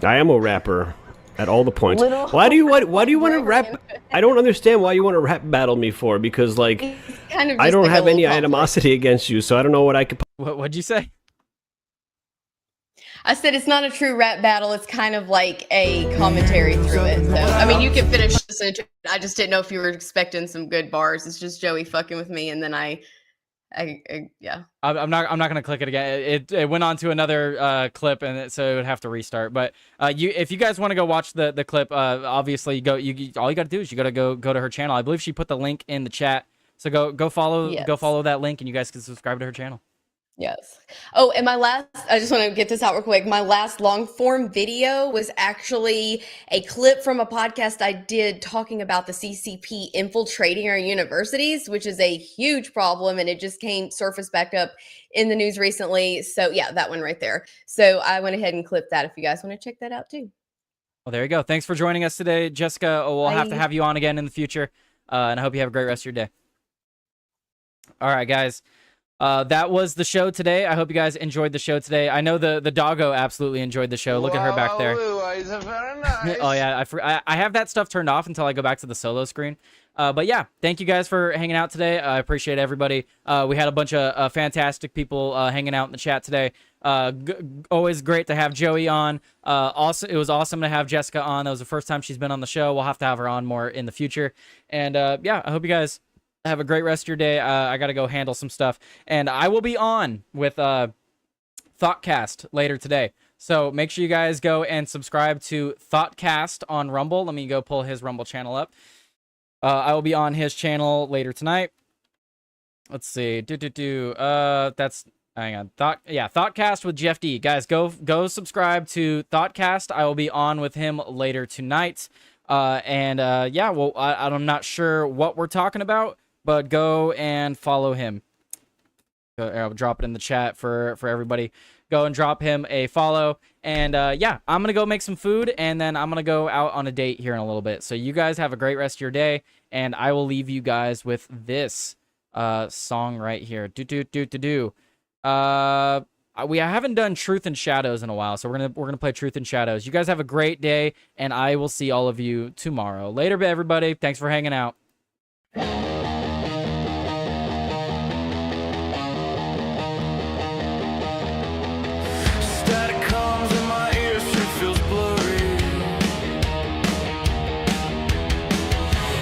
[SPEAKER 6] I am a rapper at all the points. Why do you want to rap? I don't understand why you want to rap battle me for, because like
[SPEAKER 3] kind of
[SPEAKER 6] I don't
[SPEAKER 3] like
[SPEAKER 6] have any animosity against you, so I don't know what I could.
[SPEAKER 2] What'd you say?
[SPEAKER 3] I said it's not a true rap battle. It's kind of like a commentary through it. So, I mean, you can finish this. I just didn't know if you were expecting some good bars. It's just Joey fucking with me, and then yeah.
[SPEAKER 2] I'm not gonna click it again. It went on to another clip, and so it would have to restart. But if you guys want to go watch the clip, obviously all you got to do is you got to go to her channel. I believe she put the link in the chat So go follow
[SPEAKER 3] Yes.
[SPEAKER 2] that link, and you guys can subscribe to her channel.
[SPEAKER 3] Yes. Oh, and I just want to get this out real quick. My last long form video was actually a clip from a podcast I did talking about the CCP infiltrating our universities, which is a huge problem. And it just surfaced back up in the news recently. So yeah, that one right there. So I went ahead and clipped that if you guys want to check that out too.
[SPEAKER 2] Well, there you go. Thanks for joining us today, Jessica. We'll have to
[SPEAKER 3] Bye.
[SPEAKER 2] have you on again in the future. And I hope you have a great rest of your day. All right, guys. That was the show today. I hope you guys enjoyed the show today. I know the doggo absolutely enjoyed the show. Look at her back there.
[SPEAKER 8] Very nice.
[SPEAKER 2] Oh yeah, I have that stuff turned off until I go back to the solo screen. But yeah, thank you guys for hanging out today. I appreciate everybody. We had a bunch of fantastic people hanging out in the chat today. Always great to have Joey on. Also, it was awesome to have Jessica on. That was the first time she's been on the show. We'll have to have her on more in the future. And yeah, I hope you guys have a great rest of your day. I got to go handle some stuff. And I will be on with Thoughtcast later today. So make sure you guys go and subscribe to Thoughtcast on Rumble. Let me go pull his Rumble channel up. I will be on his channel later tonight. Let's see. That's hang on. Thoughtcast with Jeff D. Guys, go subscribe to Thoughtcast. I will be on with him later tonight. Yeah, well, I'm not sure what we're talking about, but go and follow him. I'll drop it in the chat for everybody. Go and drop him a follow. And yeah, I'm going to go make some food, and then I'm going to go out on a date here in a little bit. So you guys have a great rest of your day, and I will leave you guys with this song right here. We haven't done Truth and Shadows in a while, so we're gonna play Truth and Shadows. You guys have a great day, and I will see all of you tomorrow. Later, everybody. Thanks for hanging out.
[SPEAKER 1] Static comes in my ears, shit feels blurry.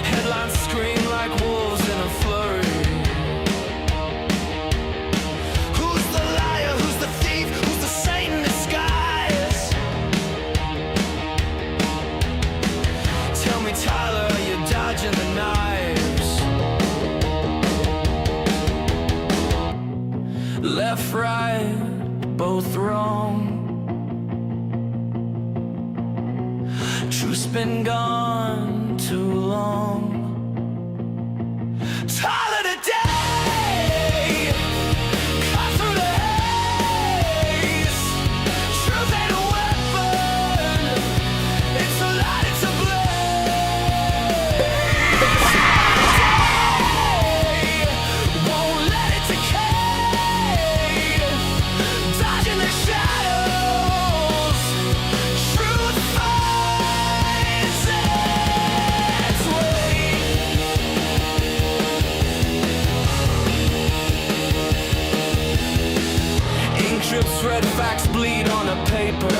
[SPEAKER 1] Headlines scream like wolves in a flurry. Who's the liar? Who's the thief? Who's the saint in disguise? Tell me, Tyler, are you dodging the knives? Left, right, both wrong. Truth's been gone too long. Tyler today, cut through the haze. Truth ain't a weapon, it's a light, it's a blaze. Today, won't let it decay. Dodging the shadows, truth finds its way. Ink drips, red facts bleed on a paper.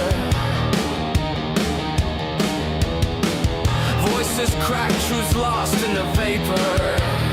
[SPEAKER 1] Voices crack, truths lost in the vapor.